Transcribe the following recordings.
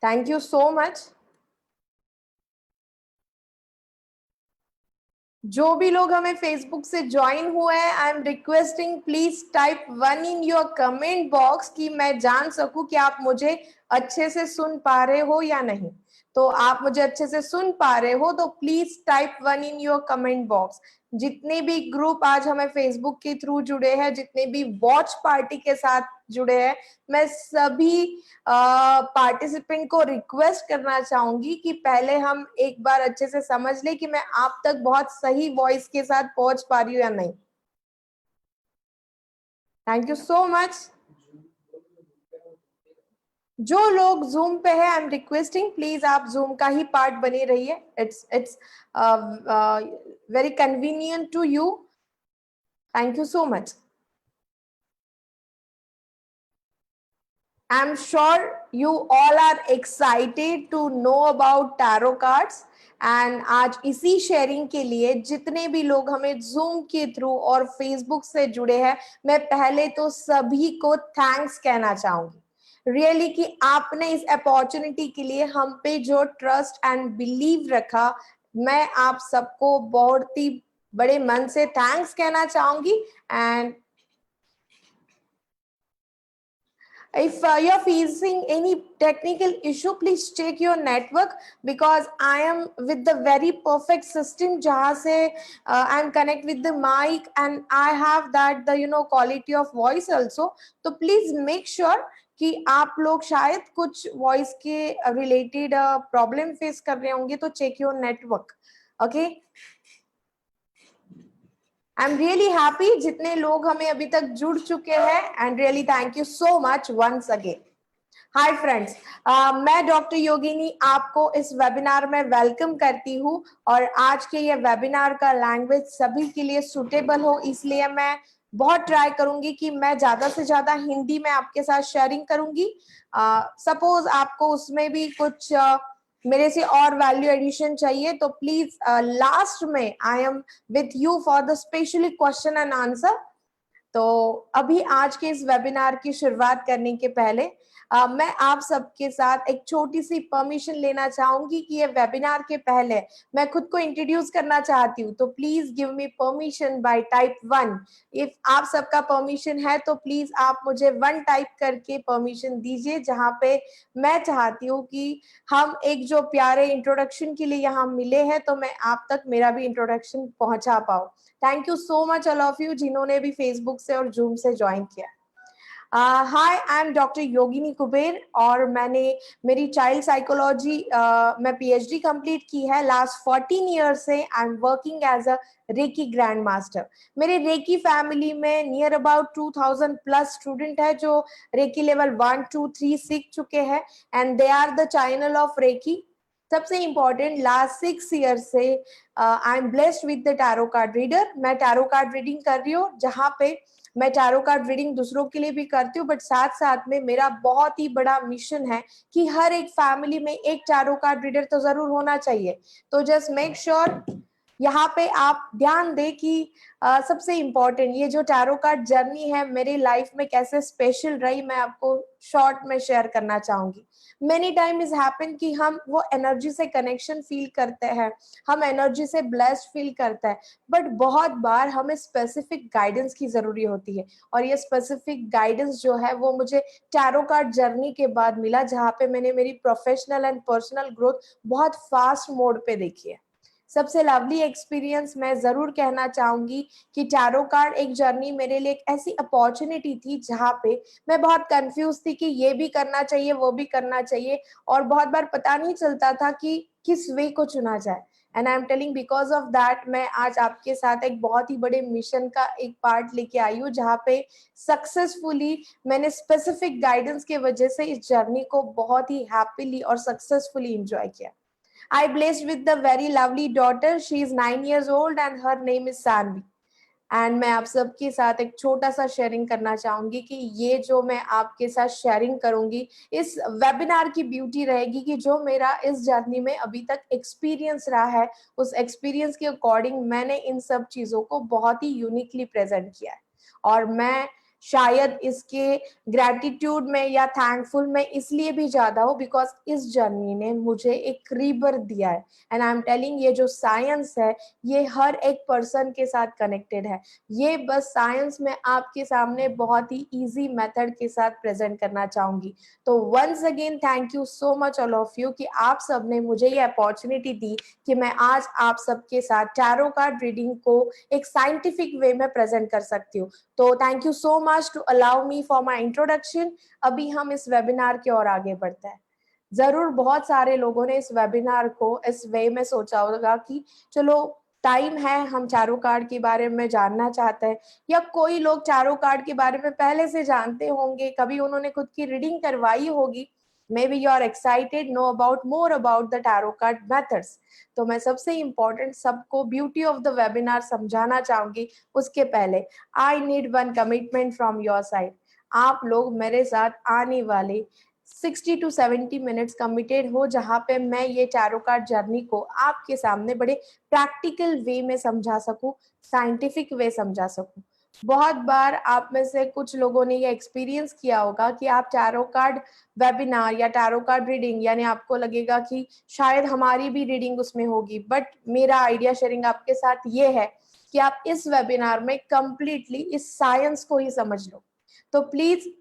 Thank you so much. जो भी लोग हमें फेसबुक से ज्वाइन हुए हैं, I am requesting please type 1 in your comment box कि मैं जान सकूं कि आप मुझे अच्छे से सुन पा रहे हो या नहीं। तो आप मुझे अच्छे से सुन पा रहे हो तो please type 1 in your comment box. जितने भी ग्रुप आज हमें फेसबुक के थ्रू जुड़े हैं, जितने भी वॉच पार्टी के साथ जुड़े हैं, मैं सभी पार्टिसिपेंट को रिक्वेस्ट करना चाहूंगी कि पहले हम एक बार अच्छे से समझ ले कि मैं आप तक बहुत सही वॉइस के साथ पहुंच पा रही हूँ या नहीं। Thank you so much. जो लोग जूम पे है, आई एम रिक्वेस्टिंग प्लीज आप जूम का ही पार्ट बने रहिए। It's very convenient to you. Thank you so much. I'm sure you all are excited to know about tarot cards and आज इसी शेयरिंग के लिए जितने भी लोग हमें जूम के थ्रू और फेसबुक से जुड़े हैं, मैं पहले तो सभी को थैंक्स कहना चाहूंगी रियली कि आपने इस अपॉर्चुनिटी के लिए हम पे जो ट्रस्ट एंड बिलीव रखा। मैं आप सबको बहुत ही बड़े मन से थैंक्स कहना चाहूंगी। And if you're facing any technical issue, please check your network because I am with the very perfect system jahan se I'm connect with the mic and I have that the quality of voice also. तो please make sure कि आप लोग शायद कुछ voice के related problem face कर रहे होंगे तो check your network. Okay, I am really happy जितने लोग हमें अभी तक जुड़ चुके हैं and really thank you so much once again. Hi friends, मैं डॉक्टर योगिनी आपको इस वेबिनार में वेलकम करती हूँ और आज के ये वेबिनार का लैंग्वेज सभी के लिए सुटेबल हो, इसलिए मैं बहुत ट्राई करूंगी कि मैं ज्यादा से ज्यादा हिंदी में आपके साथ शेयरिंग करूंगी। सपोज आपको उसमें भी कुछ मेरे से और वैल्यू एडिशन चाहिए तो प्लीज लास्ट में I am with you for the specially question and answer. तो अभी आज के इस वेबिनार की शुरुआत करने के पहले मैं आप सबके साथ एक छोटी सी परमिशन लेना चाहूंगी कि ये वेबिनार के पहले मैं खुद को इंट्रोड्यूस करना चाहती हूँ, तो please give me permission bye type 1। If आप सबका परमिशन है तो प्लीज आप मुझे 1 टाइप करके परमिशन दीजिए, जहां पे मैं चाहती हूँ कि हम एक जो प्यारे इंट्रोडक्शन के लिए यहाँ मिले हैं तो मैं आप तक मेरा भी इंट्रोडक्शन पहुंचा पाऊँ। Thank you so much all of you जिन्होंने भी फेसबुक से और जूम से ज्वाइन किया। Hi, I am doctor Yogini Kuber और मैंने मेरी चाइल्ड साइकोलॉजी में पीएचडी कंप्लीट की है। लास्ट 14 ईयर से I am working as a reiki grand master. मेरे रेकी फैमिली में नियर अबाउट 2000 प्लस स्टूडेंट है जो रेकी लेवल 1, 2, 3 सीख चुके हैं and they are the channel of reiki. सबसे इंपॉर्टेंट लास्ट 6 ईयर से I am blessed with the tarot card reader. मैं टैरो कार्ड रीडिंग कर रही हूँ, जहाँ पे मैं टैरो कार्ड रीडिंग दूसरों के लिए भी करती हूँ, बट साथ साथ में मेरा बहुत ही बड़ा मिशन है कि हर एक फैमिली में एक टैरो कार्ड रीडर तो जरूर होना चाहिए। तो जस्ट मेक श्योर यहाँ पे आप ध्यान दें कि सबसे इम्पोर्टेंट ये जो टैरो कार्ड जर्नी है मेरी लाइफ में कैसे स्पेशल रही, मैं आपको शॉर्ट में शेयर करना चाहूंगी। मेनी टाइम इज हैपन कि हम वो एनर्जी से कनेक्शन फील करते हैं, हम एनर्जी से ब्लेस्ड फील करते हैं, बट बहुत बार हमें स्पेसिफिक गाइडेंस की जरूरी होती है और ये स्पेसिफिक गाइडेंस जो है वो मुझे टैरो कार्ड जर्नी के बाद मिला, जहाँ पे मैंने मेरी प्रोफेशनल एंड पर्सनल ग्रोथ बहुत फास्ट मोड पे देखी है। सबसे लवली एक्सपीरियंस मैं जरूर कहना चाहूंगी कि टैरो कार्ड एक जर्नी मेरे लिए एक ऐसी अपॉर्चुनिटी थी जहाँ पे मैं बहुत कंफ्यूज थी कि ये भी करना चाहिए वो भी करना चाहिए और बहुत बार पता नहीं चलता था कि किस वे को चुना जाए। And I am telling because of that मैं आज आपके साथ एक बहुत ही बड़े मिशन का एक पार्ट लेके आई हूँ, जहाँ पे सक्सेसफुली मैंने स्पेसिफिक गाइडेंस के वजह से इस जर्नी को बहुत ही हैप्पीली और सक्सेसफुली एंजॉय किया। I blessed with the very lovely daughter. She is 9 years old and her name is Sanvi. And मैं आप सबके साथ एक छोटा सा शेयरिंग करना चाहूंगी कि ये जो मैं आपके साथ शेयरिंग करूंगी इस वेबिनार की ब्यूटी रहेगी कि जो मेरा इस जर्नी में अभी तक एक्सपीरियंस रहा है उस एक्सपीरियंस के अकॉर्डिंग मैंने इन सब चीजों को बहुत ही यूनिकली प्रेजेंट किया है। और मैं शायद इसके ग्रैटिट्यूड में या थैंकफुल में इसलिए भी ज्यादा हो बिकॉज इस जर्नी ने मुझे एक रीबर्थ दिया है। एंड आई एम टेलिंग, ये जो साइंस है ये हर एक पर्सन के साथ कनेक्टेड है। ये बस साइंस में आपके सामने बहुत ही इजी मेथड के साथ प्रेजेंट करना चाहूंगी। तो once again thank you so much all of you कि आप सबने मुझे ये अपॉर्चुनिटी दी कि मैं आज आप सबके साथ टैरो कार्ड रीडिंग को एक साइंटिफिक वे में प्रेजेंट कर सकती हूँ। तो thank you so much to allow me for my introduction. अभी हम इस वेबिनार की ओर आगे बढ़ते हैं। जरूर बहुत सारे लोगों ने इस वेबिनार को इस वे में सोचा होगा कि चलो टाइम है, हम टैरो कार्ड के बारे में जानना चाहते हैं, या कोई लोग टैरो कार्ड के बारे में पहले से जानते होंगे, कभी उन्होंने खुद की रीडिंग करवाई होगी। Maybe you are excited know about more about the tarot card methods. तो मैं सबसे इम्पोर्टेंट सबको ब्यूटी ऑफ द वेबिनार समझाना चाहूंगी। उसके पहले I need one commitment from your side. आप लोग मेरे साथ आने वाले 60 to 70 मिनट्स कमिटेड हो, जहां पे मैं ये टैरो कार्ड जर्नी को आपके सामने बड़े प्रैक्टिकल वे में समझा सकूं, साइंटिफिक वे समझा सकूं। बहुत बार आप में से कुछ लोगों ने ये एक्सपीरियंस किया होगा कि आप टैरो कार्ड वेबिनार या टैरो कार्ड रीडिंग, यानी आपको लगेगा कि शायद हमारी भी रीडिंग उसमें होगी, बट मेरा आइडिया शेयरिंग आपके साथ ये है कि आप इस वेबिनार में कंप्लीटली इस साइंस को ही समझ लो। तो प्लीज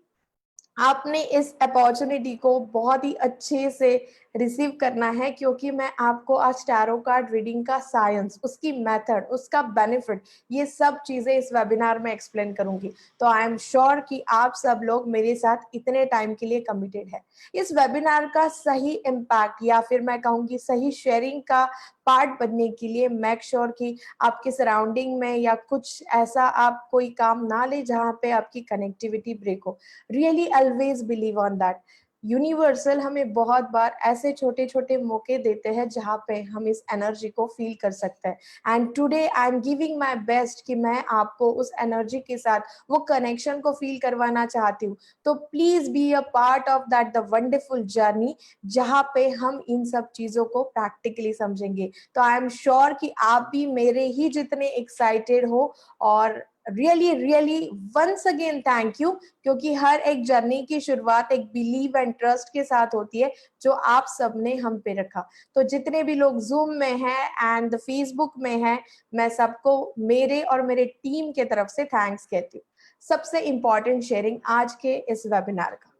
आपने इस अपॉर्चुनिटी को बहुत ही अच्छे से रिसीव करना है, क्योंकि मैं आपको आज टैरो कार्ड रीडिंग का साइंस, उसकी मेथड, उसका बेनिफिट, ये सब चीजें इस वेबिनार में एक्सप्लेन करूंगी। तो आई एम श्योर कि आप सब लोग मेरे साथ इतने टाइम के लिए कमिटेड है। इस वेबिनार का सही इम्पैक्ट या फिर मैं कहूंगी सही शेयरिंग का पार्ट बनने के लिए मेक श्योर कि आपके सराउंडिंग में या कुछ ऐसा आप कोई काम ना ले जहाँ पे आपकी कनेक्टिविटी ब्रेक हो। Really always believe on that. Universal हमें बहुत बार ऐसे छोटे छोटे मौके देते हैं जहाँ पे हम इस एनर्जी को फील कर सकते हैं। And today I am giving my best कि मैं आपको उस एनर्जी के साथ वो कनेक्शन को फील करवाना चाहती हूँ। तो please be a part of that the wonderful journey, जहाँ पे हम इन सब चीजों को प्रैक्टिकली समझेंगे। तो आई एम श्योर कि आप भी मेरे ही जितने एक्साइटेड हो। और really really once again thank you, क्योंकि हर एक जर्नी की शुरुआत एक बिलीव एंड ट्रस्ट के साथ होती है जो आप सबने हम पे रखा। तो जितने भी लोग जूम में हैं एंड फेसबुक में हैं, मैं सबको मेरे और मेरे टीम के तरफ से थैंक्स कहती हूँ। सबसे इंपॉर्टेंट शेयरिंग आज के इस वेबिनार का,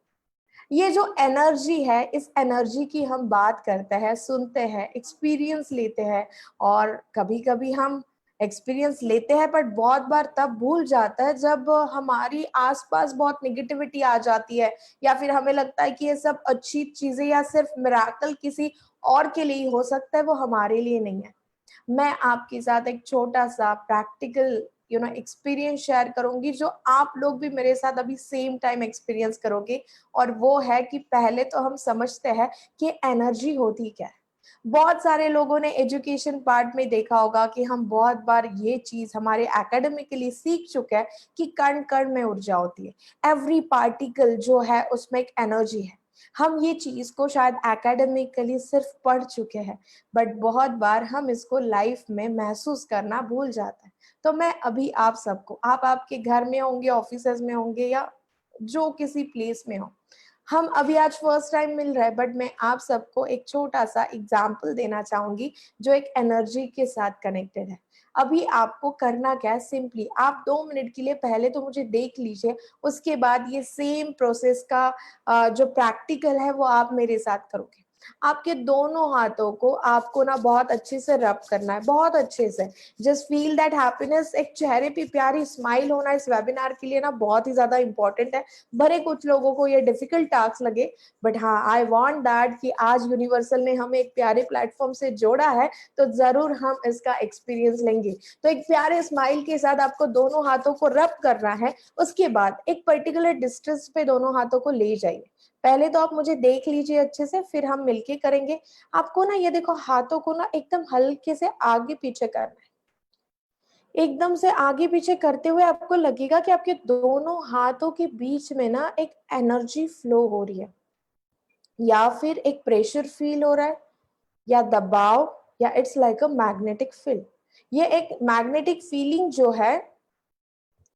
ये जो एनर्जी है, इस एनर्जी की हम बात करते हैं, सुनते हैं, एक्सपीरियंस लेते हैं। और कभी कभी हम एक्सपीरियंस लेते हैं बट बहुत बार तब भूल जाता है जब हमारी आसपास बहुत निगेटिविटी आ जाती है, या फिर हमें लगता है कि ये सब अच्छी चीजें या सिर्फ मिराकल किसी और के लिए हो सकता है, वो हमारे लिए नहीं है। मैं आपके साथ एक छोटा सा प्रैक्टिकल एक्सपीरियंस शेयर करूंगी, जो आप लोग भी मेरे साथ अभी सेम टाइम एक्सपीरियंस करोगे। और वो है कि पहले तो हम समझते हैं कि एनर्जी होती क्या है। बहुत सारे लोगों ने एजुकेशन पार्ट में देखा होगा कि हम बहुत बार ये चीज हमारे एकेडमिकली सीख चुके हैं कि कण कण में ऊर्जा होती है। एवरी पार्टिकल जो है उसमें एक एनर्जी है। हम ये चीज को शायद एकेडमिकली सिर्फ पढ़ चुके हैं, बट बहुत बार हम इसको लाइफ में महसूस करना भूल जाते हैं। तो मैं अभी आप सबको, आप आपके घर में होंगे, ऑफिसेज में होंगे, या जो किसी प्लेस में हो, हम अभी आज फर्स्ट टाइम मिल रहे हैं, बट मैं आप सबको एक छोटा सा एग्जाम्पल देना चाहूंगी जो एक एनर्जी के साथ कनेक्टेड है। अभी आपको करना क्या है, सिंपली आप 2 मिनट के लिए पहले तो मुझे देख लीजिए। उसके बाद ये सेम प्रोसेस का जो प्रैक्टिकल है वो आप मेरे साथ करोगे। आपके दोनों हाथों को आपको ना बहुत अच्छे से रब करना है, बहुत अच्छे से। जस्ट फील दैट हैप्पीनेस, एक चेहरे पे प्यारी स्माइल होना इस वेबिनार के लिए ना बहुत ही ज्यादा इंपॉर्टेंट है। भले कुछ लोगों को ये डिफिकल्ट टास्क लगे, बट हाँ, आई वांट दैट कि आज यूनिवर्सल ने हमें एक प्यारे प्लेटफॉर्म से जोड़ा है, तो जरूर हम इसका एक्सपीरियंस लेंगे। तो एक प्यारे स्माइल के साथ आपको दोनों हाथों को रब करना है। उसके बाद एक पर्टिकुलर डिस्टेंस पे दोनों हाथों को ले जाइए। पहले तो आप मुझे देख लीजिए अच्छे से, फिर हम मिलके करेंगे। आपको ना ये देखो, हाथों को ना एकदम हल्के से आगे पीछे करना है। एकदम से आगे पीछे करते हुए आपको लगेगा कि आपके दोनों हाथों के बीच में ना एक एनर्जी फ्लो हो रही है, या फिर एक प्रेशर फील हो रहा है, या दबाव, या it's like a magnetic field. ये एक मैग्नेटिक फीलिंग जो है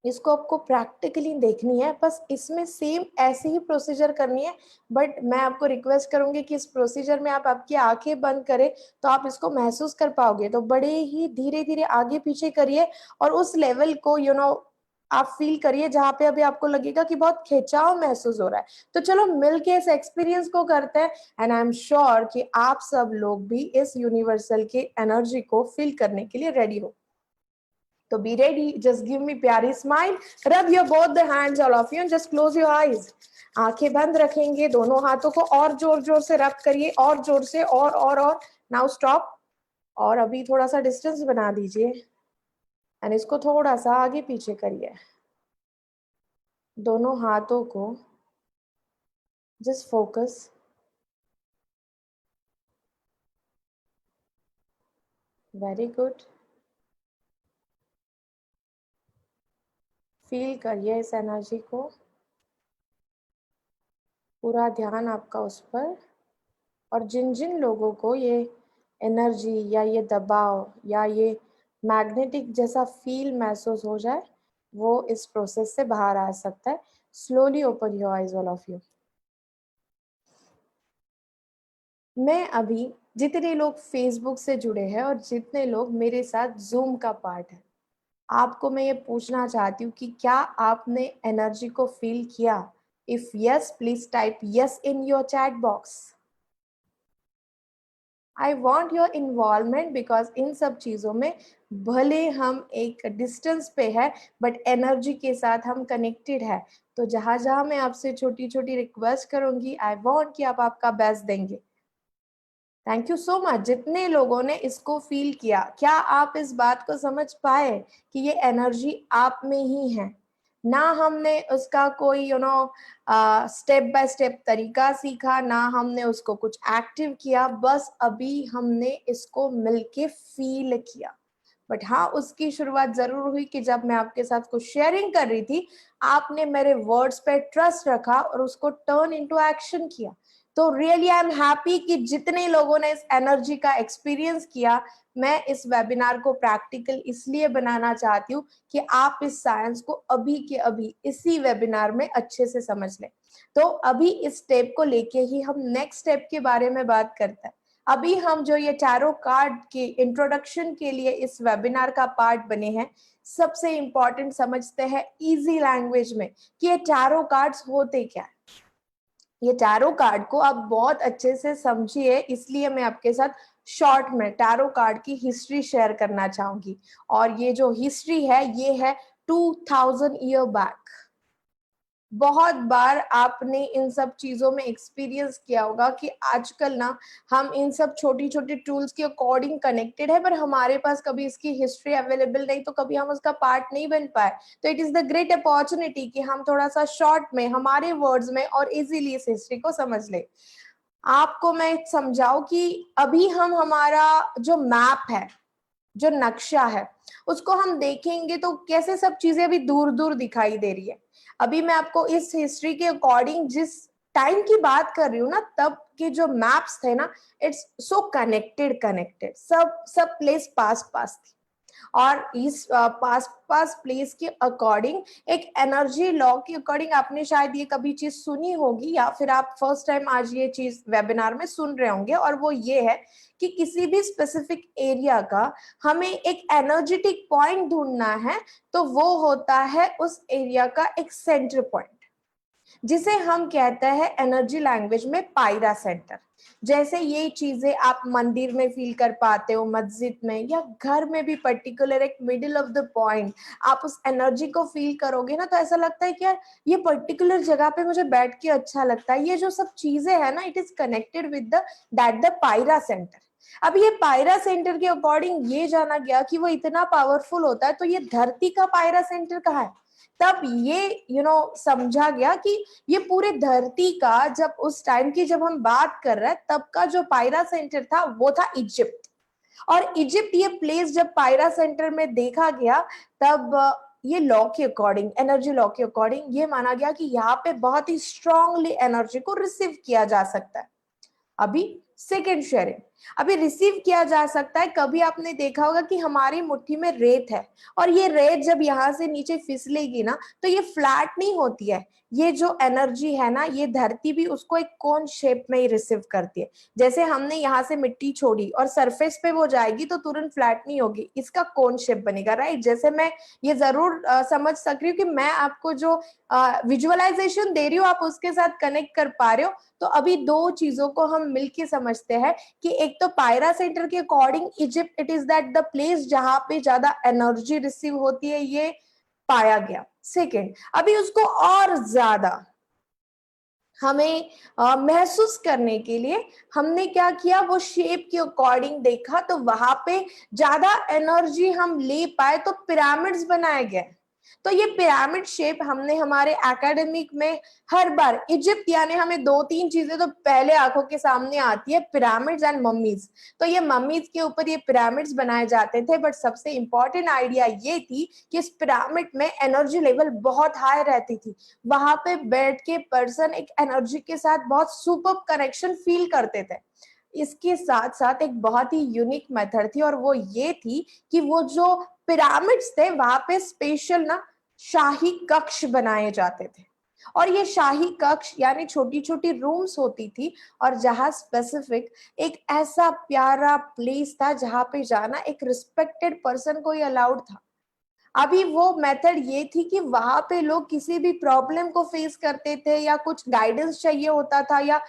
इसको आपको प्रैक्टिकली देखनी है, बस इसमें सेम ऐसे ही प्रोसीजर करनी है, बट मैं आपको रिक्वेस्ट करूंगी कि इस प्रोसीजर में आप आपकी आंखें बंद करें तो आप इसको महसूस कर पाओगे। तो बड़े ही धीरे धीरे आगे पीछे करिए और उस लेवल को आप फील करिए जहाँ पे अभी आपको लगेगा कि बहुत खिंचाव महसूस हो रहा है। तो चलो मिलके इस एक्सपीरियंस को करते हैं, एंड आई एम श्योर कि आप सब लोग भी इस यूनिवर्सल के एनर्जी को फील करने के लिए रेडी हो। तो be ready, just give me प्यारी smile, rub your both the hands all of you and just close your eyes। आंखें बंद रखेंगे, दोनों हाथों को और जोर जोर से रब करिए, और जोर से, और नाउ स्टॉप। और अभी थोड़ा सा डिस्टेंस बना दीजिए एंड इसको थोड़ा सा आगे पीछे करिए। दोनों हाथों को just focus. Very good. Feel करिए इस एनर्जी को, पूरा ध्यान आपका उस पर। और जिन जिन लोगों को ये एनर्जी या ये दबाव या ये मैग्नेटिक जैसा फील महसूस हो जाए, वो इस प्रोसेस से बाहर आ सकता है। Slowly open your eyes all of you. मैं अभी जितने लोग फेसबुक से जुड़े हैं और जितने लोग मेरे साथ जूम का पार्ट है, आपको मैं ये पूछना चाहती हूँ कि क्या आपने एनर्जी को फील किया? If yes, please type yes in your chat box. I want your involvement, because in सब चीज़ों में भले हम एक डिस्टेंस पे है बट एनर्जी के साथ हम कनेक्टेड है। तो जहाँ जहाँ मैं आपसे छोटी छोटी रिक्वेस्ट करूंगी, आई वॉन्ट कि आप आपका बेस्ट देंगे। थैंक यू सो मच जितने लोगों ने इसको फील किया। क्या आप इस बात को समझ पाए कि ये एनर्जी आप में ही है? ना हमने उसका कोई स्टेप बाय स्टेप तरीका सीखा, ना हमने उसको कुछ एक्टिव किया, बस अभी हमने इसको मिलके फील किया। बट हाँ, उसकी शुरुआत जरूर हुई कि जब मैं आपके साथ कुछ शेयरिंग कर रही थी, आपने मेरे वर्ड्स पे ट्रस्ट रखा और उसको टर्न इनटू एक्शन किया। तो रियली आई एम हैप्पी कि जितने लोगों ने इस एनर्जी का एक्सपीरियंस किया। मैं इस वेबिनार को प्रैक्टिकल इसलिए बनाना चाहती हूँ कि आप इस साइंस को अभी के अभी इसी वेबिनार में अच्छे से समझ लें। तो अभी इस स्टेप को लेके ही हम नेक्स्ट स्टेप के बारे में बात करते हैं। अभी हम जो ये टैरो कार्ड के इंट्रोडक्शन के लिए इस वेबिनार का पार्ट बने हैं, सबसे इंपॉर्टेंट समझते हैं इजी लैंग्वेज में कि ये टैरो कार्ड्स होते क्या है। ये टैरो कार्ड को आप बहुत अच्छे से समझिए, इसलिए मैं आपके साथ शॉर्ट में टैरो कार्ड की हिस्ट्री शेयर करना चाहूंगी। और ये जो हिस्ट्री है, ये है 2000 ईयर बैक। बहुत बार आपने इन सब चीजों में एक्सपीरियंस किया होगा कि आजकल ना हम इन सब छोटी छोटी टूल्स के अकॉर्डिंग कनेक्टेड है, पर हमारे पास कभी इसकी हिस्ट्री अवेलेबल नहीं, तो कभी हम उसका पार्ट नहीं बन पाए। तो it is the great opportunity कि हम थोड़ा सा शॉर्ट में हमारे वर्ड्स में और इजीली इस हिस्ट्री को समझ ले। आपको मैं समझाऊं कि अभी हम हमारा जो मैप है, जो नक्शा है, उसको हम देखेंगे तो कैसे सब चीजें अभी दूर दूर दिखाई दे रही है। अभी मैं आपको इस हिस्ट्री के अकॉर्डिंग जिस टाइम की बात कर रही हूँ ना, तब के जो मैप्स थे ना, इट्स सो कनेक्टेड कनेक्टेड, सब सब प्लेस पास पास थी। और इस पास पास प्लेस के अकॉर्डिंग एक एनर्जी लॉ के अकॉर्डिंग आपने शायद ये कभी चीज सुनी होगी, या फिर आप फर्स्ट टाइम आज ये चीज वेबिनार में सुन रहे होंगे। और वो ये है कि किसी भी स्पेसिफिक एरिया का हमें एक एनर्जेटिक पॉइंट ढूंढना है, तो वो होता है उस एरिया का एक सेंटर पॉइंट, जिसे हम कहते हैं एनर्जी लैंग्वेज में पायरा सेंटर। जैसे ये चीजें आप मंदिर में फील कर पाते हो, मस्जिद में या घर में भी, पर्टिकुलर एक मिडिल ऑफ द पॉइंट आप उस एनर्जी को फील करोगे ना, तो ऐसा लगता है कि यार ये पर्टिकुलर जगह पे मुझे बैठ के अच्छा लगता है। ये जो सब चीजें है ना, it is connected with the पायरा सेंटर। अब ये पायरा सेंटर के अकॉर्डिंग ये जाना गया कि वो इतना पावरफुल होता है, तो ये धरती का पायरा सेंटर कहाँ है? तब ये समझा गया कि ये पूरे धरती का, जब उस टाइम की जब हम बात कर रहे हैं, तब का जो पायरा सेंटर था वो था इजिप्ट। और इजिप्ट ये प्लेस जब पायरा सेंटर में देखा गया, तब ये लॉ के अकॉर्डिंग, एनर्जी लॉ के अकॉर्डिंग ये माना गया कि यहाँ पे बहुत ही स्ट्रांगली एनर्जी को रिसीव किया जा सकता है। अभी सेकेंड शेयरिंग, अभी रिसीव किया जा सकता है। कभी आपने देखा होगा कि हमारी मुट्ठी में रेत है और ये रेत जब यहाँ से नीचे फिसलेगी ना तो ये फ्लैट नहीं होती है, ये जो एनर्जी है ना ये धरती भी उसको एक कोन शेप में ही रिसीव करती है। जैसे हमने यहाँ से मिट्टी छोड़ी और सरफेस पे वो जाएगी तो तुरंत फ्लैट नहीं होगी, इसका कोन शेप बनेगा, राइट। जैसे मैं ये जरूर समझ सक रही हूँ कि मैं आपको जो विजुअलाइजेशन दे रही हूँ आप उसके साथ कनेक्ट कर पा रहे हो। तो अभी दो चीजों को हम मिलके समझते हैं कि एक तो पायरा सेंटर के according Egypt it is that the place जहां पे ज्यादा एनर्जी रिसीव होती है, ये पाया गया। सेकेंड, अभी उसको और ज्यादा हमें महसूस करने के लिए हमने क्या किया, वो शेप के अकॉर्डिंग देखा तो वहां पे ज्यादा एनर्जी हम ले पाए तो पिरामिड्स बनाए गए। तो ये पिरामिड शेप हमने हमारे एकेडमिक में हर बार इजिप्ट यानी हमें दो तीन चीजें तो पहले आंखों के सामने आती है, पिरामिड्स एंड मम्मीज। तो ये मम्मीज के ऊपर ये पिरामिड्स बनाए जाते थे, बट सबसे इंपॉर्टेंट आइडिया ये थी कि इस पिरामिड में एनर्जी लेवल बहुत हाई रहती थी। वहां पे बैठ के पर्सन एक एनर्जी के साथ बहुत सुपर कनेक्शन फील करते थे। इसके साथ साथ एक बहुत ही यूनिक मेथड थी और वो ये थी कि वो जो पिरामिड्स थे वहां पे स्पेशल ना शाही कक्ष बनाए जाते थे। और ये शाही कक्ष यानी छोटी छोटी रूम्स होती थी और जहां स्पेसिफिक एक ऐसा प्यारा प्लेस था जहां पे जाना एक रिस्पेक्टेड पर्सन को ही अलाउड था। अभी वो मेथड ये थी कि वहां पे लोग किसी भी प्रॉब्लम को फेस करते थे या कुछ गाइडेंस चाहिए होता था या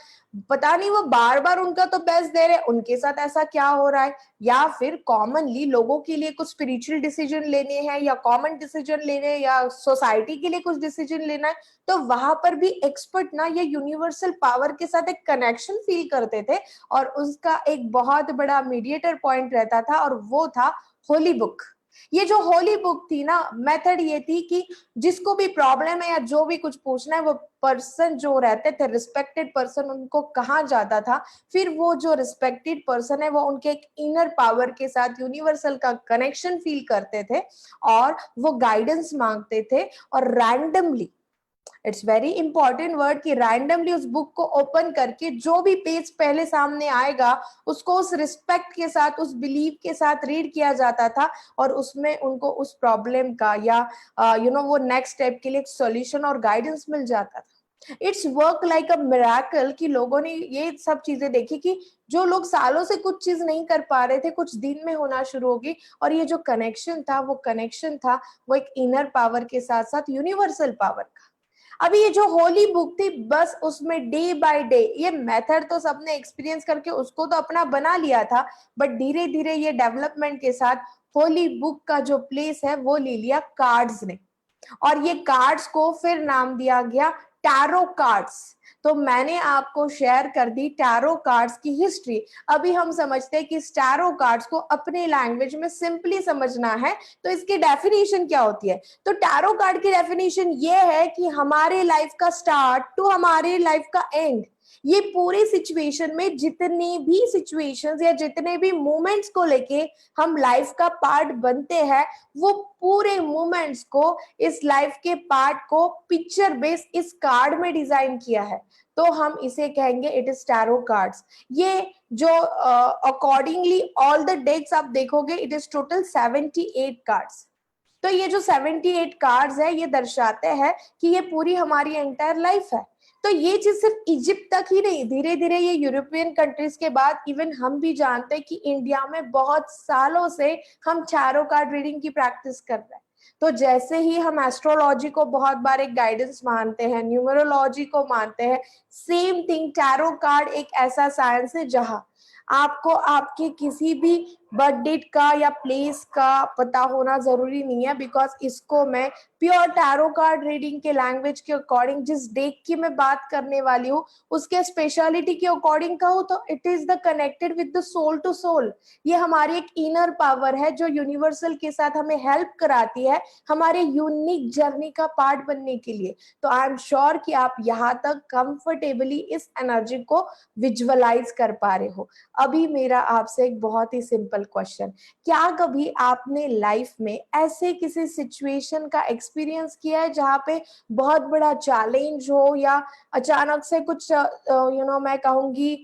पता नहीं वो बार बार उनका तो बेस्ट दे रहे, उनके साथ ऐसा क्या हो रहा है, या फिर कॉमनली लोगों के लिए कुछ स्पिरिचुअल डिसीजन लेने हैं या कॉमन डिसीजन लेने हैं या सोसाइटी के लिए कुछ डिसीजन लेना है, तो वहां पर भी एक्सपर्ट ना ये यूनिवर्सल पावर के साथ एक कनेक्शन फील करते थे। और उसका एक बहुत बड़ा मीडिएटर पॉइंट रहता था और वो था होली बुक। ये जो होली बुक थी ना, मेथड ये थी कि जिसको भी प्रॉब्लम है या जो भी कुछ पूछना है वो पर्सन जो रहते थे रिस्पेक्टेड पर्सन उनको कहा जाता था। फिर वो जो रिस्पेक्टेड पर्सन है वो उनके एक इनर पावर के साथ यूनिवर्सल का कनेक्शन फील करते थे और वो गाइडेंस मांगते थे। और randomly, it's very important word कि रैंडमली उस बुक को ओपन करके जो भी पेज पहले सामने आएगा उसको उस रिस्पेक्ट के साथ उस बिलीव के साथ रीड किया जाता था और उसमें उनको उस प्रॉब्लम का या वो नेक्स्ट स्टेप के लिए एक सॉल्यूशन और गाइडेंस मिल जाता था। It's work like a miracle कि लोगों ने ये सब चीजें देखी कि जो लोग सालों से कुछ चीज नहीं कर पा रहे थे कुछ दिन में होना शुरू होगी। और ये जो कनेक्शन था वो एक इनर पावर के साथ साथ यूनिवर्सल पावर का। अभी ये जो होली बुक थी बस उसमें डे बाय डे ये मेथड तो सबने एक्सपीरियंस करके उसको तो अपना बना लिया था, बट धीरे धीरे ये डेवलपमेंट के साथ होली बुक का जो प्लेस है वो ले लिया कार्ड्स ने। और ये कार्ड्स को फिर नाम दिया गया टैरो कार्ड्स। तो मैंने आपको शेयर कर दी टैरो कार्ड्स की हिस्ट्री। अभी हम समझते हैं कि टैरो कार्ड्स को अपने लैंग्वेज में सिंपली समझना है तो इसकी डेफिनेशन क्या होती है। तो टैरो कार्ड की डेफिनेशन ये है कि हमारे लाइफ का स्टार्ट टू हमारे लाइफ का एंड, ये पूरे सिचुएशन में जितने भी सिचुएशंस या जितने भी मोमेंट्स को लेके हम लाइफ का पार्ट बनते हैं वो पूरे मोमेंट्स को इस लाइफ के पार्ट को पिक्चर बेस इस कार्ड में डिजाइन किया है। तो हम इसे कहेंगे इट इज टैरो कार्ड्स। ये जो अकॉर्डिंगली ऑल द डेक्स आप देखोगे इट इज टोटल 78 कार्ड्स। तो ये जो 78 कार्ड्स है ये दर्शाते हैं कि ये पूरी हमारी एंटायर लाइफ है। तो ये चीज सिर्फ इजिप्ट तक ही नहीं, धीरे धीरे ये यूरोपियन कंट्रीज के बाद इवन हम भी जानते हैं कि इंडिया में बहुत सालों से हम टैरो कार्ड रीडिंग की प्रैक्टिस कर रहे हैं। तो जैसे ही हम एस्ट्रोलॉजी को बहुत बार एक गाइडेंस मानते हैं, न्यूमरोलॉजी को मानते हैं, सेम थिंग टैरो कार्ड एक ऐसा साइंस है जहां आपको आपके किसी भी बर्थ डेट का या प्लेस का पता होना जरूरी नहीं है, बिकॉज इसको मैं प्योर टैरो कार्ड रीडिंग के लैंग्वेज के अकॉर्डिंग जिस डेक की मैं बात करने वाली हूँ उसके स्पेशलिटी के अकॉर्डिंग कहूँ तो it is the connected with the soul to soul. ये हमारी एक इनर पावर है जो यूनिवर्सल के साथ हमें हेल्प कराती है हमारे यूनिक जर्नी का पार्ट बनने के लिए। तो आई एम श्योर कि आप यहाँ तक कंफर्टेबली इस एनर्जी को विजुअलाइज कर पा रहे हो। अभी मेरा आपसे एक बहुत ही सिंपल सिंपल क्वेश्चन, क्या कभी आपने लाइफ में ऐसे किसी सिचुएशन का एक्सपीरियंस किया है जहाँ पे बहुत बड़ा चैलेंज हो या अचानक से कुछ मैं कहूंगी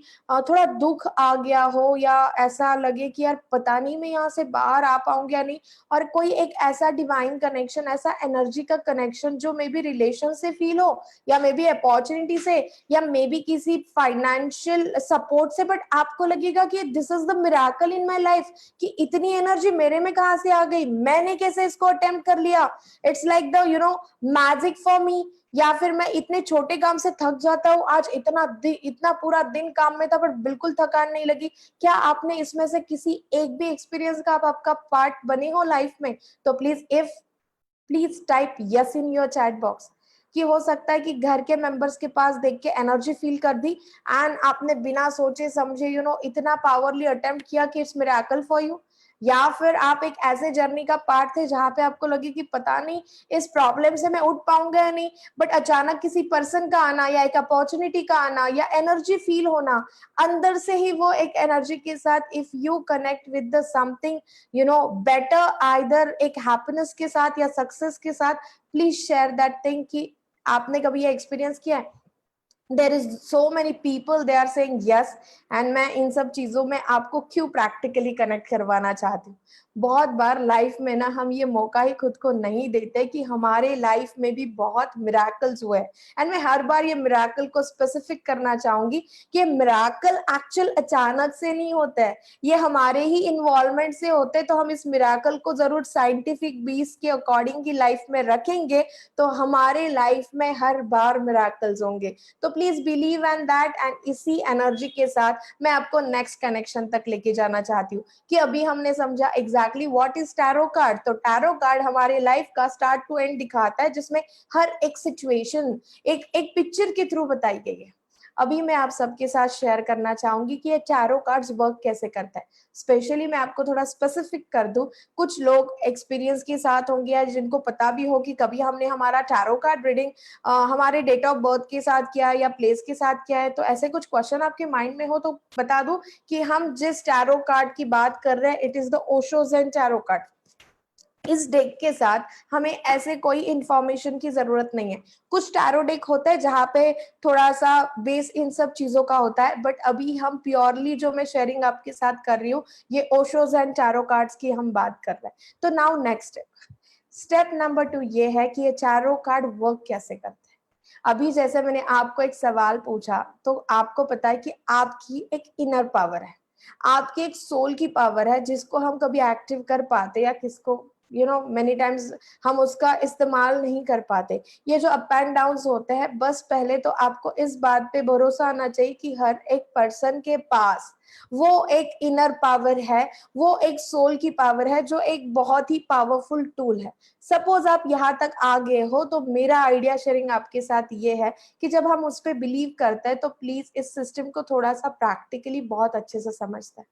थोड़ा दुख आ गया हो या ऐसा लगे कि यार पता नहीं मैं यहाँ से बाहर आ पाऊंगी या नहीं, और कोई एक ऐसा डिवाइन कनेक्शन, ऐसा एनर्जी का कनेक्शन जो मे बी रिलेशन से फील हो या मे बी अपॉर्चुनिटी से या मे बी किसी फाइनेंशियल सपोर्ट से, बट आपको लगेगा कि this is the miracle in my life, कि इतनी एनर्जी मेरे में कहाँ से आ गई, मैंने कैसे इसको अटेम्प्ट कर लिया, it's like the magic for me. या फिर मैं इतने छोटे काम से थक जाता हूँ, आज इतना पूरा दिन काम में था बट बिल्कुल थकान नहीं लगी। क्या आपने इसमें से किसी एक भी एक्सपीरियंस का आपका पार्ट बने हो लाइफ में? तो please type yes in your chat box, कि हो सकता है कि घर के मेंबर्स के पास देख के एनर्जी फील कर दी एंड आपने बिना सोचे समझे इतना पावरली अटेम्प्ट किया कि इट्स मिरेकल फॉर यू। या फिर आप एक ऐसे जर्नी का पार्ट थे जहां पे आपको लगे कि पता नहीं इस प्रॉब्लम से मैं उठ पाऊंगा या नहीं, बट अचानक किसी पर्सन का आना या एक अपॉर्चुनिटी का आना या एनर्जी फील होना अंदर से ही, वो एक एनर्जी के साथ if you connect with the something better, either एक हैप्पीनेस के साथ या सक्सेस के साथ, प्लीज शेयर दैट थिंग कि आपने कभी ये एक्सपीरियंस किया है? There is so many people they are saying yes, and मैं इन सब चीजों में आपको क्यों प्रैक्टिकली कनेक्ट करवाना चाहती हूँ। बहुत बार लाइफ में ना हम ये मौका ही खुद को नहीं देते कि हमारे लाइफ में भी बहुत मिराकल्स हुए, एंड मैं हर बार ये मिराकल को स्पेसिफिक करना चाहूंगी कि मिराकल एक्चुअल अचानक से नहीं होता है, ये हमारे ही इन्वॉल्वमेंट से होते हैं। तो हम इस मिराकल को जरूर साइंटिफिक बेस के अकॉर्डिंग की लाइफ में रखेंगे तो हमारे लाइफ में हर बार मिराकल्स होंगे। तो please believe in that, and इसी एनर्जी के साथ मैं आपको नेक्स्ट कनेक्शन तक लेके जाना चाहती हूँ कि अभी हमने समझा exactly what is tarot card. तो टैरो कार्ड हमारे लाइफ का स्टार्ट टू एंड दिखाता है, जिसमें हर एक सिचुएशन एक पिक्चर के थ्रू बताई गई है। अभी मैं आप सबके साथ शेयर करना चाहूंगी कि ये टैरो कार्ड्स वर्क कैसे करता है। स्पेशली मैं आपको थोड़ा स्पेसिफिक कर दूं, कुछ लोग एक्सपीरियंस के साथ होंगे या जिनको पता भी हो कि कभी हमने हमारा टैरो कार्ड रीडिंग हमारे डेट ऑफ बर्थ के साथ किया या प्लेस के साथ किया है। तो ऐसे कुछ क्वेश्चन आपके माइंड में हो तो बता दूं कि हम जिस टैरो कार्ड की बात कर रहे हैं it is the Osho Zen tarot card. इस डेक के साथ हमें ऐसे कोई इंफॉर्मेशन की जरूरत नहीं है। कुछ टैरो डेक होता है जहां पे थोड़ा सा बेस इन सब चीजों का होता है, बट अभी हम प्योरली जो मैं शेयरिंग आपके साथ कर रही हूँ ये ओशोज एंड टैरो कार्ड्स की हम बात कर रहे हैं। तो नाउ नेक्स्ट स्टेप नंबर 2 ये है कि ये टैरो कार्ड वर्क कैसे करते हैं। अभी जैसे मैंने आपको एक सवाल पूछा तो आपको पता है कि आपकी एक इनर पावर है, आपकी एक सोल की पावर है जिसको हम कभी एक्टिव कर पाते या किसको मेनी टाइम्स हम उसका इस्तेमाल नहीं कर पाते। ये जो अप एंड डाउन होते हैं, बस पहले तो आपको इस बात पे भरोसा आना चाहिए कि हर एक पर्सन के पास वो एक इनर पावर है, वो एक सोल की पावर है जो एक बहुत ही पावरफुल टूल है। सपोज आप यहाँ तक आ गए हो तो मेरा आइडिया शेयरिंग आपके साथ ये है कि जब हम उस पर बिलीव करते हैं तो प्लीज इस सिस्टम को थोड़ा सा प्रैक्टिकली बहुत अच्छे से समझते हैं।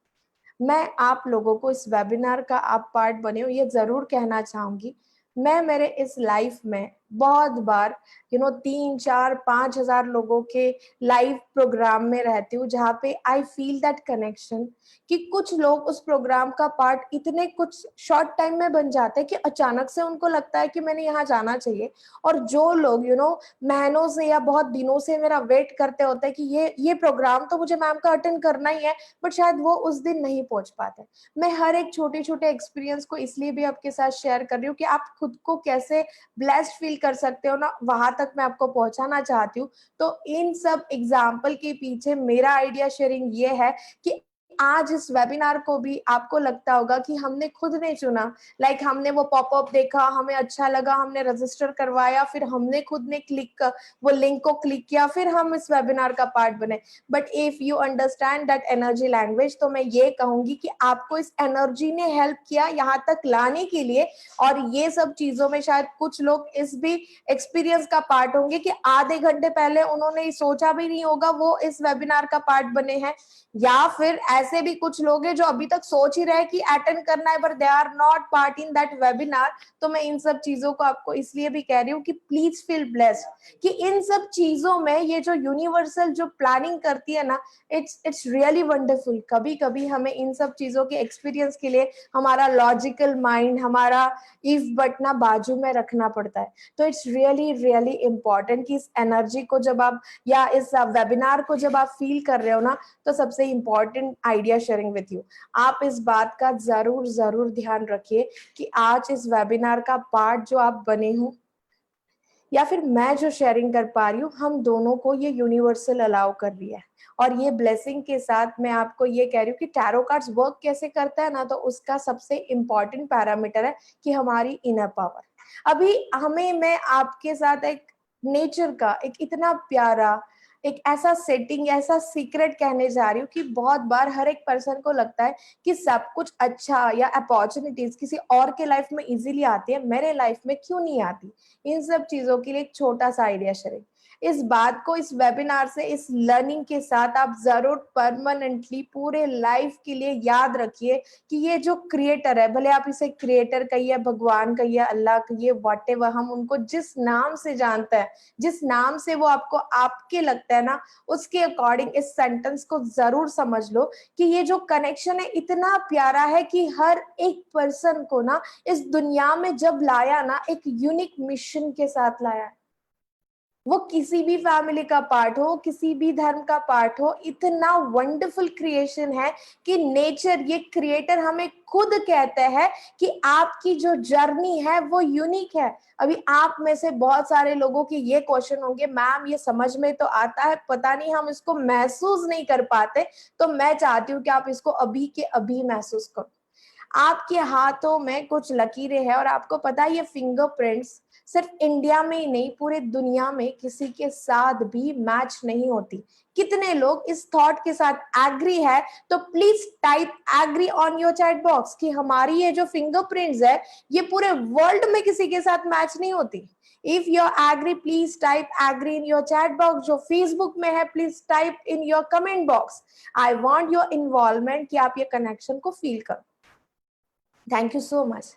मैं आप लोगों को इस वेबिनार का आप पार्ट बने हो ये जरूर कहना चाहूंगी। मैं मेरे इस लाइफ में बहुत बार 3, 4, 5 हजार लोगों के लाइव प्रोग्राम में रहती हूँ जहाँ पे आई फील दैट कनेक्शन कि कुछ लोग उस प्रोग्राम का पार्ट इतने कुछ शॉर्ट टाइम में बन जाते हैं कि अचानक से उनको लगता है कि मैंने यहाँ जाना चाहिए। और जो लोग महीनों से या बहुत दिनों से मेरा वेट करते होते हैं कि ये प्रोग्राम तो मुझे मैम का अटेंड करना ही है, बट शायद वो उस दिन नहीं पहुंच पाते। मैं हर एक छोटे छोटे एक्सपीरियंस को इसलिए भी आपके साथ शेयर कर रही हूँ कि आप खुद को कैसे ब्लेस्ड फील कर सकते हो ना, वहां तक मैं आपको पहुंचाना चाहती हूँ। तो इन सब एग्जाम्पल के पीछे मेरा आइडिया शेयरिंग ये है कि आज इस वेबिनार को भी आपको लगता होगा कि हमने खुद नहीं चुना, लाइक हमने वो पॉपअप देखा, हमें अच्छा लगा, हमने रजिस्टर करवाया, फिर हमने खुद ने वो लिंक को क्लिक किया, फिर हम इस वेबिनार का पार्ट बने। But if you understand that energy language तो मैं ये कहूंगी कि आपको इस एनर्जी ने हेल्प किया यहाँ तक लाने के लिए। और ये सब चीजों में शायद कुछ लोग इस भी एक्सपीरियंस का पार्ट होंगे कि आधे घंटे पहले उन्होंने सोचा भी नहीं होगा वो इस वेबिनार का पार्ट बने हैं, या फिर ऐसे ऐसे भी कुछ लोग हैं जो अभी तक सोच ही रहे कि अटेंड करना है but they are not part in that webinar. तो मैं इन सब चीजों को आपको इसलिए भी कह रही हूँ कि प्लीज फील ब्लेस्ड कि इन सब चीजों में ये जो यूनिवर्सल जो प्लानिंग करती है ना, इट्स रियली वंडरफुल। कभी कभी हमें इन सब चीजों के एक्सपीरियंस के लिए हमारा लॉजिकल माइंड, हमारा इफ बट ना बाजू में रखना पड़ता है। तो इट्स रियली रियली इंपॉर्टेंट कि इस एनर्जी को जब आप या इस वेबिनार को जब आप फील कर रहे हो ना, तो सबसे important idea sharing with you. आप इस बात का जरूर जरूर ध्यान रखिए कि आज इस वेबिनार का पार्ट जो आप बने हो या फिर मैं जो शेयरिंग कर पा रही हूँ, हम दोनों को ये यूनिवर्सल अलाउ कर रही है। और ये ब्लेसिंग के साथ मैं आपको ये कह रही हूँ कि टैरो कार्ड्स वर्क कैसे करता है ना, तो उसका सबसे इंपॉर्टेंट पैरामीटर है कि हमारी इनर पावर। अभी मैं आपके साथ एक नेचर का एक इतना प्यारा एक ऐसा सेटिंग, ऐसा सीक्रेट कहने जा रही हूँ कि बहुत बार हर एक पर्सन को लगता है कि सब कुछ अच्छा या अपॉर्चुनिटीज किसी और के लाइफ में इजीली आती है, मेरे लाइफ में क्यों नहीं आती। इन सब चीजों के लिए एक छोटा सा आइडिया शेयरिंग। इस बात को इस वेबिनार से, इस लर्निंग के साथ आप जरूर परमानेंटली पूरे लाइफ के लिए याद रखिए कि ये जो क्रिएटर है, भले आप इसे क्रिएटर कहिए, भगवान कहिए, अल्लाह कहिए, व्हाटएवर, हम उनको जिस नाम से जानते हैं, जिस नाम से वो आपको आपके लगता है ना, उसके अकॉर्डिंग इस सेंटेंस को जरूर समझ लो कि ये जो कनेक्शन है इतना प्यारा है कि हर एक पर्सन को ना इस दुनिया में जब लाया ना, एक यूनिक मिशन के साथ लाया। वो किसी भी फैमिली का पार्ट हो, किसी भी धर्म का पार्ट हो, इतना वंडरफुल क्रिएशन है कि नेचर, ये क्रिएटर हमें खुद कहते हैं कि आपकी जो जर्नी है वो यूनिक है। अभी आप में से बहुत सारे लोगों के ये क्वेश्चन होंगे, मैम ये समझ में तो आता है, पता नहीं हम इसको महसूस नहीं कर पाते। तो मैं चाहती हूँ कि आप इसको अभी के अभी महसूस करो। आपके हाथों में कुछ लकीरें हैं और आपको पता है ये फिंगरप्रिंट्स सिर्फ इंडिया में ही नहीं, पूरे दुनिया में किसी के साथ भी मैच नहीं होती। कितने लोग इस थॉट के साथ एग्री है? तो please type agree on your chat box कि हमारी ये जो फिंगरप्रिंट्स है ये पूरे वर्ल्ड में किसी के साथ मैच नहीं होती। If you agree please type agree in your chat box. जो फेसबुक में है please type in your comment box. I want your involvement कि आप ये कनेक्शन को फील करो। Thank you so much.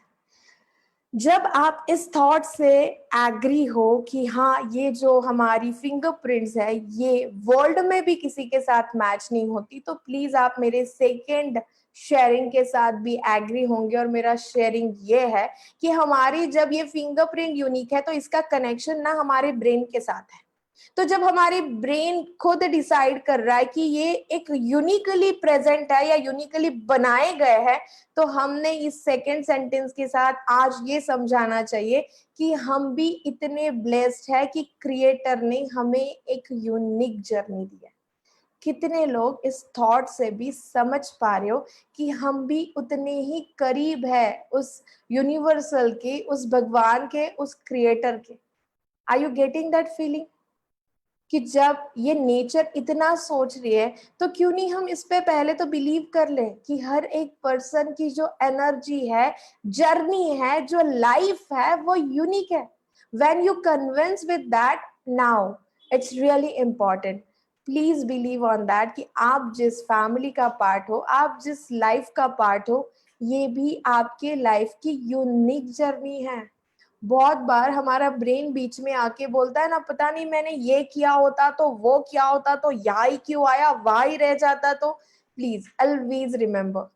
जब आप इस थॉट से एग्री हो कि हाँ ये जो हमारी फिंगरप्रिंट्स है ये वर्ल्ड में भी किसी के साथ मैच नहीं होती, तो प्लीज आप मेरे सेकेंड शेयरिंग के साथ भी एग्री होंगे। और मेरा शेयरिंग ये है कि हमारी जब ये फिंगरप्रिंट यूनिक है तो इसका कनेक्शन ना हमारे ब्रेन के साथ है। तो जब हमारी ब्रेन खुद डिसाइड कर रहा है कि ये एक यूनिकली प्रेजेंट है या यूनिकली बनाए गए हैं, तो हमने इस सेकेंड सेंटेंस के साथ आज ये समझाना चाहिए कि हम भी इतने ब्लेस्ड है कि क्रिएटर ने हमें एक यूनिक जर्नी दी है। कितने लोग इस थॉट से भी समझ पा रहे हो कि हम भी उतने ही करीब है उस यूनिवर्सल के, उस भगवान के, उस क्रिएटर के। Are you getting that feeling कि जब ये नेचर इतना सोच रही है तो क्यों नहीं हम इस पे पहले तो बिलीव कर ले कि हर एक पर्सन की जो एनर्जी है, जर्नी है, जो लाइफ है वो यूनिक है। When you convince with that, now it's really important, please believe on that कि आप जिस फैमिली का पार्ट हो, आप जिस लाइफ का पार्ट हो, ये भी आपके लाइफ की यूनिक जर्नी है। बहुत बार हमारा ब्रेन बीच में आके बोलता है ना, पता नहीं मैंने ये किया होता तो, वो किया होता तो, यहाँ ही क्यों आया, वहां ही रह जाता तो। प्लीज ऑलवेज रिमेम्बर,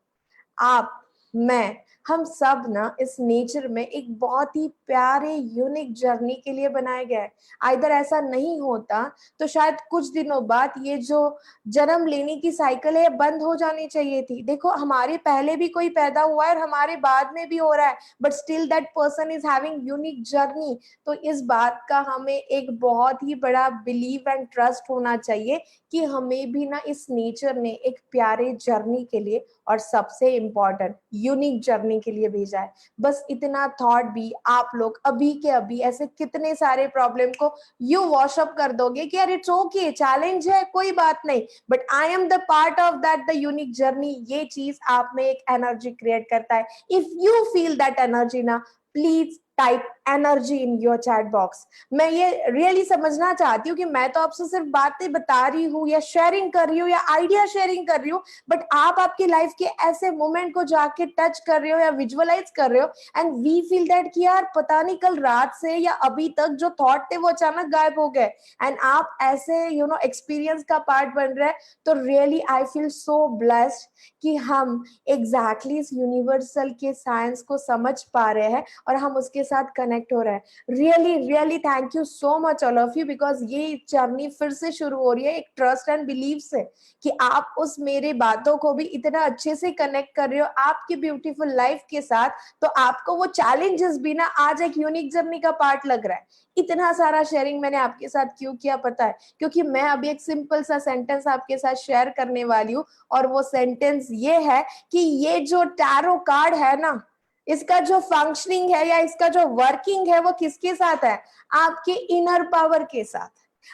आप, मैं, हम सब ना इस नेचर में एक बहुत ही प्यारे यूनिक जर्नी के लिए बनाए गए हैं। आइदर ऐसा नहीं होता तो शायद कुछ दिनों बाद ये जो जन्म लेने की साइकिल है बंद हो जानी चाहिए थी। देखो हमारे पहले भी कोई पैदा हुआ है और हमारे बाद में भी हो रहा है, but still that person is having unique journey. तो इस बात का हमें एक बहुत ही बड़ा बिलीव एंड ट्रस्ट होना चाहिए कि हमें भी ना इस नेचर ने एक प्यारे जर्नी के लिए और सबसे इंपॉर्टेंट यूनिक जर्नी के लिए भेजा है। बस इतना थॉट भी आप लोग अभी के अभी ऐसे कितने सारे प्रॉब्लम को यू वॉश अप कर दोगे कि यार इट्स ओके, चैलेंज है, कोई बात नहीं, but I am the part of that the unique journey. ये चीज आप में एक एनर्जी क्रिएट करता है। If you feel that energy ना, please type energy in your chat box. मैं ये रियली समझना चाहती हूँ कि मैं तो आपसे सिर्फ बातें बता रही हूँ या शेयरिंग कर रही हूँ या आइडिया शेयरिंग कर रही हूँ, बट आप आपकी लाइफ के ऐसे मोमेंट को जाके टच कर रहे हो या विजुअलाइज कर रहे हो, एंड वी फील दैट कि यार पता नहीं कल रात से या अभी तक जो थॉट थे वो अचानक गायब हो गए, एंड आप ऐसे एक्सपीरियंस का पार्ट बन रहे हैं। तो really I feel so blessed कि हम एग्जैक्टली इस यूनिवर्सल के साइंस को समझ पा रहे हैं और हम उसके साथ कनेक्ट हो रहे हैं। Really really thank you so much all of you, because ये जर्नी फिर से शुरू हो रही है एक ट्रस्ट एंड बिलीव से, कि आप उस मेरे बातों को भी इतना अच्छे से कनेक्ट कर रहे हो आपकी ब्यूटीफुल लाइफ के साथ। तो आपको वो चैलेंजेस भी ना आज एक यूनिक जर्नी का पार्ट लग रहा है। इतना सारा शेयरिंग मैंने आपके साथ क्यों किया पता है? क्योंकि मैं अभी एक सिंपल सा सेंटेंस आपके साथ शेयर करने वाली हूँ, और वो सेंटेंस ये है कि ये जो टैरो कार्ड है ना, इसका जो फंक्शनिंग है या इसका जो वर्किंग है वो किसके साथ है? आपके इनर पावर के साथ,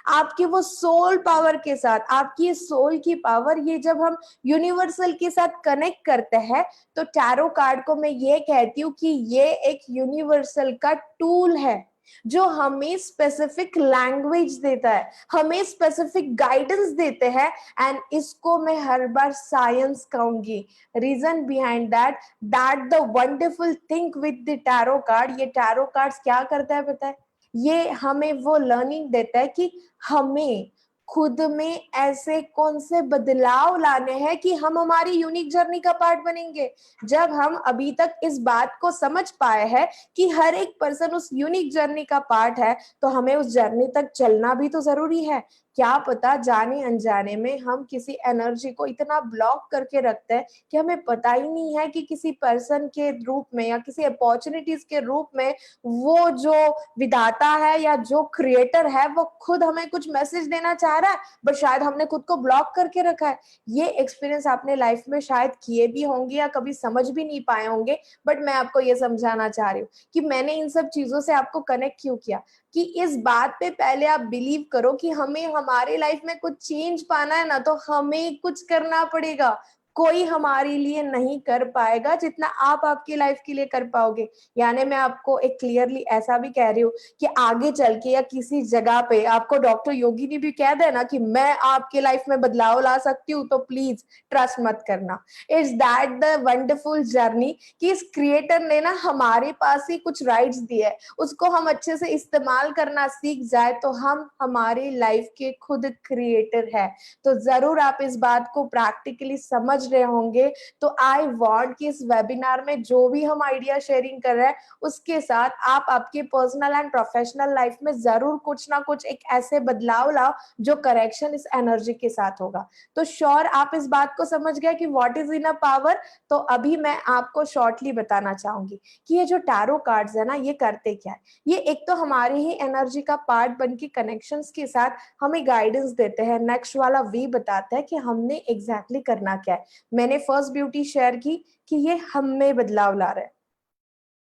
आपकी वो सोल पावर के साथ। आपकी सोल की पावर, ये जब हम यूनिवर्सल के साथ कनेक्ट करते हैं, तो टैरो कार्ड को मैं ये कहती हूँ कि ये एक यूनिवर्सल का टूल है जो हमें स्पेसिफिक लैंग्वेज देता है, हमें स्पेसिफिक गाइडेंस देते हैं। एंड इसको मैं हर बार साइंस कहूंगी। Reason behind that the wonderful thing with the tarot card, ये टैरो कार्ड्स क्या करता है पता है? ये हमें वो लर्निंग देता है कि हमें खुद में ऐसे कौन से बदलाव लाने हैं कि हम हमारी यूनिक जर्नी का पार्ट बनेंगे। जब हम अभी तक इस बात को समझ पाए हैं कि हर एक पर्सन उस यूनिक जर्नी का पार्ट है, तो हमें उस जर्नी तक चलना भी तो जरूरी है। क्या पता जाने अनजाने में हम किसी एनर्जी को इतना ब्लॉक करके रखते हैं कि हमें पता ही नहीं है कि किसी पर्सन के रूप में या किसी अपॉर्चुनिटीज के रूप में वो जो विधाता है या जो क्रिएटर है वो खुद हमें कुछ मैसेज देना चाह रहा है, बट शायद हमने खुद को ब्लॉक करके रखा है। ये एक्सपीरियंस आपने लाइफ में शायद किए भी होंगे या कभी समझ भी नहीं पाए होंगे, बट मैं आपको ये समझाना चाह रही हूँ कि मैंने इन सब चीजों से आपको कनेक्ट क्यों किया, कि इस बात पे पहले आप बिलीव करो कि हमें हमारे लाइफ में कुछ चेंज पाना है ना, तो हमें कुछ करना पड़ेगा। कोई हमारे लिए नहीं कर पाएगा जितना आप आपकी लाइफ के लिए कर पाओगे। यानी मैं आपको एक क्लियरली ऐसा भी कह रही हूँ कि आगे चल के या किसी जगह पे आपको डॉक्टर योगी ने भी कह देना कि मैं आपके लाइफ में बदलाव ला सकती हूँ, तो प्लीज ट्रस्ट मत करना। It's that the wonderful journey कि इस क्रिएटर ने ना हमारे पास ही कुछ राइट्स दिए है, उसको हम अच्छे से इस्तेमाल करना सीख जाए तो हम हमारी लाइफ के खुद क्रिएटर है। तो जरूर आप इस बात को प्रैक्टिकली समझ रहे होंगे। तो आई वांट कि इस वेबिनार में जो भी हम आइडिया शेयरिंग कर रहे हैं उसके साथ आप आपके पर्सनल एंड प्रोफेशनल लाइफ में जरूर कुछ ना कुछ एक ऐसे बदलाव लाओ जो करेक्शन इस एनर्जी के साथ होगा। तो श्योर आप इस बात को समझ गए कि what is in a power. तो अभी मैं आपको शॉर्टली बताना चाहूंगी कि ये जो टैरो कार्ड्स है ना, ये करते क्या है। ये एक तो हमारे ही एनर्जी का पार्ट बन के कनेक्शंस के साथ हमें गाइडेंस देते हैं। नेक्स्ट वाला वे बताता है कि हमने एग्जैक्टली करना क्या है। मैंने फर्स्ट ब्यूटी शेयर की कि ये हम में बदलाव ला रहा है।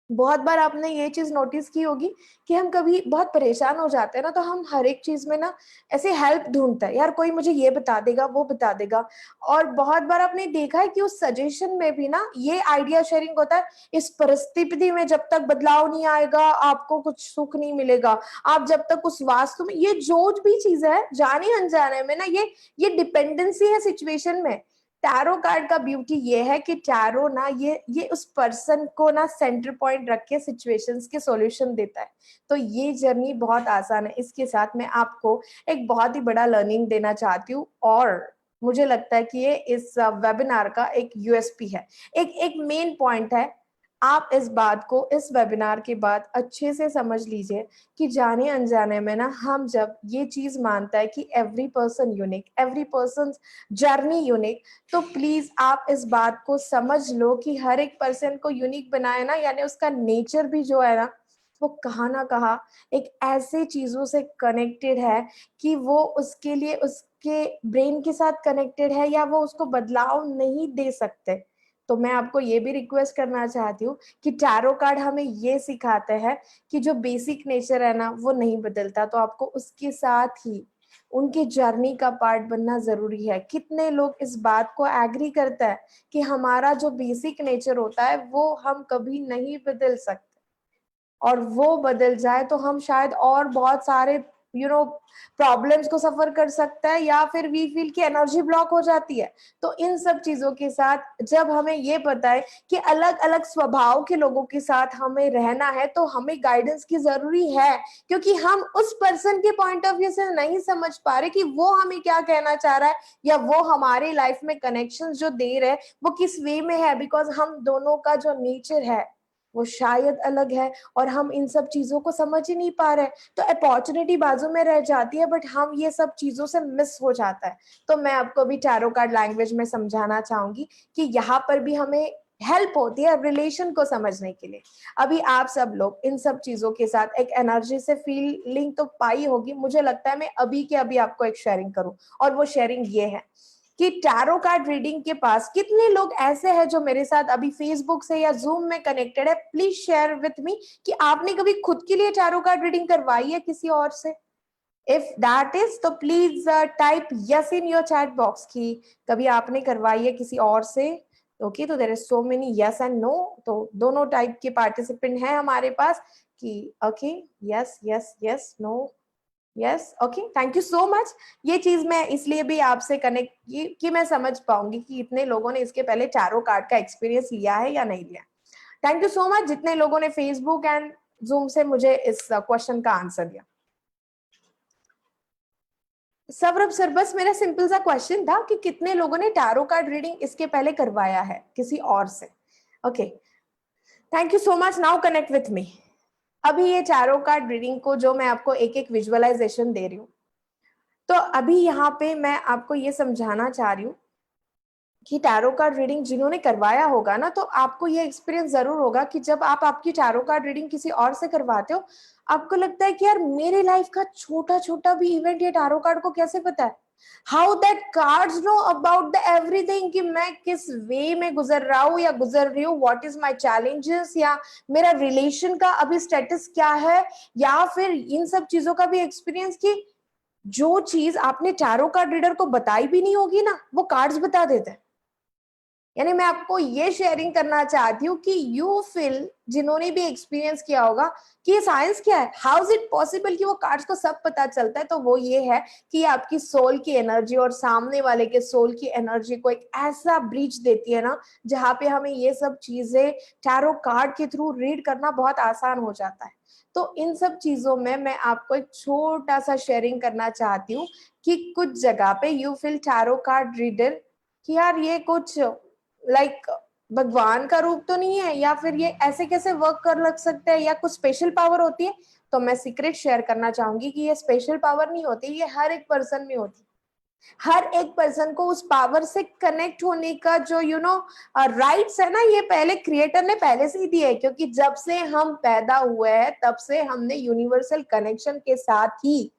बहुत बार आपने ये चीज नोटिस की होगी कि हम कभी बहुत परेशान हो जाते हैं ना, तो हम हर एक चीज में ना ऐसे हेल्प ढूंढते हैं, यार कोई मुझे ये बता देगा वो बता देगा। और बहुत बार आपने देखा है कि उस सजेशन में भी ना ये आइडिया शेयरिंग होता है, इस परिस्थिति में जब तक बदलाव नहीं आएगा आपको कुछ सुख नहीं मिलेगा। आप जब तक उस वास्तु में, ये जो भी चीज है जाने अनजाने में ना, ये डिपेंडेंसी है सिचुएशन में। टैरो कार्ड का ब्यूटी ये है कि टैरो ना ये उस पर्सन को ना सेंटर पॉइंट रख के सिचुएशंस के सॉल्यूशन देता है। तो ये जर्नी बहुत आसान है। इसके साथ मैं आपको एक बहुत ही बड़ा लर्निंग देना चाहती हूँ, और मुझे लगता है कि ये इस वेबिनार का एक यूएसपी है, एक एक मेन पॉइंट है। आप इस बात को इस वेबिनार के बाद अच्छे से समझ लीजिए कि जाने अनजाने में ना हम जब ये चीज मानता है कि every person unique, every person journey unique, तो प्लीज आप इस बात को समझ लो कि हर एक पर्सन को यूनिक बनाए ना, यानी उसका नेचर भी जो है ना, वो कहाँ ना कहाँ एक ऐसे चीजों से कनेक्टेड है कि वो उसके लिए उसके ब्रेन के साथ कनेक्टेड है, या वो उसको बदलाव नहीं दे सकते। तो मैं आपको ये भी रिक्वेस्ट करना चाहती हूँ कि टैरो कार्ड हमें ये सिखाते हैं कि जो बेसिक नेचर है ना वो नहीं बदलता, तो आपको उसके साथ ही उनके जर्नी का पार्ट बनना जरूरी है। कितने लोग इस बात को एग्री करता है कि हमारा जो बेसिक नेचर होता है वो हम कभी नहीं बदल सकते। और वो बदल जाए तो हम शायद और बहुत सारे प्रॉब्लम्स को सफर कर सकता है, या फिर वी फील की एनर्जी ब्लॉक हो जाती है। तो इन सब चीजों के साथ जब हमें ये पता है कि अलग अलग स्वभाव के लोगों के साथ हमें रहना है, तो हमें गाइडेंस की जरूरी है, क्योंकि हम उस पर्सन के पॉइंट ऑफ व्यू से नहीं समझ पा रहे कि वो हमें क्या कहना चाह रहा है, या वो हमारी लाइफ में कनेक्शंस जो दे रहे हैं वो किस वे में है, बिकॉज हम दोनों का जो नेचर है वो शायद अलग है, और हम इन सब चीजों को समझ ही नहीं पा रहे। तो अपॉर्चुनिटी बाजू में रह जाती है, बट हम ये सब चीजों से मिस हो जाता है। तो मैं आपको भी टैरो कार्ड लैंग्वेज में समझाना चाहूंगी कि यहाँ पर भी हमें हेल्प होती है रिलेशन को समझने के लिए। अभी आप सब लोग इन सब चीजों के साथ एक एनर्जी से फीलिंग तो पाई होगी। मुझे लगता है मैं अभी के अभी आपको एक शेयरिंग करूं, और वो शेयरिंग ये है कि टैरो कार्ड रीडिंग के पास कितने लोग ऐसे हैं जो मेरे साथ अभी फेसबुक से या जूम में कनेक्टेड है। प्लीज शेयर विथ मी कि आपने कभी खुद के लिए टैरो कार्ड रीडिंग करवाई है किसी और से। इफ दैट इज, तो please type yes in your chat box कि कभी आपने करवाई है किसी और से। ओके, तो there is so many yes and no, तो दोनों टाइप के पार्टिसिपेंट हैं हमारे पास कि okay, yes yes yes, no, yes, okay, thank you so much. ये चीज मैं इसलिए भी आपसे कनेक्ट की कि मैं समझ पाऊंगी कि इतने लोगों ने इसके पहले टैरो कार्ड का एक्सपीरियंस लिया है या नहीं लिया। थैंक यू सो मच जितने लोगों ने फेसबुक एंड जूम से मुझे इस क्वेश्चन का आंसर दिया। सौरभ सर, बस मेरा सिंपल सा क्वेश्चन था कि कितने लोगों ने टैरो कार्ड रीडिंग इसके पहले करवाया है किसी और से। Okay, thank you so much. Now connect with me. अभी ये टैरो कार्ड रीडिंग को जो मैं आपको एक एक विजुअलाइजेशन दे रही हूँ, तो अभी यहाँ पे मैं आपको ये समझाना चाह रही हूँ कि टैरो कार्ड रीडिंग जिन्होंने करवाया होगा ना, तो आपको ये एक्सपीरियंस जरूर होगा कि जब आप आपकी टैरो कार्ड रीडिंग किसी और से करवाते हो, आपको लगता है कि यार मेरे लाइफ का छोटा छोटा भी इवेंट ये टैरो कार्ड को कैसे पता है। How that cards know about the everything कि मैं किस वे में गुजर रहा हूँ या गुजर रही हूँ, व्हाट इज माय चैलेंजेस, या मेरा रिलेशन का अभी स्टेटस क्या है, या फिर इन सब चीजों का भी एक्सपीरियंस कि जो चीज आपने टैरो कार्ड रीडर को बताई भी नहीं होगी ना, वो कार्ड्स बता देते हैं। यानी मैं आपको ये शेयरिंग करना चाहती हूँ कि यू फील, जिन्होंने भी एक्सपीरियंस किया होगा कि ये साइंस क्या है, हाउ इज इट पॉसिबल कि वो कार्ड्स को सब पता चलता है, तो वो ये है कि ये आपकी सोल की एनर्जी और सामने वाले के सोल की एनर्जी को एक ऐसा ब्रिज देती है ना, जहाँ पे हमें ये सब चीजें टैरो कार्ड के थ्रू रीड करना बहुत आसान हो जाता है। तो इन सब चीजों में मैं आपको एक छोटा सा शेयरिंग करना चाहती हूँ कि कुछ जगह पे you feel tarot card reader कि यार ये कुछ लाइक भगवान का रूप तो नहीं है, या फिर ये ऐसे कैसे वर्क कर लग सकता है, या कुछ स्पेशल पावर होती है। तो मैं सीक्रेट शेयर करना चाहूंगी कि ये स्पेशल पावर नहीं होती, ये हर एक पर्सन में होती। हर एक पर्सन को उस पावर से कनेक्ट होने का जो राइट्स है ना, ये पहले क्रिएटर ने पहले से ही दिया है, क्योंकि जब से हम पैदा हुए हैं तब से हमने यूनिवर्सल कनेक्शन के साथ ही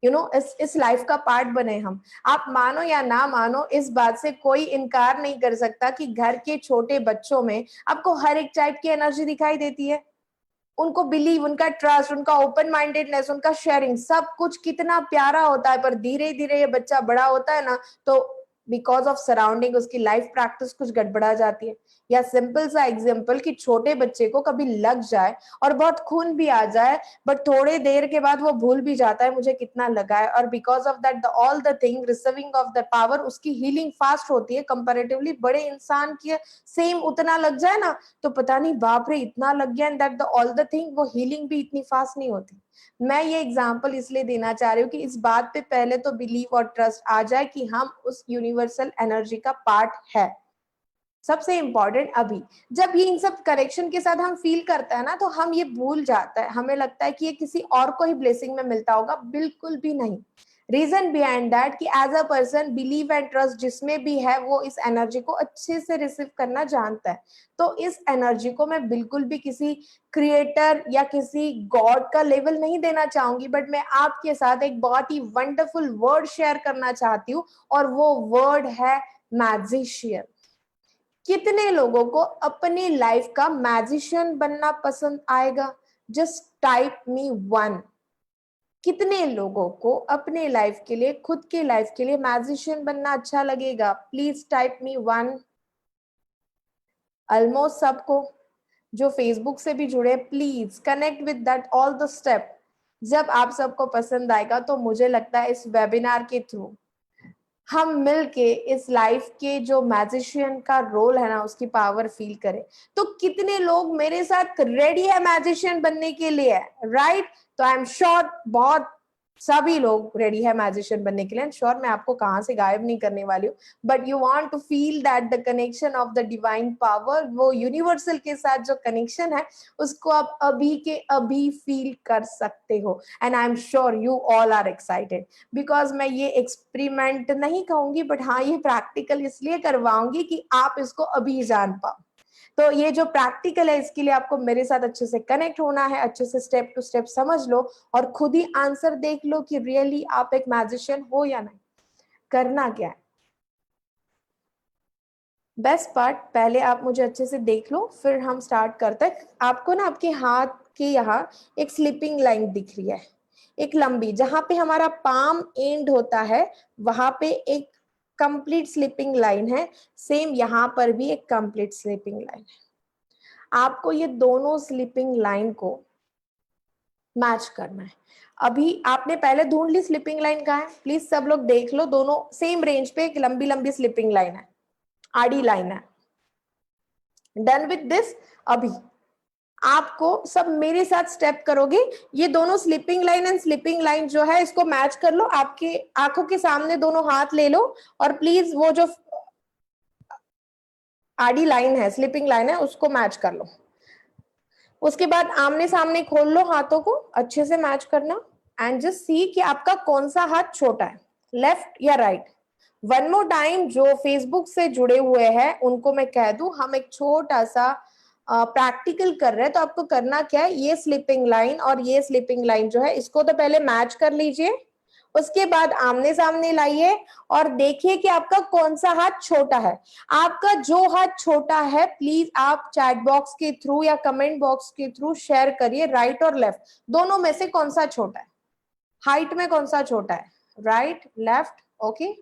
इस लाइफ का पार्ट बने हम। आप मानो या ना मानो, इस बात से कोई इनकार नहीं कर सकता कि घर के छोटे बच्चों में आपको हर एक टाइप की एनर्जी दिखाई देती है। उनको बिलीव, उनका ट्रस्ट, उनका ओपन माइंडेडनेस, उनका शेयरिंग, सब कुछ कितना प्यारा होता है। पर धीरे धीरे ये बच्चा बड़ा होता है ना, तो बिकॉज ऑफ सराउंडिंग उसकी लाइफ प्रैक्टिस कुछ गड़बड़ा जाती है। या सिंपल सा एग्जांपल कि छोटे बच्चे को कभी लग जाए और बहुत खून भी आ जाए, बट थोड़े देर के बाद वो भूल भी जाता है मुझे कितना लगा है, और because of that all the thing receiving of the power, उसकी हीलिंग फास्ट होती है कंपैरेटिवली। बड़े इंसान की सेम उतना लग जाए ना, तो पता नहीं बाप रे इतना लग गया, and that the all the thing, वो हीलिंग भी इतनी फास्ट नहीं होती। मैं ये एग्जांपल इसलिए देना चाह रही हूँ कि इस बात पे पहले तो बिलीव और ट्रस्ट आ जाए कि हम उस यूनिवर्सल एनर्जी का पार्ट है। सबसे इंपॉर्टेंट, अभी जब ये इन सब करेक्शन के साथ हम फील करता है ना, तो हम ये भूल जाता है, हमें लगता है कि ये किसी और को ही ब्लेसिंग में मिलता होगा। बिल्कुल भी नहीं। रीजन बिहाइंड दैट कि as a person believe and trust जिसमें भी है, वो इस एनर्जी को अच्छे से रिसीव करना जानता है। तो इस एनर्जी को मैं बिल्कुल भी किसी क्रिएटर या किसी गॉड का लेवल नहीं देना चाहूंगी, बट मैं आपके साथ एक बहुत ही वंडरफुल वर्ड शेयर करना चाहती हूँ, और वो वर्ड है मैजिशियन। कितने लोगों को अपनी लाइफ का मैजिशियन बनना पसंद आएगा? जस्ट टाइप मी वन। कितने लोगों को अपने लाइफ के लिए, खुद के लाइफ के लिए मैजिशियन बनना अच्छा लगेगा? Please type me one. Almost सबको। जो फेसबुक से भी जुड़े, please connect with that all the step. जब आप सबको पसंद आएगा तो मुझे लगता है इस वेबिनार के थ्रू हम मिलके इस लाइफ के जो मैजिशियन का रोल है ना, उसकी पावर फील करें। तो कितने लोग मेरे साथ रेडी है मैजिशियन बनने के लिए, राइट? तो आई एम श्योर बहुत सभी लोग रेडी है मैजिशियन बनने के लिए। श्योर मैं आपको कहां से गायब नहीं करने वाली हूँ, but you want to feel that the connection of the divine power, वो यूनिवर्सल के साथ जो कनेक्शन है उसको आप अभी के अभी फील कर सकते हो। And I am sure you all are excited, because मैं ये एक्सपेरिमेंट नहीं कहूंगी, बट हाँ ये प्रैक्टिकल इसलिए करवाऊंगी कि आप इसको अभी जान पाओ। तो ये जो प्रैक्टिकल है इसके लिए आपको मेरे साथ अच्छे से कनेक्ट होना है, अच्छे से स्टेप टू स्टेप समझ लो और खुद ही आंसर देख लो कि रियली आप एक मैजिशियन हो या नहीं। करना क्या है, बेस्ट पार्ट, पहले आप मुझे अच्छे से देख लो फिर हम स्टार्ट करते हैं। आपको ना आपके हाथ के यहाँ एक स्लिपिंग लाइन दिख रही है, एक लंबी, जहां पे हमारा पाम एंड होता है वहां पे एक कंप्लीट स्लिपिंग लाइन है। सेम यहाँ पर भी एक कंप्लीट स्लिपिंग लाइन है। आपको ये दोनों स्लिपिंग लाइन को मैच करना है। अभी आपने पहले ढूंढ ली स्लिपिंग लाइन कहाँ है, प्लीज सब लोग देख लो, दोनों सेम रेंज पे एक लंबी लंबी स्लिपिंग लाइन है, आड़ी लाइन है। डन विद दिस, अभी आपको सब मेरे साथ स्टेप करोगे। ये दोनों slipping line and slipping line जो है इसको मैच कर लो, आपके आंखों के सामने दोनों हाथ ले लो और प्लीज वो जो आड़ी लाइन है, स्लिपिंग लाइन है, उसको मैच कर लो। उसके बाद आमने सामने खोल लो, हाथों को अच्छे से मैच करना एंड जस्ट सी कि आपका कौन सा हाथ छोटा है, लेफ्ट या राइट। वन मोर टाइम, जो फेसबुक से जुड़े हुए हैं उनको मैं कह दूं, हम एक छोटा सा प्रैक्टिकल कर रहे हैं। तो आपको करना क्या है, ये स्लिपिंग लाइन और ये स्लिपिंग लाइन जो है इसको तो पहले मैच कर लीजिए। उसके बाद आमने सामने लाइए और देखिए कि आपका कौन सा हाथ छोटा है। आपका जो हाथ छोटा है प्लीज आप चैट बॉक्स के थ्रू या कमेंट बॉक्स के थ्रू शेयर करिए, राइट और लेफ्ट दोनों में से कौन सा छोटा है, हाइट में कौन सा छोटा है, राइट लेफ्ट, ओके।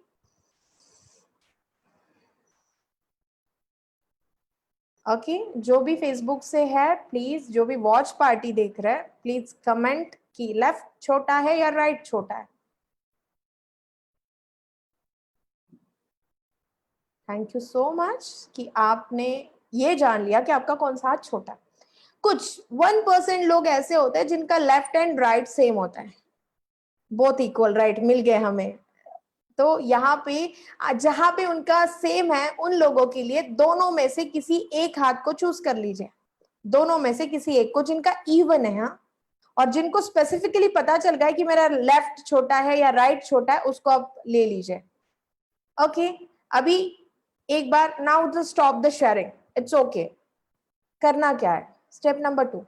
ओके, जो भी फेसबुक से है प्लीज, जो भी वॉच पार्टी देख रहा है प्लीज कमेंट कि लेफ्ट छोटा है या राइट छोटा है। थैंक यू सो मच कि आपने ये जान लिया कि आपका कौन सा हाथ छोटा है। कुछ 1% लोग ऐसे होते हैं जिनका लेफ्ट एंड राइट सेम होता है, बोथ इक्वल, राइट मिल गए हमें। तो यहाँ पे जहां पे उनका सेम है उन लोगों के लिए दोनों में से किसी एक हाथ को चूज कर लीजिए, दोनों में से किसी एक को जिनका इवन है। हाँ, और जिनको स्पेसिफिकली पता चल गया है कि मेरा लेफ्ट छोटा है या राइट छोटा है उसको आप ले लीजिए। ओके, अभी एक बार, now the stop the sharing, it's okay. करना क्या है, स्टेप नंबर 2,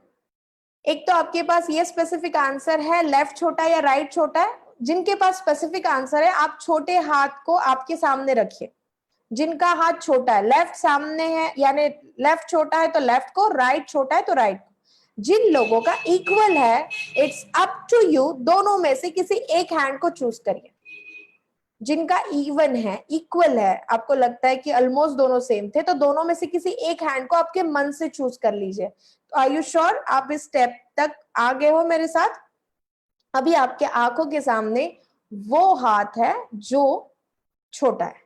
एक तो आपके पास ये स्पेसिफिक आंसर है लेफ्ट छोटा है या राइट छोटा है। जिनके पास स्पेसिफिक आंसर है आप छोटे हाथ को आपके सामने रखिए। जिनका हाथ छोटा है, लेफ्ट सामने है यानी लेफ्ट छोटा है तो लेफ्ट को, राइट छोटा है तो राइट को। जिन लोगों का इक्वल है, इट्स अप टू यू, दोनों में से किसी एक हैंड को चूज करिए। जिनका इवन है, इक्वल है, आपको लगता है कि ऑलमोस्ट दोनों सेम थे, तो दोनों में से किसी एक हैंड को आपके मन से चूज कर लीजिए। तो आर यू श्योर आप इस स्टेप तक आ गए हो मेरे साथ? अभी आपके आंखों के सामने वो हाथ है जो छोटा है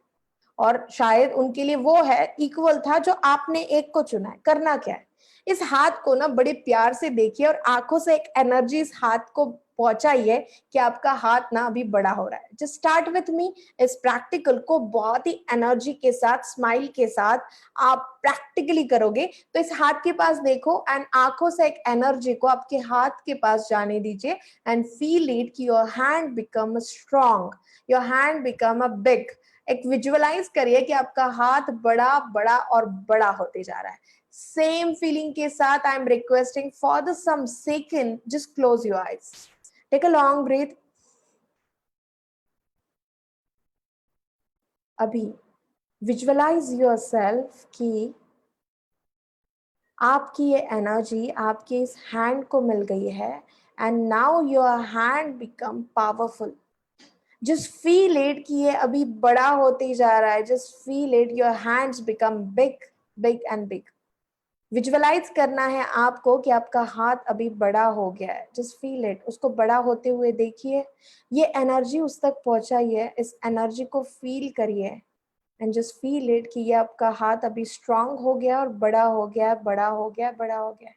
और शायद उनके लिए वो है इक्वल था जो आपने एक को चुना है। करना क्या है, इस हाथ को ना बड़े प्यार से देखिए और आंखों से एक एनर्जी इस हाथ को पहुंचाइए कि आपका हाथ ना अभी बड़ा हो रहा है। जस्ट स्टार्ट विथ मी, इस प्रैक्टिकल को बहुत ही एनर्जी के साथ, स्माइल के साथ आप प्रैक्टिकली करोगे। तो इस हाथ के पास देखो एंड आंखों से एक एनर्जी को आपके हाथ के पास जाने दीजिए एंड फील इट कि your hand become strong, your hand become a big. एक विजुअलाइज करिए कि आपका हाथ बड़ा बड़ा और बड़ा होते जा रहा है। सेम फीलिंग के साथ I am requesting for the some second just close your eyes, take a long breath. अभी विजुअलाइज योरसेल्फ कि आपकी ये एनर्जी आपके इस हैंड को मिल गई है and now your hand become powerful. Just feel it कि ये अभी बड़ा होते जा रहा है, just feel it, your hands become big, big and big. Visualise करना है आपको कि आपका हाथ अभी बड़ा हो गया है, जस्ट फील इट, उसको बड़ा होते हुए देखिए, ये एनर्जी उस तक पहुंचाइए, इस एनर्जी को फील करिए एंड जस्ट फील इट कि ये आपका हाथ अभी स्ट्रांग हो गया और बड़ा हो गया, बड़ा हो गया, बड़ा हो गया।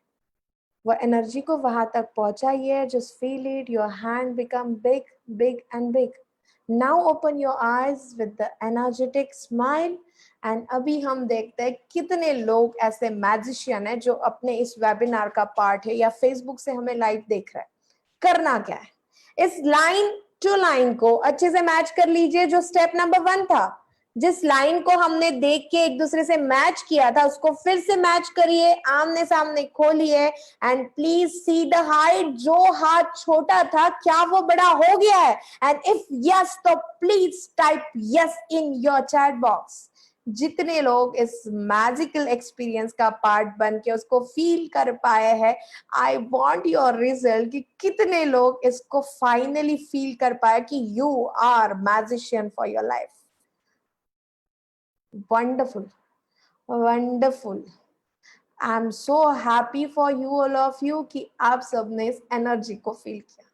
वो एनर्जी को वहां तक पहुंचाइए, just feel it, your hand become big, big and big. Now open your eyes with the energetic smile and अभी हम देखते हैं कितने लोग ऐसे मैजिशियन हैं जो अपने इस वेबिनार का पार्ट है या फेसबुक से हमें लाइव देख रहे हैं। करना क्या है, इस लाइन टू लाइन को अच्छे से मैच कर लीजिए, जो स्टेप नंबर 1 था। जिस लाइन को हमने देख के एक दूसरे से मैच किया था उसको फिर से मैच करिए, आमने सामने खोलिए and please see the height. जो हाथ छोटा था क्या वो बड़ा हो गया है? एंड इफ यस तो please type yes in your chat box. जितने लोग इस मैजिकल एक्सपीरियंस का पार्ट बन के उसको फील कर पाए हैं, आई वॉन्ट योर रिजल्ट कि कितने लोग इसको फाइनली फील कर पाए कि you are magician for your life. Wonderful, wonderful. I am so happy for you all of you कि आप सबने इस एनर्जी को फील किया।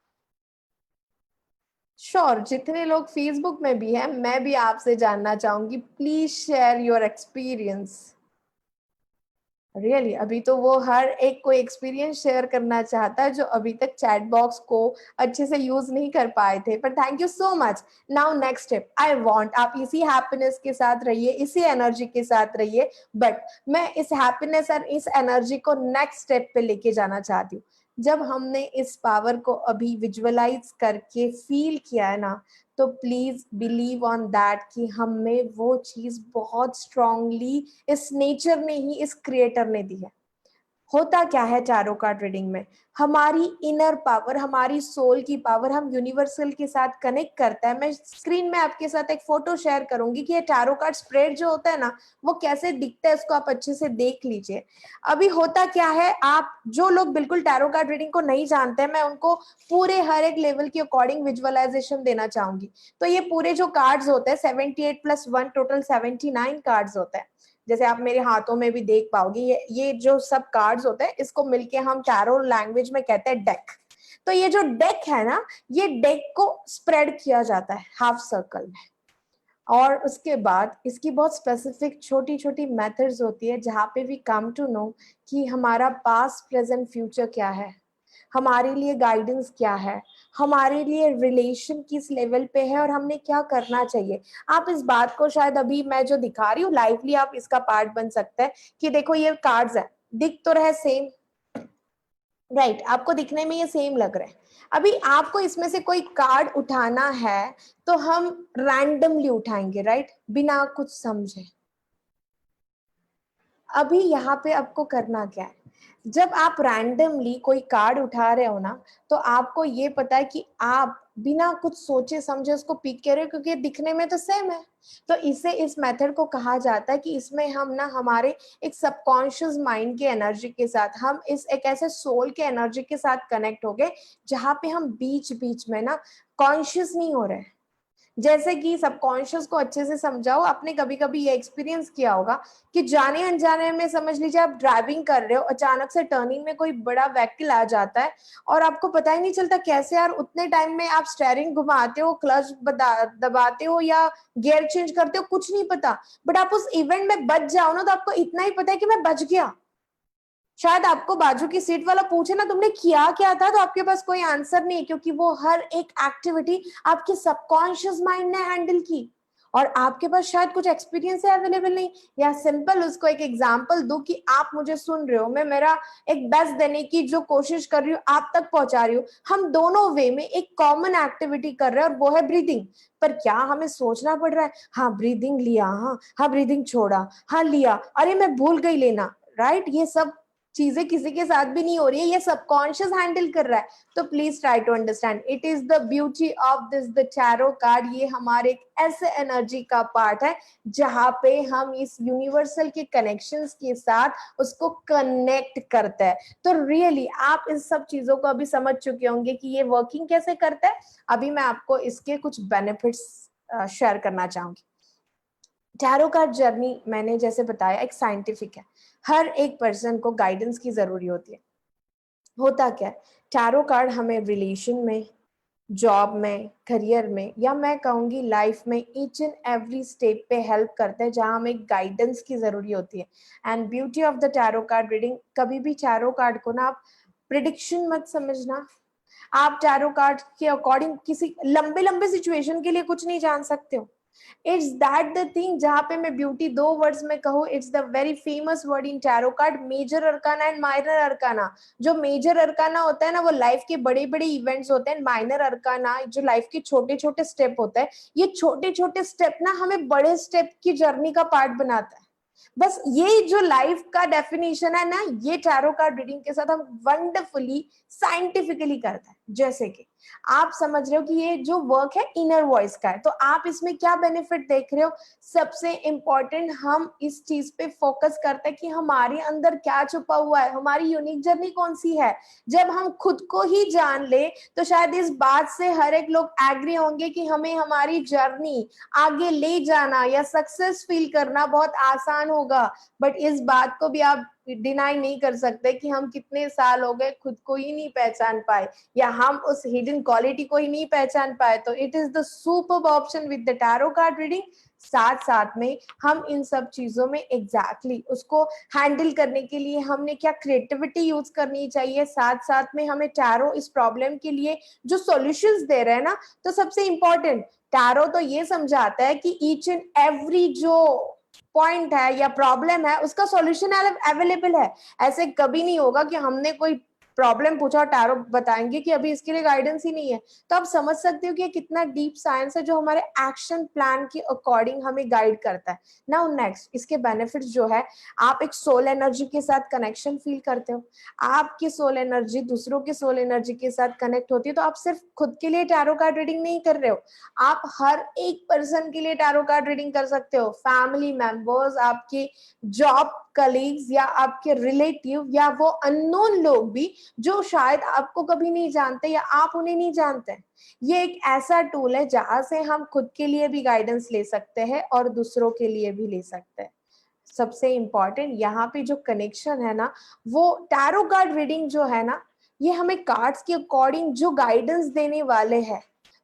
श्योर जितने लोग फेसबुक में भी हैं, मैं भी आपसे जानना चाहूंगी, please share your experience. Really अभी तो वो हर एक कोई एक्सपीरियंस शेयर करना चाहता है जो अभी तक चैट बॉक्स को अच्छे से यूज नहीं कर पाए थे, पर thank you so much. Now next step, I want आप इसी हैप्पीनेस के साथ रहिए, इसी एनर्जी के साथ रहिए, बट मैं इस हैप्पीनेस और इस एनर्जी को नेक्स्ट स्टेप पे लेके जाना चाहती हूँ। जब हमने इस पावर को अभी विजुअलाइज करके फील किया है ना, तो प्लीज बिलीव ऑन दैट कि हमें वो चीज बहुत स्ट्रांगली इस नेचर ने ही, इस क्रिएटर ने दी है। होता क्या है टैरो कार्ड रीडिंग में, हमारी इनर पावर, हमारी सोल की पावर हम यूनिवर्सल के साथ कनेक्ट करता है। मैं स्क्रीन में आपके साथ एक फोटो शेयर करूंगी कि ये टैरो कार्ड स्प्रेड जो होता है ना, वो कैसे दिखता है, उसको आप अच्छे से देख लीजिए। अभी होता क्या है, आप जो लोग बिल्कुल टैरो कार्ड रीडिंग को नहीं जानते हैं, मैं उनको पूरे हर एक लेवल के अकॉर्डिंग विजुअलाइजेशन देना चाहूंगी। तो ये पूरे जो कार्ड्स होते हैं 78+1 टोटल 79 कार्ड्स होते हैं, जैसे आप मेरे हाथों में भी देख पाओगे। ये जो सब कार्ड्स होते हैं इसको मिलके हम टैरो लैंग्वेज में कहते हैं डेक। तो ये जो डेक है ना, ये डेक को स्प्रेड किया जाता है हाफ सर्कल में, और उसके बाद इसकी बहुत स्पेसिफिक छोटी छोटी मेथड्स होती है जहाँ पे वी कम टू नो कि हमारा पास्ट प्रेजेंट फ्यूचर क्या है, हमारे लिए गाइडेंस क्या है, हमारे लिए रिलेशन किस लेवल पे है और हमने क्या करना चाहिए। आप इस बात को शायद अभी मैं जो दिखा रही हूँ लाइवली आप इसका पार्ट बन सकते हैं कि देखो ये कार्ड्स है, दिख तो रहे सेम, राइट आपको दिखने में ये सेम लग रहा है। अभी आपको इसमें से कोई कार्ड उठाना है तो हम रैंडमली उठाएंगे, राइट, बिना कुछ समझे। अभी यहाँ पे आपको करना क्या है, जब आप रैंडमली कोई कार्ड उठा रहे हो ना, तो आपको ये पता है कि आप बिना कुछ सोचे समझे उसको पिक कर रहे हो क्योंकि दिखने में तो सेम है। तो इसे, इस मेथड को कहा जाता है कि इसमें हम ना हमारे एक सबकॉन्शियस माइंड के एनर्जी के साथ, हम इस एक ऐसे सोल के एनर्जी के साथ कनेक्ट हो गए जहाँ पे हम बीच बीच में ना कॉन्शियस नहीं हो रहे। जैसे कि सबकॉन्शियस को अच्छे से समझाओ, आपने कभी कभी ये एक्सपीरियंस किया होगा कि जाने अनजाने में, समझ लीजिए आप ड्राइविंग कर रहे हो, अचानक से टर्निंग में कोई बड़ा व्हीकल आ जाता है और आपको पता ही नहीं चलता कैसे यार उतने टाइम में आप स्टेयरिंग घुमाते हो, क्लच दबाते हो या गियर चेंज करते हो, कुछ नहीं पता, बट आप उस इवेंट में बच जाओ ना तो आपको इतना ही पता है कि मैं बच गया। शायद आपको बाजू की सीट वाला पूछे ना तुमने किया क्या था, तो आपके पास कोई आंसर नहीं, क्योंकि वो हर एक एक्टिविटी आपके सबकॉन्शियस माइंड ने हैंडल की और आपके पास शायद कुछ एक्सपीरियंस है अवेलेबल नहीं। या सिंपल उसको एक एग्जांपल दो कि आप मुझे सुन रहे हो, मैं मेरा एक बेस्ट देने की जो कोशिश कर रही हूँ आप तक पहुंचा रही हूँ, हम दोनों वे में एक कॉमन एक्टिविटी कर रहे हैं और वो है ब्रीदिंग। पर क्या हमें सोचना पड़ रहा है, हाँ ब्रीदिंग लिया, हाँ हाँ ब्रीदिंग छोड़ा, हाँ लिया, अरे मैं भूल गई लेना, राइट, ये सब चीजें किसी के साथ भी नहीं हो रही है, ये सबकॉन्शियस हैंडल कर रहा है। तो please try to understand, it is the beauty of this the tarot card. ये हमारे एक ऐसे एनर्जी का पार्ट है जहां पे हम इस यूनिवर्सल के कनेक्शंस के साथ उसको कनेक्ट करते हैं। तो रियली आप इस सब चीजों को अभी समझ चुके होंगे कि ये वर्किंग कैसे करता है। अभी मैं आपको इसके कुछ बेनिफिट्स शेयर करना चाहूंगी। टैरो कार्ड जर्नी मैंने जैसे बताया एक साइंटिफिक है, हर एक पर्सन को गाइडेंस की जरूरी होती है। होता क्या है, टैरो कार्ड हमें रिलेशन में, जॉब में, करियर में, या मैं कहूंगी लाइफ में ईच एंड एवरी स्टेप पे हेल्प करते हैं जहां हमें गाइडेंस की जरूरी होती है। And beauty of the tarot card reading, कभी भी टैरो कार्ड को ना आप प्रिडिक्शन मत समझना। आप टैरो कार्ड के अकॉर्डिंग किसी लंबे लंबे सिचुएशन के लिए कुछ नहीं जान सकते हो। इट्स दैट द थिंग जहां पे मैं ब्यूटी दो वर्ड्स में कहूँ, it's the very famous word in tarot card, major arcana and minor arcana. जो मेजर अरकाना होता है ना वो लाइफ के बड़े बड़े इवेंट्स होते हैं, माइनर अरकाना जो लाइफ के छोटे छोटे स्टेप होते हैं। ये छोटे छोटे स्टेप ना हमें बड़े स्टेप की जर्नी का पार्ट बनाता है। बस ये जो लाइफ का डेफिनेशन है ना, ये टैरो कार्ड रीडिंग के साथ हम वंडरफुली साइंटिफिकली करते हैं। जैसे कि आप समझ रहे हो कि ये जो वर्क है इनर वॉइस का है, तो आप इसमें क्या बेनिफिट देख रहे हो? सबसे इंपॉर्टेंट हम इस चीज पे फोकस करते हैं कि हमारे अंदर क्या छुपा हुआ है, हमारी यूनिक जर्नी कौन सी है। जब हम खुद को ही जान ले तो शायद इस बात से हर एक लोग एग्री होंगे कि हमें हमारी जर्नी आगे ले जाना या सक्सेस फील करना बहुत आसान होगा। बट इस बात को भी आप डिनाई नहीं कर सकते कि हम कितने साल हो गए खुद को ही नहीं पहचान पाए, या हम उस हिडन क्वालिटी को ही नहीं पहचान पाए। तो it is the superb option with the tarot card reading. साथ साथ में हम इन सब चीजों में एग्जैक्टली उसको हैंडल करने के लिए हमने क्या क्रिएटिविटी यूज करनी चाहिए, साथ साथ में हमें टैरो इस प्रॉब्लम के लिए जो सॉल्यूशंस दे रहे हैं ना, तो सबसे इंपॉर्टेंट टैरो तो ये समझाता है कि ईच एंड एवरी जो पॉइंट है या प्रॉब्लम है उसका सॉल्यूशन अवेलेबल है। ऐसे कभी नहीं होगा कि हमने कोई प्रॉब्लम पूछा और टैरो बताएंगे कि अभी इसके लिए गाइडेंस ही नहीं है। तो आप समझ सकते हो कि कितना डीप साइंस है जो हमारे एक्शन प्लान के अकॉर्डिंग हमें गाइड करता है। नाउ नेक्स्ट, इसके बेनिफिट्स जो है, आप एक सोल एनर्जी के साथ कनेक्शन फील करते हो। आपकी सोल एनर्जी दूसरों के सोल एनर्जी के साथ कनेक्ट होती है। तो आप सिर्फ खुद के लिए टैरो कार्ड रीडिंग नहीं कर रहे हो, आप हर एक पर्सन के लिए टैरो कार्ड रीडिंग कर सकते हो। फैमिली मेंबर्स, आपके जॉब कलीग्स, या आपके रिलेटिव, या वो अननोन लोग भी जो शायद आपको कभी नहीं जानते या आप उन्हें नहीं जानते। ये एक ऐसा टूल है जहां से हम खुद के लिए भी गाइडेंस ले सकते हैं और दूसरों के लिए भी ले सकते हैं। सबसे इंपॉर्टेंट यहाँ पे जो कनेक्शन है ना, वो टैरो कार्ड रीडिंग जो है ना, ये हमें कार्ड्स के अकॉर्डिंग जो गाइडेंस देने वाले हैं,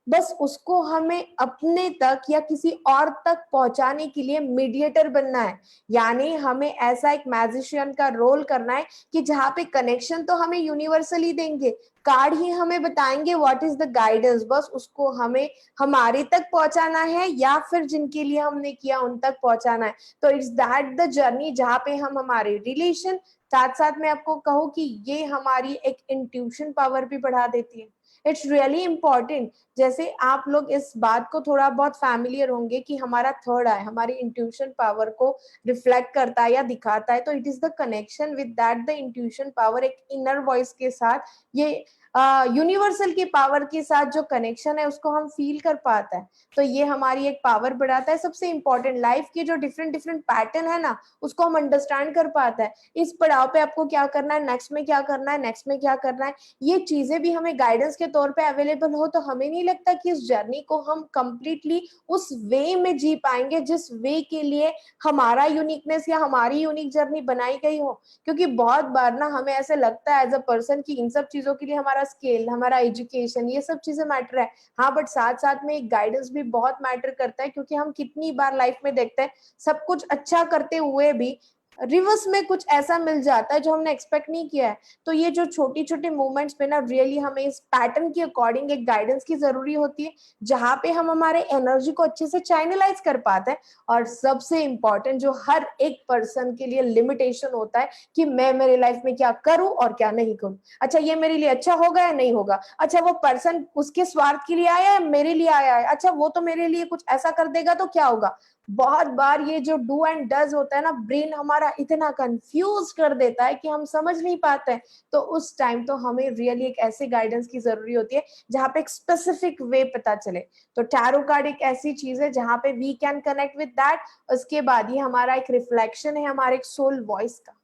बस उसको हमें अपने तक या किसी और तक पहुंचाने के लिए मीडिएटर बनना है। यानी हमें ऐसा एक मैजिशियन का रोल करना है कि जहाँ पे कनेक्शन तो हमें यूनिवर्सली देंगे, कार्ड ही हमें बताएंगे व्हाट इज द गाइडेंस, बस उसको हमें हमारे तक पहुंचाना है या फिर जिनके लिए हमने किया उन तक पहुंचाना है। तो इट्स दैट द जर्नी जहाँ पे हम हमारे रिलेशन, साथ साथ में आपको कहूँ कि ये हमारी एक इंट्यूशन पावर भी बढ़ा देती है। It's really important. जैसे आप लोग इस बात को थोड़ा बहुत फैमिलियर होंगे कि हमारा थर्ड आई हमारी इंट्यूशन पावर को रिफ्लेक्ट करता है या दिखाता है। तो it is the connection with that the intuition power, एक इनर वॉइस के साथ, ये यूनिवर्सल की पावर के साथ जो कनेक्शन है उसको हम फील कर पाते हैं। तो ये हमारी एक पावर बढ़ाता है। सबसे इंपॉर्टेंट, लाइफ के जो डिफरेंट डिफरेंट पैटर्न है ना, उसको हम अंडरस्टैंड कर पाता है। इस पड़ाव पे आपको क्या करना है, नेक्स्ट में क्या करना है, नेक्स्ट में क्या करना है, ये चीजें भी हमें गाइडेंस के तौर पे अवेलेबल हो, तो हमें नहीं लगता कि इस जर्नी को हम कंप्लीटली उस वे में जी पाएंगे जिस वे के लिए हमारा यूनिकनेस या हमारी यूनिक जर्नी बनाई गई हो। क्योंकि बहुत बार ना हमें ऐसे लगता है एज अ पर्सन कि इन सब चीजों के लिए हमारा स्किल, हमारा एजुकेशन, ये सब चीजें मैटर है। हाँ, बट साथ साथ में एक गाइडेंस भी बहुत मैटर करता है, क्योंकि हम कितनी बार लाइफ में देखते हैं सब कुछ अच्छा करते हुए भी रिवर्स में कुछ ऐसा मिल जाता है जो हमने एक्सपेक्ट नहीं किया है। तो ये जो छोटी छोटी मूवमेंट्स पे ना रियली हमें इस पैटर्न के अकॉर्डिंग एक गाइडेंस की जरूरी होती है, जहां पे हम हमारे एनर्जी को अच्छे से चैनलाइज कर पाते हैं। और सबसे इंपॉर्टेंट जो हर एक पर्सन के लिए लिमिटेशन होता है कि मैं मेरे लाइफ में क्या करूं और क्या नहीं करूं। अच्छा, ये मेरे लिए अच्छा होगा या नहीं होगा, अच्छा वो पर्सन उसके स्वार्थ के लिए आया है मेरे लिए आया है, अच्छा वो तो मेरे लिए कुछ ऐसा कर देगा तो क्या होगा। बहुत बार ये जो डू एंड डज होता है ना, ब्रेन हमारा इतना कंफ्यूज कर देता है कि हम समझ नहीं पाते हैं। तो उस टाइम तो हमें रियली एक ऐसे गाइडेंस की जरूरी होती है जहां पे एक स्पेसिफिक वे पता चले। तो टैरो कार्ड एक ऐसी चीज है जहां पे we can connect with that. उसके बाद ये हमारा एक रिफ्लेक्शन है हमारे एक सोल वॉइस का।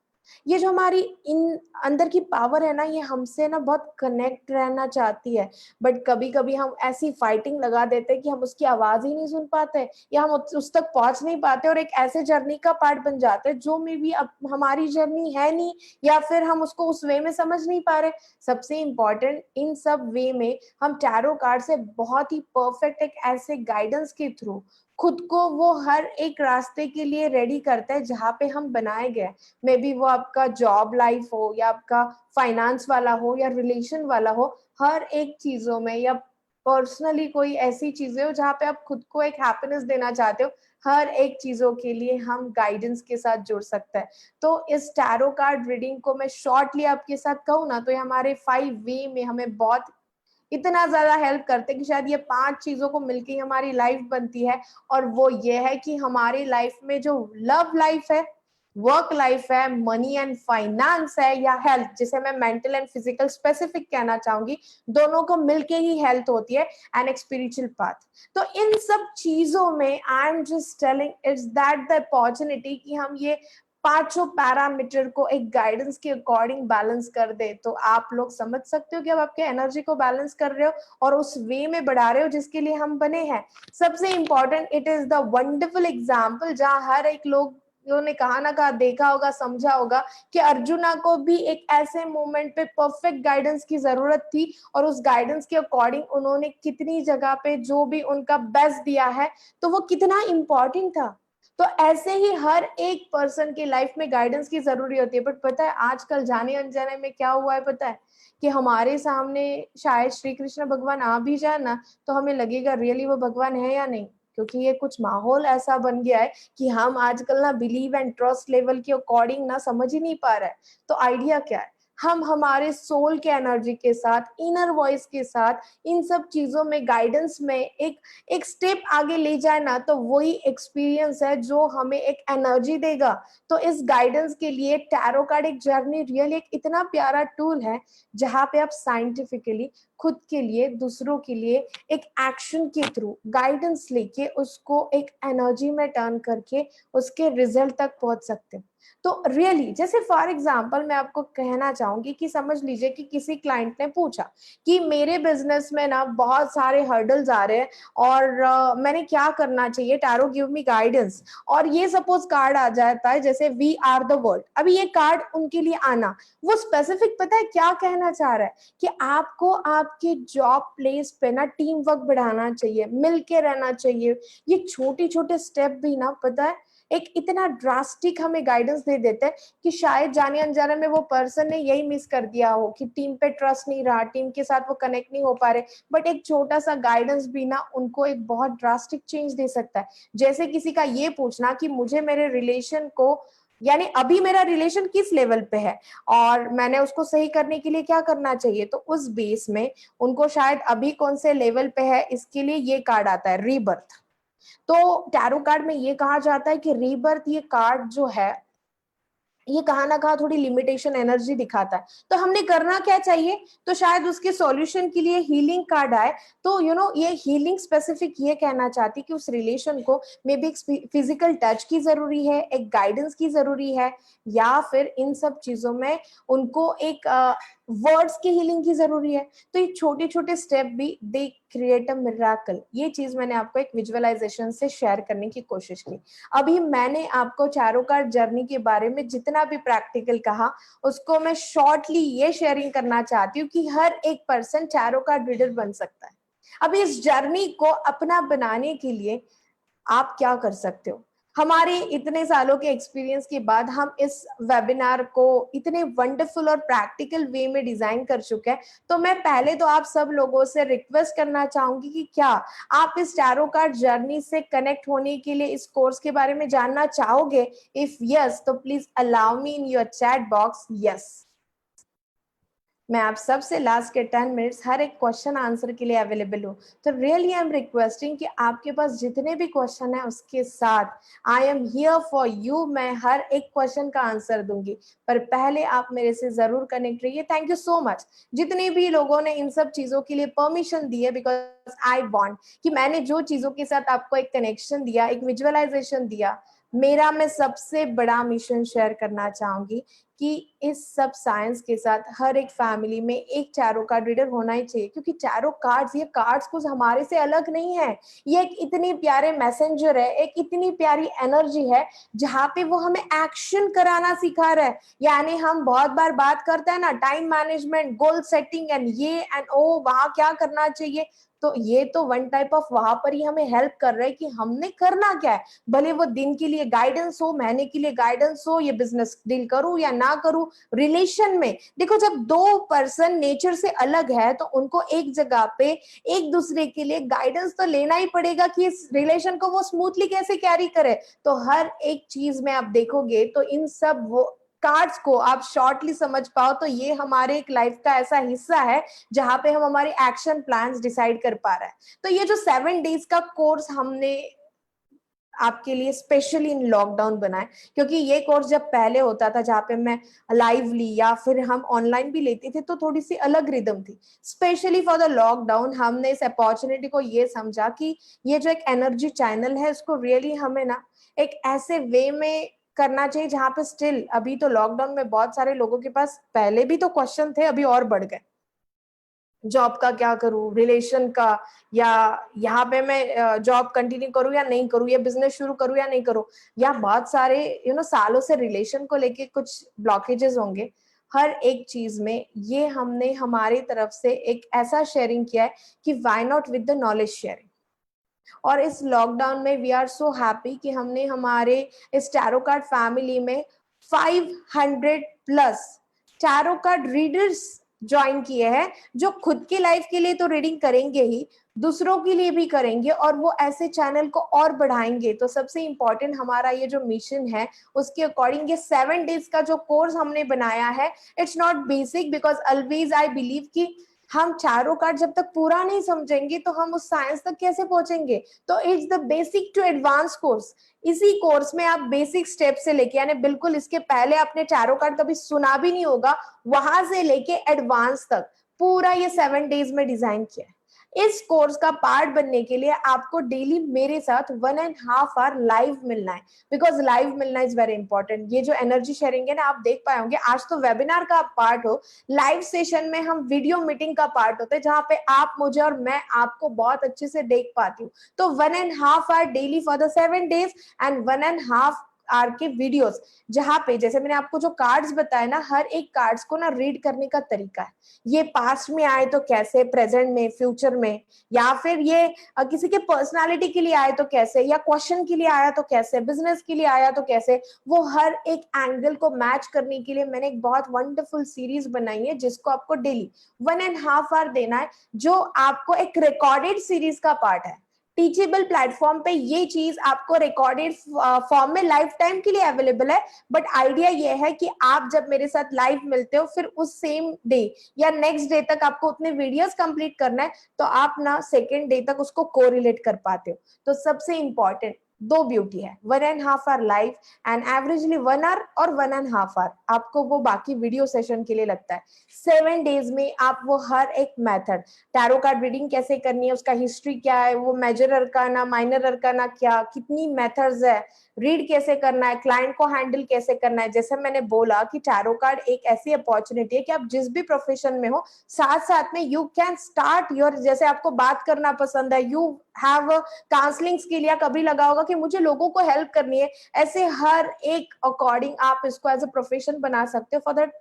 ये जो हमारी इन अंदर की पावर है ना, ये हमसे ना बहुत कनेक्ट रहना चाहती है, बट कभी कभी हम ऐसी फाइटिंग लगा देते हैं कि हम उसकी आवाज ही नहीं सुन पाते, या हम उस तक पहुंच नहीं पाते और एक ऐसे जर्नी का पार्ट बन जाते हैं जो मे भी अब हमारी जर्नी है नहीं, या फिर हम उसको उस वे में समझ नहीं पा रहे। सबसे इंपॉर्टेंट इन सब वे में हम टैरो कार्ड से बहुत ही परफेक्ट एक ऐसे गाइडेंस के थ्रू खुद को वो हर एक रास्ते के लिए रेडी करता है जहाँ पे हम बनाए गए। मे बी वो आपका जॉब लाइफ हो, या आपका फाइनेंस वाला हो, या रिलेशन वाला हो, हर एक चीजों में, या पर्सनली कोई ऐसी चीजें हो जहाँ पे आप खुद को एक हैप्पीनेस देना चाहते हो, हर एक चीजों के लिए हम गाइडेंस के साथ जुड़ सकते हैं। तो इस टैरो कार्ड रीडिंग को मैं शॉर्टली आपके साथ कहूँ ना, तो ये हमारे 5 वे में हमें बहुत इतना ज्यादा हेल्प करते हैं कि शायद ये 5 चीजों को मिलकर ही हमारी लाइफ बनती है। और वो ये है कि हमारी लाइफ में जो लव लाइफ है, वर्क लाइफ है, मनी एंड फाइनेंस है, या हेल्थ जिसे मैं मेंटल एंड फिजिकल स्पेसिफिक कहना चाहूंगी, दोनों को मिलके ही हेल्थ होती है एंड एक स्पिरिचुअल पाथ। तो इन सब चीजों में I am just telling it's that the opportunity कि हम ये 5 पैरामीटर को एक गाइडेंस के अकॉर्डिंग बैलेंस कर दे, तो आप लोग समझ सकते हो कि अब आपके एनर्जी को बैलेंस कर रहे हो और उस वे में बढ़ा रहे हो जिसके लिए हम बने हैं। सबसे important, it is the wonderful example जहां हर एक लोग ने कहा ना कहा, देखा होगा, समझा होगा कि अर्जुना को भी एक ऐसे मोमेंट पे परफेक्ट गाइडेंस की जरूरत थी, और उस गाइडेंस के अकॉर्डिंग उन्होंने कितनी जगह पे जो भी उनका बेस्ट दिया है, तो वो कितना इंपॉर्टेंट था। तो ऐसे ही हर एक पर्सन की लाइफ में गाइडेंस की जरूरी होती है। बट पता है आजकल जाने अनजाने में क्या हुआ है, पता है कि हमारे सामने शायद श्री कृष्ण भगवान आ भी जाए ना, तो हमें लगेगा रियली वो भगवान है या नहीं, क्योंकि ये कुछ माहौल ऐसा बन गया है कि हम आजकल ना बिलीव एंड ट्रस्ट लेवल के अकॉर्डिंग ना समझ ही नहीं पा रहे हैं। तो आइडिया क्या है, हम हमारे सोल के एनर्जी के साथ, इनर वॉइस के साथ, इन सब चीजों में गाइडेंस में एक एक स्टेप आगे ले जाए ना, तो वही एक्सपीरियंस है जो हमें एक एनर्जी देगा। तो इस गाइडेंस के लिए टैरो कार्ड एक जर्नी रियल एक इतना प्यारा टूल है, जहां पे आप साइंटिफिकली खुद के लिए, दूसरों के लिए एक एक्शन के थ्रू गाइडेंस लेके उसको एक एनर्जी में टर्न करके उसके रिजल्ट तक पहुंच सकते हैं। तो रियली जैसे फॉर एग्जांपल मैं आपको कहना चाहूंगी कि समझ लीजिए कि किसी क्लाइंट ने पूछा कि मेरे बिजनेस में ना बहुत सारे हर्डल्स आ रहे हैं, और मैंने क्या करना चाहिए, टैरो गिव मी गाइडेंस। और ये सपोज कार्ड आ जाता है जैसे वी आर द वर्ल्ड। अभी ये कार्ड उनके लिए आना, वो स्पेसिफिक पता है क्या कहना चाह रहा है कि आपको आपके जॉब प्लेस पे ना टीम वर्क बढ़ाना चाहिए, मिलके रहना चाहिए। ये छोटे छोटे स्टेप भी ना पता है एक इतना ड्रास्टिक हमें गाइडेंस दे देते हैं कि शायद जाने अनजाने में वो पर्सन ने यही मिस कर दिया हो कि टीम पे ट्रस्ट नहीं रहा, टीम के साथ वो कनेक्ट नहीं हो पा रहे। बट एक छोटा सा गाइडेंस भी ना उनको एक बहुत ड्रास्टिक चेंज दे सकता है। जैसे किसी का ये पूछना कि मुझे मेरे रिलेशन को, यानी अभी मेरा रिलेशन किस लेवल पे है और मैंने उसको सही करने के लिए क्या करना चाहिए, तो उस बेस में उनको शायद अभी कौन से लेवल पे है इसके लिए ये कार्ड आता है रीबर्थ। तो टैरो कार्ड में ये कहा जाता है कि रीबर्थ ये कार्ड जो है, ये कहा ना कहा थोड़ी लिमिटेशन एनर्जी दिखाता है। तो हमने करना क्या चाहिए, तो शायद उसके सॉल्यूशन के लिए हीलिंग कार्ड आए। तो ये हीलिंग स्पेसिफिक ये कहना चाहती कि उस रिलेशन को मे बी एक फिजिकल टच की जरूरी है, एक गाइडेंस की जरूरी है, या फिर इन सब चीजों में उनको एक वर्ड्स की हीलिंग की जरूरी है। तो ये छोटे छोटे स्टेप भी दे क्रिएट अ मिराकल। ये चीज मैंने आपको एक विजुअलाइजेशन से शेयर करने की कोशिश की। अभी मैंने आपको टैरो कार्ड जर्नी के बारे में जितना भी प्रैक्टिकल कहा, उसको मैं शॉर्टली ये शेयरिंग करना चाहती हूँ कि हर एक पर्सन टैरो कार्ड रीडर बन सकता है। अभी इस जर्नी को अपना बनाने के लिए आप क्या कर सकते हो। हमारे इतने सालों के एक्सपीरियंस के बाद हम इस वेबिनार को इतने वंडरफुल और प्रैक्टिकल वे में डिजाइन कर चुके हैं। तो मैं पहले तो आप सब लोगों से रिक्वेस्ट करना चाहूंगी कि क्या आप इस टैरो कार्ड जर्नी से कनेक्ट होने के लिए इस कोर्स के बारे में जानना चाहोगे। इफ यस, तो please allow me in your chat box yes. मैं आप सबसे लास्ट के 10 मिनट्स हर एक क्वेश्चन आंसर के लिए अवेलेबल हूँ। तो रियली आई एम रिक्वेस्टिंग कि आपके पास जितने भी क्वेश्चन है उसके साथ I am here for you. मैं हर एक क्वेश्चन का आंसर दूंगी, पर पहले आप मेरे से जरूर कनेक्ट रहिए। थैंक यू सो मच जितने भी लोगों ने इन सब चीजों के लिए परमिशन दी है, बिकॉज आई वांट कि मैंने जो चीजों के साथ आपको एक कनेक्शन दिया, एक विजुअलाइजेशन दिया, मेरा मैं सबसे बड़ा मिशन शेयर करना चाहूंगी कि इस सब साइंस के साथ हर एक फैमिली में एक टैरो कार्ड रीडर होना ही चाहिए, क्योंकि टैरो कार्ड्स, ये कार्ड्स कुछ हमारे से अलग नहीं है, ये एक इतनी प्यारे मैसेंजर है, एक इतनी प्यारी एनर्जी है जहाँ पे वो हमें एक्शन कराना सिखा रहा है। यानी हम बहुत बार बात करते हैं ना time management, goal setting and ये एंड ओ, वहां क्या करना चाहिए, तो ये तो वन टाइप ऑफ वहां पर ही हमें हेल्प कर रहा है कि हमने करना क्या है। भले वो दिन के लिए गाइडेंस हो, महीने के लिए गाइडेंस हो, ये बिजनेस डील करूं या ना करूं, रिलेशन में देखो जब दो पर्सन नेचर से अलग है तो उनको एक जगह पे एक दूसरे के लिए गाइडेंस तो लेना ही पड़ेगा कि इस रिलेशन को वो स्मूथली कैसे कैरी करे। तो हर एक चीज में आप देखोगे तो इन सब वो कार्ड्स को आप शॉर्टली समझ पाओ तो ये हमारे एक लाइफ का ऐसा हिस्सा है जहां पे हम हमारे एक्शन प्लान्स डिसाइड कर पा रहे हैं। तो ये जो 7 डेज का कोर्स हमने आपके लिए स्पेशली इन लॉकडाउन बनाए, क्योंकि ये कोर्स जब पहले होता था जहाँ पे मैं लाइवली या फिर हम ऑनलाइन भी लेते थे तो थोड़ी सी अलग रिदम थी। स्पेशली फॉर द लॉकडाउन हमने इस अपॉर्चुनिटी को ये समझा कि ये जो एक एनर्जी चैनल है इसको रियली हमें ना एक ऐसे वे में करना चाहिए जहाँ पे स्टिल, अभी तो लॉकडाउन में बहुत सारे लोगों के पास पहले भी तो क्वेश्चन थे, अभी और बढ़ गए, जॉब का क्या करूं, रिलेशन का, या यहाँ पे मैं जॉब कंटिन्यू करूं या नहीं करूं, या बिजनेस शुरू करूं या नहीं करूं, या बहुत सारे सालों से रिलेशन को लेके कुछ ब्लॉकेजेस होंगे। हर एक चीज में ये हमने हमारी तरफ से एक ऐसा शेयरिंग किया है कि why not with the knowledge sharing. और इस लॉकडाउन में वी आर सो हैप्पी कि हमने हमारे इस टैरो कार्ड फैमिली में 500 plus tarot card readers join किए हैं, जो खुद की लाइफ के लिए तो रीडिंग करेंगे ही, दूसरों के लिए भी करेंगे और वो ऐसे चैनल को और बढ़ाएंगे। तो सबसे इंपॉर्टेंट हमारा ये जो मिशन है उसके अकॉर्डिंग ये 7 डेज का जो कोर्स हमने बनाया है, it's not basic, because always I believe कि हम चारों कार्ड जब तक पूरा नहीं समझेंगे तो हम उस साइंस तक कैसे पहुंचेंगे। तो it's the basic to advance course. इसी कोर्स में आप बेसिक स्टेप से लेके, यानी बिल्कुल इसके पहले आपने चारों कार्ड कभी सुना भी नहीं होगा, वहां से लेके एडवांस तक पूरा ये 7 डेज में डिजाइन किया है। इस कोर्स का पार्ट बनने के लिए आपको डेली मेरे साथ 1.5 आवर लाइव मिलना है, बिकॉज लाइव मिलना इज वेरी इंपॉर्टेंट। ये जो एनर्जी शेयरिंग है ना, आप देख पाए होंगे आज तो वेबिनार का पार्ट हो, लाइव सेशन में हम वीडियो मीटिंग का पार्ट होते हैं जहां पे आप मुझे और मैं आपको बहुत अच्छे से देख पाती हूँ। तो 1.5 hour daily for the 7 days and 1.5 hour के वीडियोस, जहां पे जैसे मैंने आपको जो कार्ड्स बताए ना, हर एक कार्ड्स को ना रीड करने का तरीका है। ये पास्ट में आए तो कैसे, प्रेजेंट में, फ्यूचर में, या फिर ये किसी के पर्सनालिटी के लिए आए तो कैसे, या क्वेश्चन के लिए आया तो कैसे, बिजनेस के लिए आया तो कैसे, वो हर एक एंगल को मैच करने के लिए मैंने एक बहुत वंडरफुल सीरीज बनाई है जिसको आपको डेली 1.5 आवर देना है, जो आपको एक रिकॉर्डेड सीरीज का पार्ट है। टीचेबल प्लेटफॉर्म पे ये चीज आपको रिकॉर्डेड फॉर्म में लाइफ टाइम के लिए अवेलेबल है। बट आइडिया ये है कि आप जब मेरे साथ लाइव मिलते हो फिर उस सेम डे या नेक्स्ट डे तक आपको उतने वीडियोस कंप्लीट करना है, तो आप ना सेकेंड डे तक उसको कोरिलेट कर पाते हो। तो सबसे इंपॉर्टेंट दो ब्यूटी है, 1.5 hour live and averagely 1 hour और 1.5 आवर आपको वो बाकी वीडियो सेशन के लिए लगता है। 7 डेज में आप वो हर एक मेथड, टैरो कार्ड रीडिंग कैसे करनी है, उसका हिस्ट्री क्या है, वो मेजर अरकाना, माइनर अरकाना क्या, कितनी मेथड्स है, रीड कैसे करना है, क्लाइंट को हैंडल कैसे करना है। जैसे मैंने बोला कि टैरो कार्ड एक ऐसी अपॉर्चुनिटी है कि आप जिस भी प्रोफेशन में हो साथ साथ में यू कैन स्टार्ट योर, जैसे आपको बात करना पसंद है, यू हैव काउंसलिंग के लिए कभी लगा होगा कि मुझे लोगों को हेल्प करनी है, ऐसे हर एक अकॉर्डिंग आप इसको एज अ प्रोफेशन बना सकते हो फॉर दैट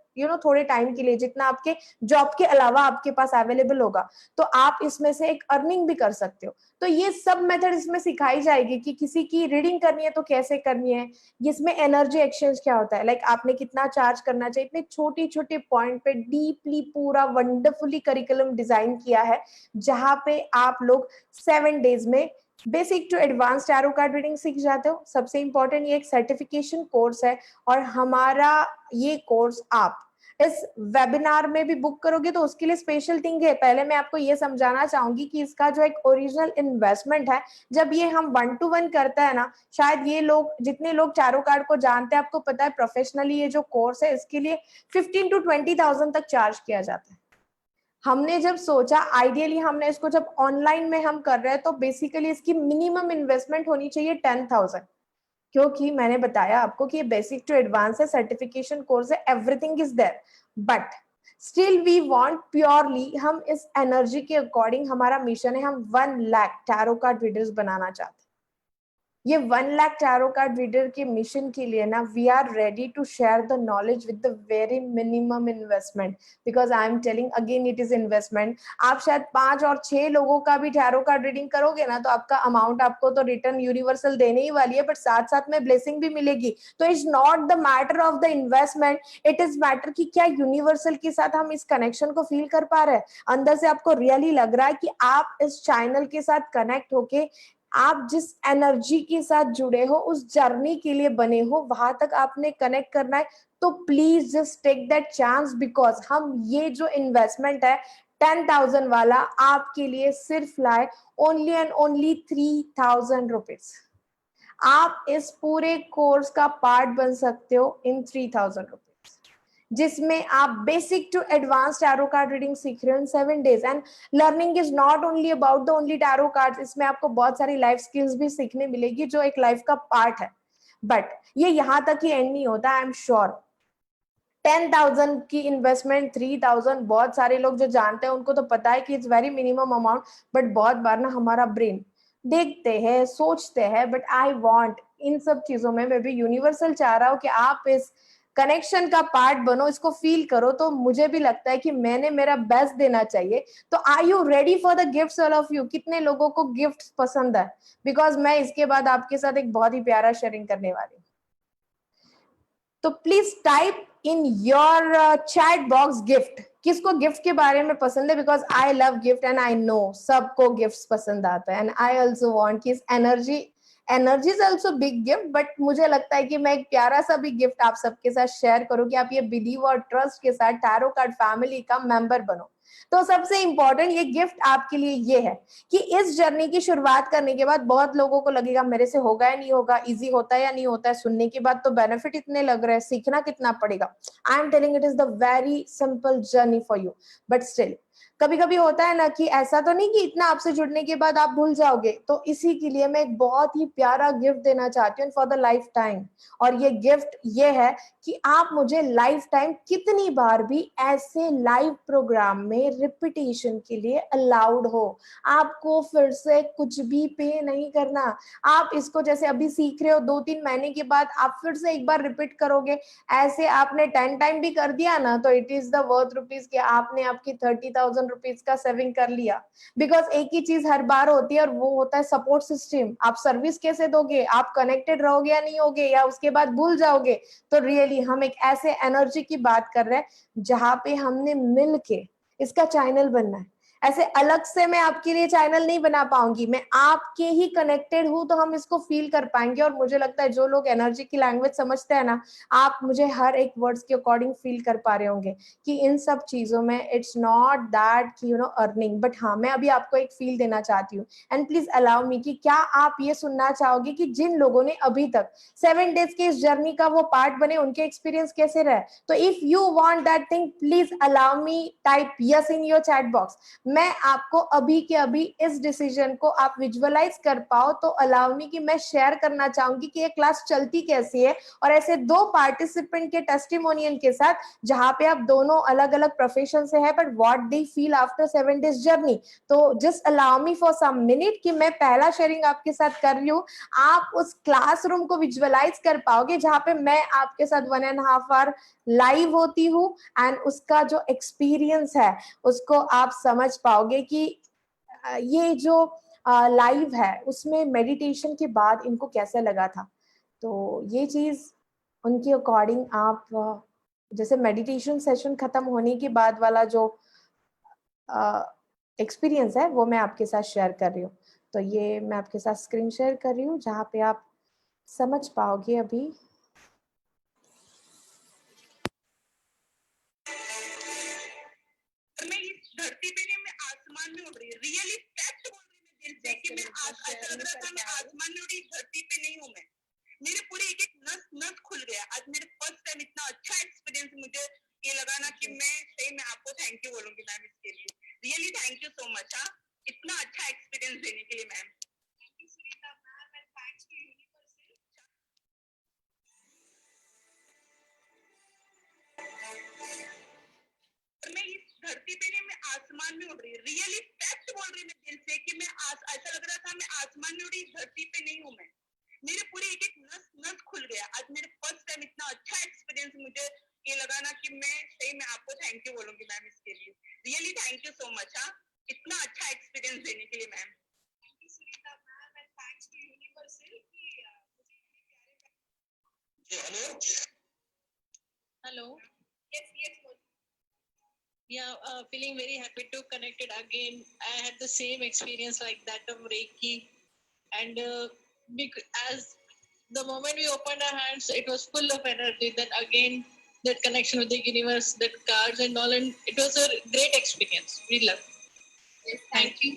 थोड़े टाइम के लिए, जितना आपके जॉब के अलावा आपके पास अवेलेबल होगा, तो आप इसमें से एक अर्निंग भी कर सकते हो। तो ये सब मेथड इसमें सिखाई जाएगी कि किसी की रीडिंग करनी है तो कैसे करनी है, इसमें एनर्जी एक्सचेंज क्या होता है, लाइक आपने कितना चार्ज करना चाहिए, इतने छोटे छोटे पॉइंट पे डीपली पूरा वंडरफुली करिकुलम डिजाइन किया है, जहां पे आप लोग 7 डेज में basic to advance tarot card reading सीख जाते हो। सबसे इंपॉर्टेंट ये एक सर्टिफिकेशन कोर्स है, और हमारा ये कोर्स आप इस वेबिनार में भी बुक करोगे तो उसके लिए स्पेशल थिंग है। पहले मैं आपको ये समझाना चाहूंगी कि इसका जो एक ओरिजिनल इन्वेस्टमेंट है, जब ये हम 1-to-1 करता है ना, शायद ये लोग जितने लोग टैरो कार्ड को जानते हैं आपको पता है प्रोफेशनली ये जो कोर्स है इसके लिए 15 to 20,000 तक चार्ज किया जाता है। हमने जब सोचा, आइडियली हमने इसको जब ऑनलाइन में हम कर रहे हैं तो बेसिकली इसकी मिनिमम इन्वेस्टमेंट होनी चाहिए 10,000, क्योंकि मैंने बताया आपको कि ये बेसिक टू एडवांस है, सर्टिफिकेशन कोर्स है, everything is there, but still we want purely, हम इस एनर्जी के अकॉर्डिंग, हमारा मिशन है, हम 1 लाख टैरो कार्ड रीडर्स बनाना चाहते हैं। ये 1 लाख टैरो कार्ड रीडर के मिशन के लिए ना, we are ready to share the knowledge with the very minimum investment, because I am telling again it is investment. आप शायद 5 और 6 लोगों का भी टैरो कार्ड रीडिंग करोगे ना, तो आपका अमाउंट आपको तो रिटर्न यूनिवर्सल देने ही वाली है, बट साथ साथ में ब्लेसिंग भी मिलेगी। तो it's not the matter of the investment, it is matter कि क्या यूनिवर्सल के साथ हम इस कनेक्शन को फील कर पा रहे हैं, अंदर से आपको रियली लग रहा है कि आप इस चैनल के साथ कनेक्ट होके, आप जिस एनर्जी के साथ जुड़े हो, उस जर्नी के लिए बने हो, वहां तक आपने कनेक्ट करना है। तो please just take that chance, because हम ये जो इन्वेस्टमेंट है 10,000 वाला आपके लिए सिर्फ लाए ओनली एंड ओनली 3,000 रुपीज। आप इस पूरे कोर्स का पार्ट बन सकते हो इन 3,000 रुपीज, जिसमें आप basic to advance tarot card reading सीख रहे हो in 7 days। And learning is not only about the only tarot cards, इसमें आपको बहुत सारी लाइफ स्किल्स भी सीखने मिलेगी जो एक लाइफ का पार्ट है। बट ये यहाँ तक ही एंड नहीं होता, आई एम श्योर 10,000 की इन्वेस्टमेंट 3,000, बहुत सारे लोग जो जानते हैं उनको तो पता है कि it's very minimum amount, but बहुत बार ना हमारा ब्रेन देखते हैं, सोचते हैं, बट आई वांट इन सब चीजों में मैं भी यूनिवर्सल चाह रहा हूँ कि आप इस कनेक्शन का पार्ट बनो, इसको फील करो। तो मुझे भी लगता है कि मैंने मेरा बेस्ट देना चाहिए। तो are you ready for the gifts all of you? कितने लोगों को गिफ्ट पसंद है? बिकॉज मैं इसके बाद आपके साथ एक बहुत ही प्यारा शेयरिंग करने वाली हूँ। तो please type in your chat box gift, किसको गिफ्ट के बारे में पसंद है, because I love gift and I know सबको गिफ्ट पसंद आता है। एंड आई ऑल्सो वॉन्ट कि energy is also big gift, but मुझे लगता है कि मैं एक प्यारा सा भी गिफ्ट आप सबके साथ शेयर करूँ कि आप ये बिलीव और ट्रस्ट के साथ टैरो कार्ड फैमिली का मेंबर बनो। तो सबसे इंपॉर्टेंट ये गिफ्ट आपके लिए ये है कि इस जर्नी की शुरुआत करने के बाद बहुत लोगों को लगेगा मेरे से होगा या नहीं होगा, इजी होता है या नहीं होता है, सुनने के बाद तो बेनिफिट इतने लग रहे हैं, सीखना कितना पड़ेगा। आई am telling it is the very simple journey for you, but still कभी कभी होता है ना कि ऐसा तो नहीं कि इतना आपसे जुड़ने के बाद आप भूल जाओगे। तो इसी के लिए मैं एक बहुत ही प्यारा गिफ्ट देना चाहती हूँ फॉर द लाइफ टाइम। और ये गिफ्ट ये है कि आप मुझे लाइफ टाइम कितनी बार भी ऐसे लाइव प्रोग्राम में रिपीटेशन के लिए अलाउड हो। आपको फिर से कुछ भी पे नहीं करना। आप इसको जैसे अभी सीख रहे हो, 2-3 महीने के बाद आप फिर से एक बार रिपीट करोगे। ऐसे आपने 10 टाइम भी कर दिया ना, तो it is the worth rupees कि आपने आपकी 30,000 रुपीज का सेविंग कर लिया। बिकॉज एक ही चीज हर बार होती है और वो होता है सपोर्ट सिस्टम। आप सर्विस कैसे दोगे, आप कनेक्टेड रहोगे या नहीं होगे, या उसके बाद भूल जाओगे। तो रियली हम एक ऐसे एनर्जी की बात कर रहे हैं जहां पे हमने मिलके इसका चैनल बनना है। ऐसे अलग से मैं आपके लिए चैनल नहीं बना पाऊंगी, मैं आपके ही कनेक्टेड हूं तो हम इसको फील कर पाएंगे। और मुझे लगता है जो लोग एनर्जी की लैंग्वेज समझते हैं ना, आप मुझे हर एक वर्ड्स के अकॉर्डिंग फील कर पा रहे होंगे कि इन सब चीजों में इट्स नॉट दैट कि अर्निंग, बट हाँ मैं अभी आपको एक फील देना चाहती हूँ। एंड प्लीज अलाउ मी कि क्या आप ये सुनना चाहोगे कि जिन लोगों ने अभी तक 7 days के इस जर्नी का वो पार्ट बने, उनके एक्सपीरियंस कैसे रहे? तो if you want that thing, please allow me type yes in your chat box. मैं आपको अभी के अभी इस डिसीजन को आप विजुअलाइज कर पाओ तो अलाउ मी कि मैं शेयर करना चाहूंगी कि ये क्लास चलती कैसी है, और ऐसे 2 पार्टिसिपेंट के टेस्टिमोनियल के साथ जहां पे आप दोनों अलग अलग प्रोफेशन से है, but what they feel after 7 days journey. तो just allow me for some minute कि मैं पहला शेयरिंग आपके साथ कर रही हूँ। आप उस क्लासरूम को विजुअलाइज कर पाओगे जहां पे मैं आपके साथ 1.5 आवर लाइव होती हूँ, एंड उसका जो एक्सपीरियंस है उसको आप समझ पाओगे कि ये जो लाइव है उसमें मेडिटेशन के बाद इनको कैसे लगा था। तो ये चीज उनके अकॉर्डिंग आप जैसे मेडिटेशन सेशन खत्म होने के बाद वाला जो एक्सपीरियंस है वो मैं आपके साथ शेयर कर रही हूँ। तो ये मैं आपके साथ स्क्रीन शेयर कर रही हूँ जहाँ पे आप समझ पाओगे अभी। मैं इस धरती पे नहीं, मैं आसमान में उड़ रही हूँ। रियली फैक्ट बोल रही हूँ मैं दिल से कि मैं ऐसा लग रहा था मैं आसमान में उड़ी, धरती पे नहीं हूँ मैं। मेरे पूरे एक एक नस नस खुल गया। आज मेरे फर्स्ट टाइम इतना अच्छा एक्सपीरियंस मुझे ये लगा ना कि मैं सही में आपको थैंक यू बोलूंगी मैम इसके लिए। Really thank you so much. हाँ, इतना अच्छा एक्सपीरियंस देने के लिए ma'am. feeling very happy to connect it again. I had the same experience like that of Reiki, and as the moment we opened our hands, it was full of energy. Then again, that connection with the universe, that cards and all, and it was a great experience. We loved. Yes, thank you.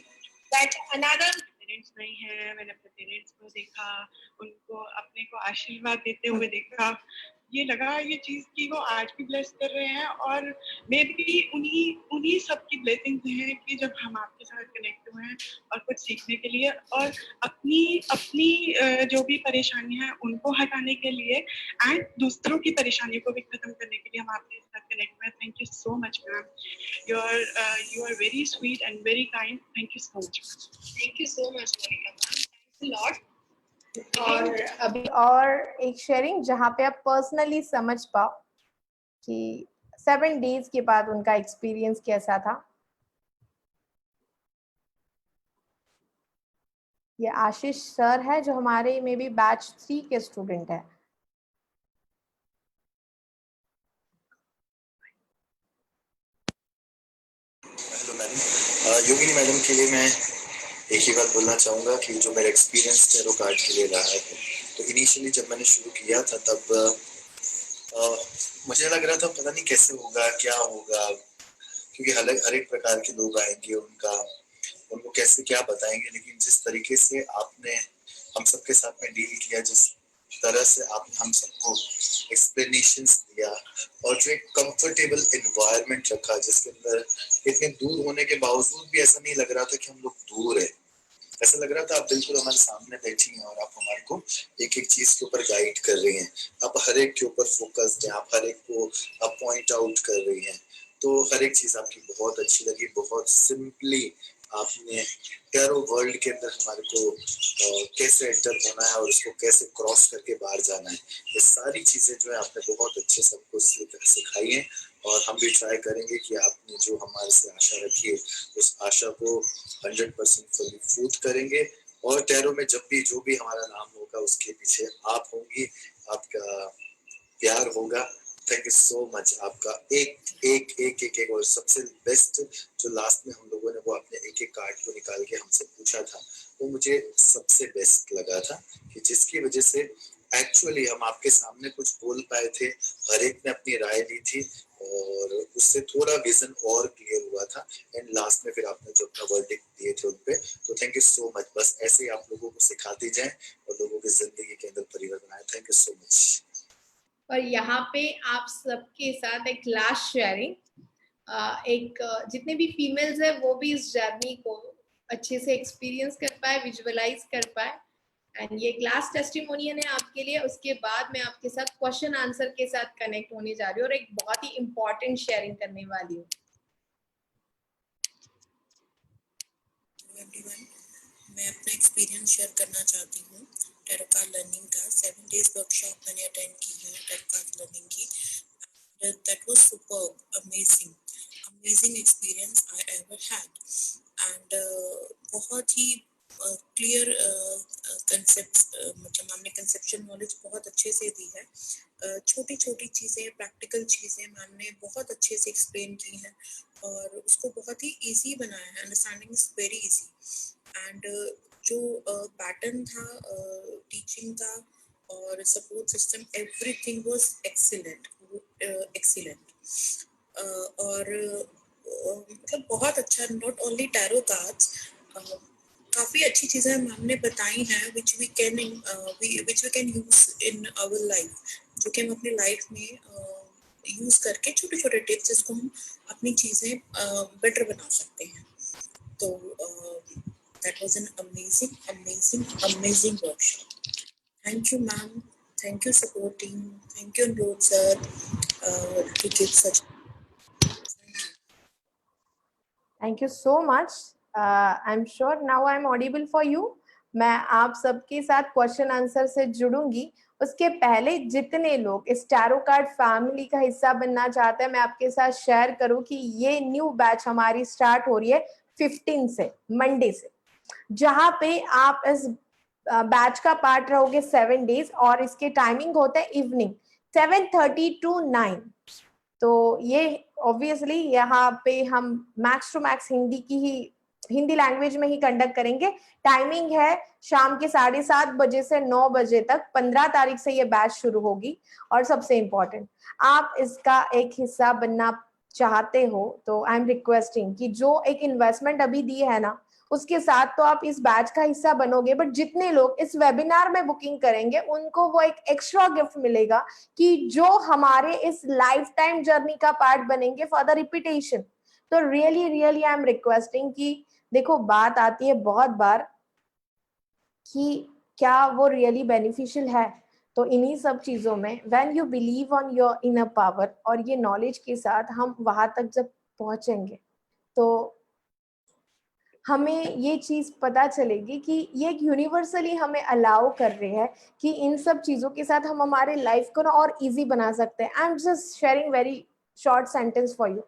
That another parents नहीं है, मैंने अपने parents को देखा, उनको अपने को आशीर्वाद देते हुए देखा, ये लगा ये चीज कि वो आज भी ब्लेस कर रहे हैं और मे भी उन्हीं सबकी ब्लेसिंग्स हैं कि जब हम आपके साथ कनेक्ट हुए हैं और कुछ सीखने के लिए और अपनी जो भी परेशानियां हैं उनको हटाने के लिए एंड दूसरों की परेशानियों को भी खत्म करने के लिए हम आपके साथ कनेक्ट हुए हैं. Thank you so much ma'am. You are very sweet and very kind. Thank you so much. Thank you so much, Monica ma'am. Thanks a lot. और अभी और एक शेयरिंग जहाँ पे आप पर्सनली समझ पाओ कि 7 डेज के बाद उनका एक्सपीरियंस कैसा था. ये आशीष सर है जो हमारे में भी बैच 3 के स्टूडेंट है. Hello madam. योगिनी मैडम के लिए मैं एक ही बात बोलना चाहूँगा कि जो मेरा एक्सपीरियंस टैरो कार्ड के लिए रहा है, तो इनिशियली जब मैंने शुरू किया था तब मुझे लग रहा था पता नहीं कैसे होगा, क्या होगा, क्योंकि हर एक प्रकार के लोग आएंगे, उनको कैसे क्या बताएंगे. लेकिन जिस तरीके से आपने हम सबके साथ में डील किया, जिस तरह से आपने हम सबको एक्सप्लेनेशंस दिया और जो एक कंफर्टेबल एनवायरनमेंट रखा जिसके अंदर इतने दूर होने के बावजूद भी ऐसा नहीं लग रहा था कि हम लोग दूर है. ऐसा लग रहा था आप बिल्कुल हमारे सामने बैठी हैं और आप हमारे को एक एक चीज के ऊपर गाइड कर रही हैं. आप हर एक के ऊपर फोकस्ड हैं, आप हर एक को आप पॉइंट आउट कर रही हैं. तो हर एक चीज आपकी बहुत अच्छी लगी. बहुत सिंपली आपने टैरो वर्ल्ड के अंदर हमारे को कैसे एंटर होना है और उसको कैसे क्रॉस करके बाहर जाना है, ये सारी चीजें जो है आपने बहुत अच्छे सबको सिखाई हैं. और हम भी ट्राई करेंगे कि आपने जो हमारे से आशा रखी है उस आशा को 100% फुलफिल करेंगे. और टैरो में जब भी जो भी हमारा नाम होगा उसके पीछे आप होंगी, आपका प्यार होगा. Thank you so much. आपका एक और सबसे बेस्ट जो लास्ट में हम लोगों ने वो अपने एक एक कार्ड को निकाल के हमसे पूछा था, वो मुझे सबसे बेस्ट लगा था कि जिसकी वजह से एक्चुअली हम आपके सामने कुछ बोल पाए थे. हर एक ने अपनी राय दी थी और उससे थोड़ा विजन और क्लियर हुआ था. एंड लास्ट में फिर आपने जो अपना वर्डिक्ट दिए थे उनपे, तो थैंक यू सो मच. बस ऐसे ही आप लोगों को सिखाते जाएं और लोगों की जिंदगी के अंदर परिवर्तन बनाए. Thank you so much. और यहाँ पे आप सबके साथ एक लास्ट शेयरिंग, जितने भी फीमेल्स है वो भी इस जर्नी को अच्छे से एक्सपीरियंस कर पाए, विजुअलाइज कर पाए. एंड ये क्लास टेस्टिमोनियल है आपके लिए. उसके बाद मैं आपके साथ क्वेश्चन आंसर के साथ कनेक्ट होने जा रही हूँ और एक बहुत ही इम्पोर्टेंट शेयरिंग करने वाली हूँ. एवरीवन, मैं अपना एक्सपीरियंस शेयर करना चाहती हूँ टैरो कार्ड लर्निंग का. 7 डेज वर्कशॉप मैंने अटेंड की है टैरो कार्ड लर्निंग की. That was superb, amazing experience I ever had. And बहुत ही क्लियर कंसेप्ट, मतलब हमने कंसेप्चुअल नॉलेज बहुत अच्छे से दी है. छोटी छोटी चीज़ें, प्रैक्टिकल चीज़ें मैम ने बहुत अच्छे से एक्सप्लेन की हैं और उसको बहुत ही इजी बनाया है. Understanding is very easy. And जो पैटर्न था टीचिंग का और support system, everything was excellent. और मतलब बहुत अच्छा. नॉट ओनली टैरो कार्ड्स, काफ़ी अच्छी चीज़ें मैम ने बताई हैं which we can use in our life, जो कि हम अपनी लाइफ में यूज़ करके छोटे छोटे टिप्स जिसको हम अपनी चीज़ें बेटर बना सकते हैं. तो that was an amazing workshop. Thank you ma'am, thank you support team, thank you Anurodh sir to give such. Thank you so much. I am sure now I am audible for you. मैं आप सबके साथ question answer से जुड़ूंगी. उसके पहले जितने लोग इस टैरो कार्ड फैमिली का हिस्सा बनना चाहते हैं, मैं आपके साथ शेयर करूं कि ये न्यू बैच हमारी स्टार्ट हो रही है 15 से, मंडे से, जहां पे आप इस बैच का पार्ट रहोगे 7 डेज. और इसके टाइमिंग होता है इवनिंग 7:30 to 9. तो ये ऑब्वियसली यहाँ पे हम max to max Hindi language में ही कंडक्ट करेंगे। टाइमिंग है शाम के 7:30 बजे से 9 बजे तक। 15 तारीख से ये बैच शुरू होगी। और सबसे इम्पोर्टेंट, आप इसका एक हिस्सा बनना चाहते हो तो आई एम रिक्वेस्टिंग कि जो एक इन्वेस्टमेंट अभी दी है ना, उसके साथ तो आप इस बैच का हिस्सा बनोगे, बट जितने लोग इस वेबिनार में बुकिंग करेंगे उनको वो एक एक्स्ट्रा गिफ्ट मिलेगा कि जो हमारे इस लाइफ टाइम जर्नी का पार्ट बनेंगे फॉर द रिपीटेशन। तो really really I am requesting कि देखो, बात आती है बहुत बार कि क्या वो रियली बेनिफिशियल है। तो इन्हीं सब चीजों में when you believe on your inner power और ये नॉलेज के साथ हम वहां तक जब पहुंचेंगे तो हमें ये चीज पता चलेगी कि ये एक यूनिवर्सली हमें अलाउ कर रहे हैं कि इन सब चीजों के साथ हम हमारे लाइफ को ना और इजी बना सकते हैं। I am just sharing very short sentence for you.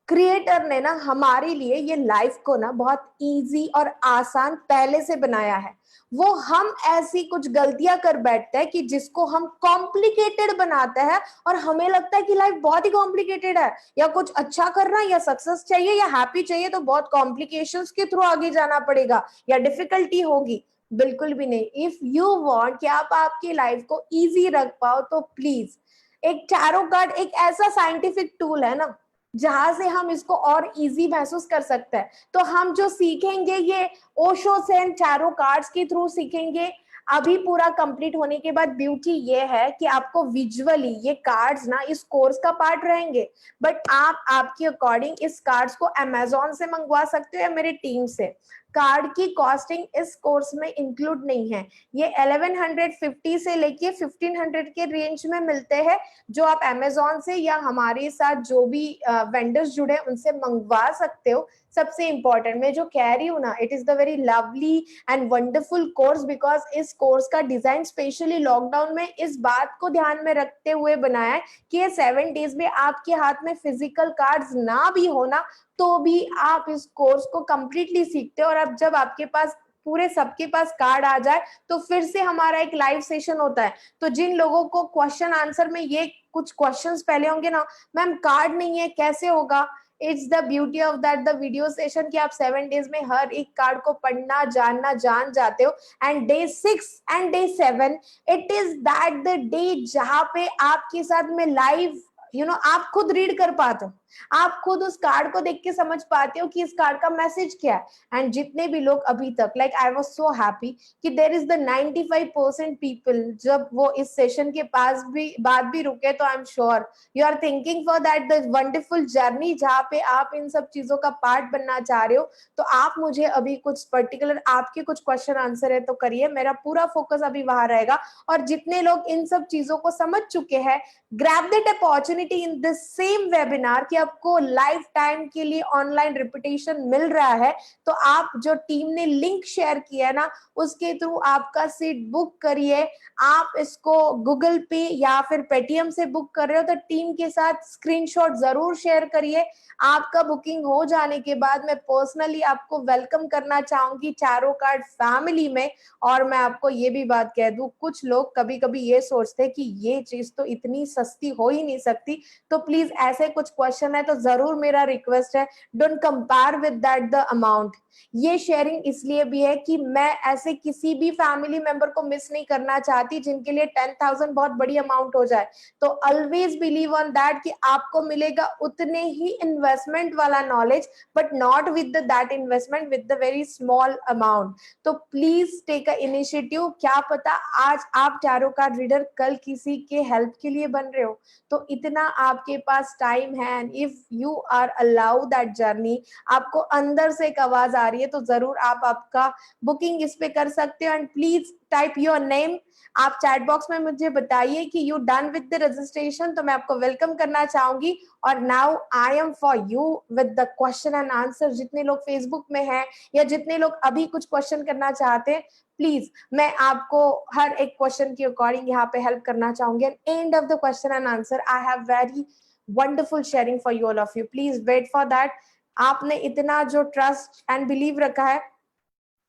Creator ने ना हमारे लिए ये लाइफ को ना बहुत इजी और आसान पहले से बनाया है। वो हम ऐसी कुछ गलतियां कर बैठते हैं कि जिसको हम कॉम्प्लिकेटेड बनाते हैं और हमें लगता है कि लाइफ बहुत ही कॉम्प्लिकेटेड है, या कुछ अच्छा करना या सक्सेस चाहिए या हैप्पी चाहिए तो बहुत कॉम्प्लिकेशंस के थ्रू आगे जाना पड़ेगा या डिफिकल्टी होगी। बिल्कुल भी नहीं। इफ यू वांट कि आप आपकी लाइफ को इजी रख पाओ तो प्लीज, एक टैरो कार्ड एक ऐसा साइंटिफिक टूल है ना जहां से हम इसको और इजी महसूस कर सकते हैं। तो हम जो सीखेंगे ये ओशो से एंड टैरो कार्ड्स के थ्रू सीखेंगे। अभी पूरा कंप्लीट होने के बाद ब्यूटी ये है कि आपको विजुअली ये कार्ड्स ना इस कोर्स का पार्ट रहेंगे, बट आप आपके अकॉर्डिंग इस कार्ड्स को अमेजोन से मंगवा सकते हो या मेरी टीम से। कार्ड की कॉस्टिंग इस कोर्स में इंक्लूड नहीं है। ये 1150 से लेके 1500 के रेंज में मिलते हैं, जो आप अमेजोन से या हमारे साथ जो भी वेंडर्स जुड़े उनसे मंगवा सकते हो। सबसे इंपॉर्टेंट मैं जो कह रही हूँ ना, it is the very lovely and wonderful course, because इस कोर्स का डिजाइन स्पेशली लॉकडाउन में इस बात को ध्यान में रखते हुए बनाया है कि ये 7 डेज में आपके हाथ में फिजिकल कार्ड्स ना भी हो ना तो भी आप इस कोर्स को कंप्लीटली सीखते हो। और अब जब आपके पास पूरे सबके पास कार्ड आ जाए तो फिर से हमारा एक लाइव सेशन होता है। तो जिन लोगों को क्वेश्चन आंसर में ये कुछ क्वेश्चंस पहले होंगे ना, मैम कार्ड नहीं है कैसे होगा, it's the beauty of that the video session कि आप 7 डेज में हर एक कार्ड को पढ़ना जानना जान जाते हो। And day 6 and day 7 it is that the day जहां पे आपके साथ में लाइव आप खुद रीड कर पाते हो, आप खुद उस कार्ड को देख के समझ पाते हो कि इस कार्ड का मैसेज क्या है। एंड जितने भी लोग अभी तक, like I was so happy कि देयर इज द 95% पीपल जब वो इस सेशन के पास भी बाद भी रुके, तो I am sure you are thinking for that the wonderful journey जहाँ पे आप इन सब चीजों का पार्ट बनना चाह रहे हो। तो आप मुझे अभी कुछ पर्टिकुलर आपके कुछ क्वेश्चन आंसर है तो करिए, मेरा पूरा फोकस अभी वहां रहेगा। और जितने लोग इन सब चीजों को समझ चुके हैं, grab that opportunity in this same webinar कि आपको लाइफ टाइम के लिए ऑनलाइन रिपीटेशन मिल रहा है। तो आप जो टीम ने लिंक शेयर किया है ना, उसके थ्रू आपका सीट बुक करिए। आप इसको गूगल पे या फिर पेटीएम से बुक कर रहे हो तो टीम के साथ स्क्रीनशॉट जरूर शेयर करिए। आपका बुकिंग हो जाने के बाद मैं पर्सनली आपको वेलकम करना चाहूंगी टैरो कार्ड फैमिली में। और मैं आपको ये भी बात कह दूं, कुछ लोग कभी कभी ये सोचते हैं कि ये चीज तो इतनी सस्ती हो ही नहीं सकती। तो प्लीज ऐसे कुछ क्वेश्चन है तो जरूर मेरा रिक्वेस्ट है, don't compare with that the amount. ये शेयरिंग इसलिए भी है कि मैं ऐसे किसी भी फैमिली मेंबर को मिस नहीं करना चाहती जिनके लिए 10,000 बहुत बड़ी अमाउंट हो जाए। तो ऑलवेज बिलीव ऑन दैट कि आपको मिलेगा उतने ही इन्वेस्टमेंट वाला knowledge, but not with that investment with the very small amount. तो प्लीज टेक अ इनिशिएटिव। क्या पता आज आप टैरो कार्ड रीडर कल किसी के हेल्प के लिए बन रहे हो। तो इतना आपके पास टाइम है and if you are allow that journey, आपको अंदर से एक आवाज आ रही है तो जरूर आप आपका बुकिंग इस पे कर सकते हो। And please type your name. आप चैट बॉक्स में मुझे बताइए कि you done with the registration, तो मैं आपको वेलकम करना चाहूंगी। और now I M for you with the question and answer. जितने लोग फेसबुक में हैं या जितने लोग अभी कुछ क्वेश्चन करना चाहते हैं, प्लीज मैं आपको हर एक क्वेश्चन के अकॉर्डिंग यहाँ पे हेल्प करना चाहूंगी। And end of the question and answer I have very wonderful sharing for you all of you. Please wait for that. आपने इतना जो ट्रस्ट एंड बिलीव रखा है,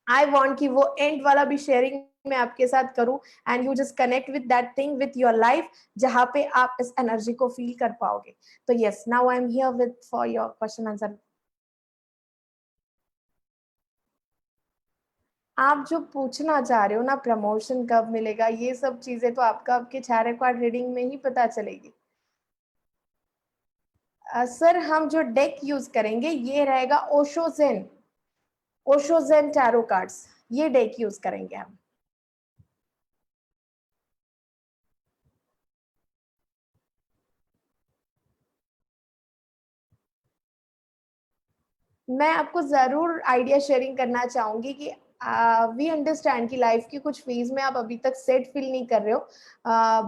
आई वॉन्ट कि वो एंड वाला भी शेयरिंग मैं आपके साथ करूं and you just connect with that thing with your life, जहां पे आप इस एनर्जी को फील कर पाओगे। तो yes, now I am here with for your question answer. आप जो पूछना चाह रहे हो ना, प्रमोशन कब मिलेगा, ये सब चीजें तो आपका आपके चैरो कार्ड रीडिंग में ही पता चलेगी। सर हम जो डेक यूज करेंगे ये रहेगा ओशोजेन, ओशोजेन टैरो कार्ड्स, ये डेक यूज करेंगे हम। मैं आपको जरूर आइडिया शेयरिंग करना चाहूंगी कि वी अंडरस्टैंड कि लाइफ की कुछ फेज में आप अभी तक सेट फील नहीं कर रहे हो,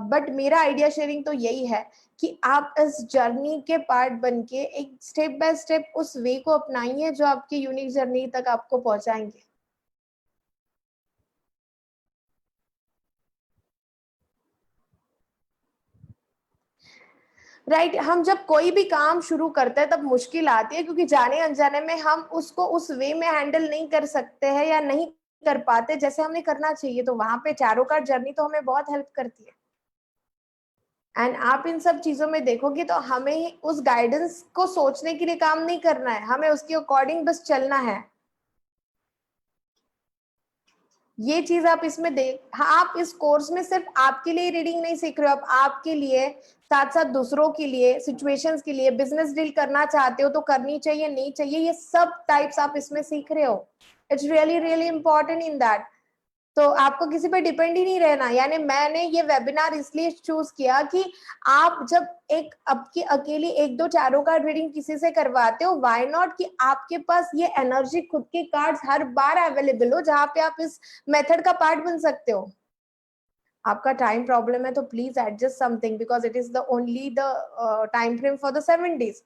बट मेरा आइडिया शेयरिंग तो यही है कि आप इस जर्नी के पार्ट बन के एक स्टेप बाय स्टेप उस वे को अपनाइए जो आपकी यूनिक जर्नी तक आपको पहुंचाएंगे। राइट हम जब कोई भी काम शुरू करते हैं तब मुश्किल आती है, क्योंकि जाने अनजाने में हम उसको उस वे में हैंडल नहीं कर सकते हैं या नहीं कर पाते जैसे हमें करना चाहिए। तो वहां पे टैरो कार्ड जर्नी तो हमें बहुत हेल्प करती है। एंड आप इन सब चीजों में देखोगे तो हमें उस गाइडेंस को सोचने के लिए काम नहीं करना है, हमें उसके अकॉर्डिंग बस चलना है। ये चीज आप इसमें देख, हाँ, आप इस कोर्स में सिर्फ आपके लिए रीडिंग नहीं सीख रहे हो, आप आपके लिए साथ साथ दूसरों के लिए, सिचुएशंस के लिए, बिजनेस डील करना चाहते हो तो करनी चाहिए नहीं चाहिए, ये सब टाइप्स आप इसमें सीख रहे हो। It's really really important in that. तो आपको किसी पे डिपेंड ही नहीं रहना। यानी मैंने ये वेबिनार इसलिए चूज किया कि आप जब एक आपकी अकेली एक दो टैरो कार्ड रीडिंग किसी से करवाते हो, व्हाई नॉट कि आपके पास ये एनर्जी खुद के कार्ड्स हर बार अवेलेबल हो, जहां पे आप इस मेथड का पार्ट बन सकते हो। आपका टाइम प्रॉब्लम है तो please adjust something, because it is the only the time frame for the 7 days।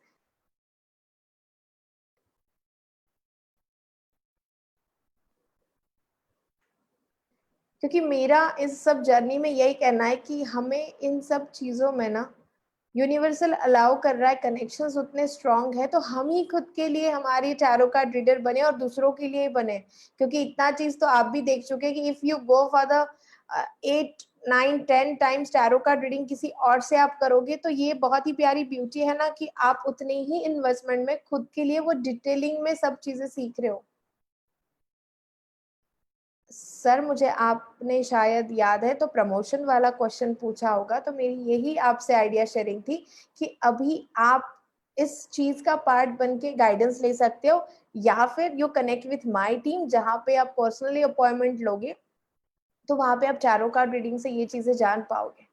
क्योंकि मेरा इस सब जर्नी में यही कहना है कि हमें इन सब चीजों में ना यूनिवर्सल अलाउ कर रहा है, कनेक्शंस उतने स्ट्रांग है, तो हम ही खुद के लिए हमारी टैरो कार्ड रीडर बने और दूसरों के लिए बने। क्योंकि इतना चीज तो आप भी देख चुके कि if you go for the 8 9 10 times tarot card reading किसी और से आप करोगे, तो ये बहुत ही प्यारी ब्यूटी है ना कि आप उतने ही इन्वेस्टमेंट में खुद के लिए वो डिटेलिंग में सब चीजें सीख रहे हो। सर मुझे आपने शायद याद है तो प्रमोशन वाला क्वेश्चन पूछा होगा, तो मेरी यही आपसे आइडिया शेयरिंग थी कि अभी आप इस चीज का पार्ट बन के गाइडेंस ले सकते हो, या फिर you connect with my team जहां पे आप पर्सनली अपॉइंटमेंट लोगे, तो वहां पे आप टैरो कार्ड रीडिंग से ये चीजें जान पाओगे।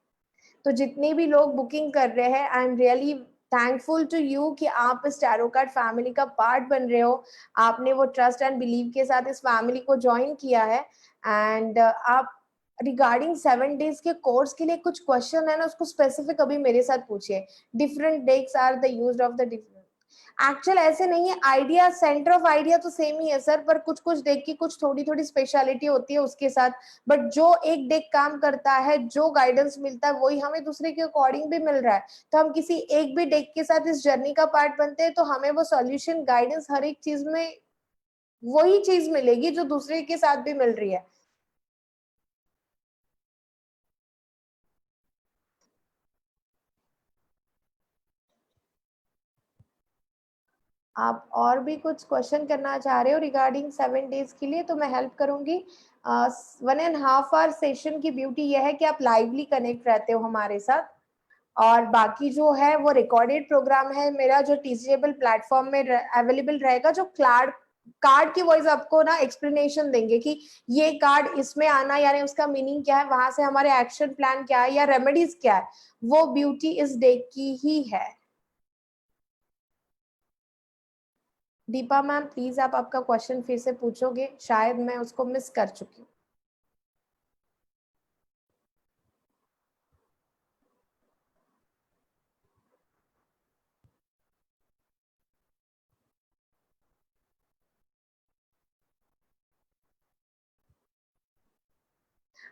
तो जितने भी लोग बुकिंग कर रहे हैं, I am really thankful to you कि आप इस टैरो कार्ड फैमिली का पार्ट बन रहे हो। आपने वो ट्रस्ट एंड बिलीव के साथ इस फैमिली को ज्वाइन किया है। एंड आप रिगार्डिंग 7 days के कोर्स के लिए कुछ क्वेश्चन है ना, उसको स्पेसिफिक अभी मेरे साथ पूछिए। Different decks are the used of the different, actual ऐसे नहीं है, आइडिया सेंटर ऑफ आइडिया तो सेम ही है सर, पर कुछ कुछ डेक की कुछ थोड़ी थोड़ी स्पेशलिटी होती है उसके साथ। बट जो एक डेक काम करता है, जो गाइडेंस मिलता है, वही हमें दूसरे के अकॉर्डिंग भी मिल रहा है। तो हम किसी एक भी डेक के साथ इस जर्नी का पार्ट बनते हैं तो हमें वो सॉल्यूशन गाइडेंस हर एक चीज में वही चीज मिलेगी जो दूसरे के साथ भी मिल रही है। आप और भी कुछ क्वेश्चन करना चाह रहे हो रिगार्डिंग 7 days के लिए तो मैं हेल्प करूंगी। 1.5 hour सेशन की ब्यूटी यह है कि आप लाइवली कनेक्ट रहते हो हमारे साथ, और बाकी जो है वो रिकॉर्डेड प्रोग्राम है मेरा, जो टीचेबल प्लेटफॉर्म में अवेलेबल रहेगा, जो कार्ड कार्ड की वॉइस आपको ना एक्सप्लेनेशन देंगे कि ये कार्ड इसमें आना यानी उसका मीनिंग क्या है, वहां से हमारे एक्शन प्लान क्या है या रेमेडीज क्या है, वो ब्यूटी इस डेक की ही है। दीपा मैम प्लीज आप आपका क्वेश्चन फिर से पूछोगे, शायद मैं उसको मिस कर चुकी हूँ।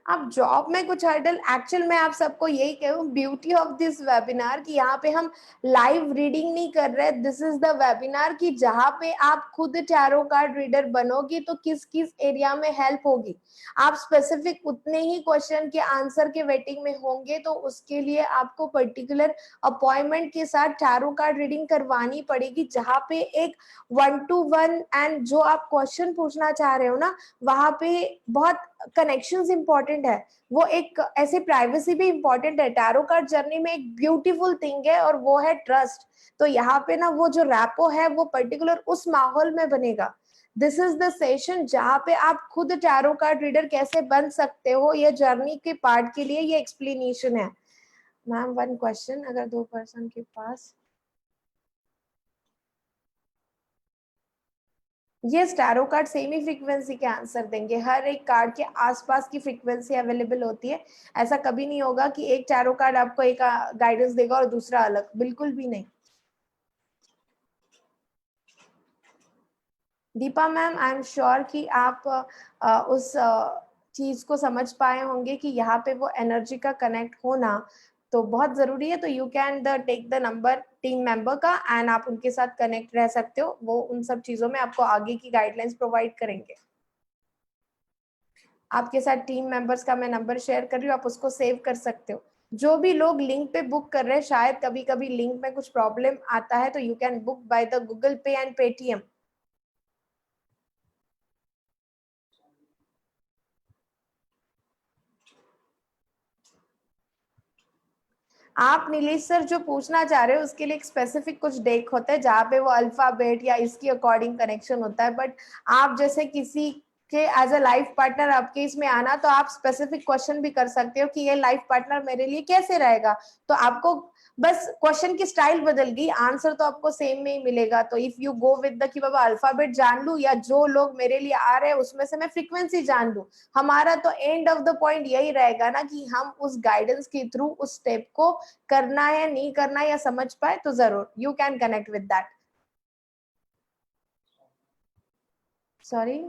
आप जॉब में कुछ हर्डल, एक्चुअल में आप सबको यही कहूँ, ब्यूटी ऑफ दिस वेबिनार कि यहाँ पे हम लाइव रीडिंग नहीं कर रहे, दिस इज द वेबिनार कि जहाँ पे आप खुद टैरो कार्ड रीडर बनोगी तो किस किस एरिया में हेल्प होगी। आप स्पेसिफिक उतने ही क्वेश्चन के आंसर के वेटिंग में होंगे तो उसके लिए आपको पर्टिकुलर अपॉइंटमेंट के साथ टैरो कार्ड रीडिंग करवानी पड़ेगी, जहाँ पे एक 1-to-1 एंड जो आप क्वेश्चन पूछना चाह रहे हो ना, वहां पे बहुत कनेक्शंस इंपॉर्टेंट है, वो एक ऐसे प्राइवेसी भी इंपॉर्टेंट है। टैरो कार्ड जर्नी में एक ब्यूटीफुल थिंग है और वो है ट्रस्ट। तो यहाँ पे ना वो जो रैपो है वो पर्टिकुलर उस माहौल में बनेगा। दिस इज द सेशन जहाँ पे आप खुद टैरो कार्ड रीडर कैसे बन सकते हो, ये जर्नी के पार्ट के लिए ये एक्सप्लेनेशन है। मैम वन क्वेश्चन, अगर 2 पर्सन के पास, ये टैरो कार्ड सेम ही फ्रीक्वेंसी के आंसर देंगे, हर एक कार्ड के आसपास की फ्रीक्वेंसी अवेलेबल होती है। ऐसा कभी नहीं होगा कि एक टैरो कार्ड आपको एक गाइडेंस देगा और दूसरा अलग, बिल्कुल भी नहीं। Deepa ma'am, I am sure कि आप उस चीज को समझ पाए होंगे कि यहाँ पे वो एनर्जी का कनेक्ट होना तो बहुत जरूरी है। तो you can take the number team member का एंड आप उनके साथ कनेक्ट रह सकते हो, वो उन सब चीजों में आपको आगे की गाइडलाइंस प्रोवाइड करेंगे। आपके साथ टीम मेंबर्स का मैं नंबर शेयर कर रही हूँ, आप उसको सेव कर सकते हो। जो भी लोग लिंक पे बुक कर रहे हैं, शायद कभी कभी लिंक में कुछ प्रॉब्लम आता है, तो you can book by the Google पे एंड पेटीएम। आप नीलेश सर जो पूछना चाह रहे हो उसके लिए एक स्पेसिफिक कुछ डेक होता है जहाँ पे वो अल्फाबेट या इसकी अकॉर्डिंग कनेक्शन होता है, बट आप जैसे किसी के एज अ लाइफ पार्टनर आपके इसमें आना, तो आप स्पेसिफिक क्वेश्चन भी कर सकते हो कि ये लाइफ पार्टनर मेरे लिए कैसे रहेगा। तो आपको बस क्वेश्चन की स्टाइल बदल गई, आंसर तो आपको सेम में ही मिलेगा। तो if you go with the कि बाबा अल्फाबेट जान लू या जो लोग मेरे लिए आ रहे हैं उसमें से मैं फ्रीक्वेंसी जान लू, हमारा तो एंड ऑफ द पॉइंट यही रहेगा ना कि हम उस गाइडेंस के थ्रू उस स्टेप को करना है नहीं करना या समझ पाए, तो जरूर you can connect with that. Sorry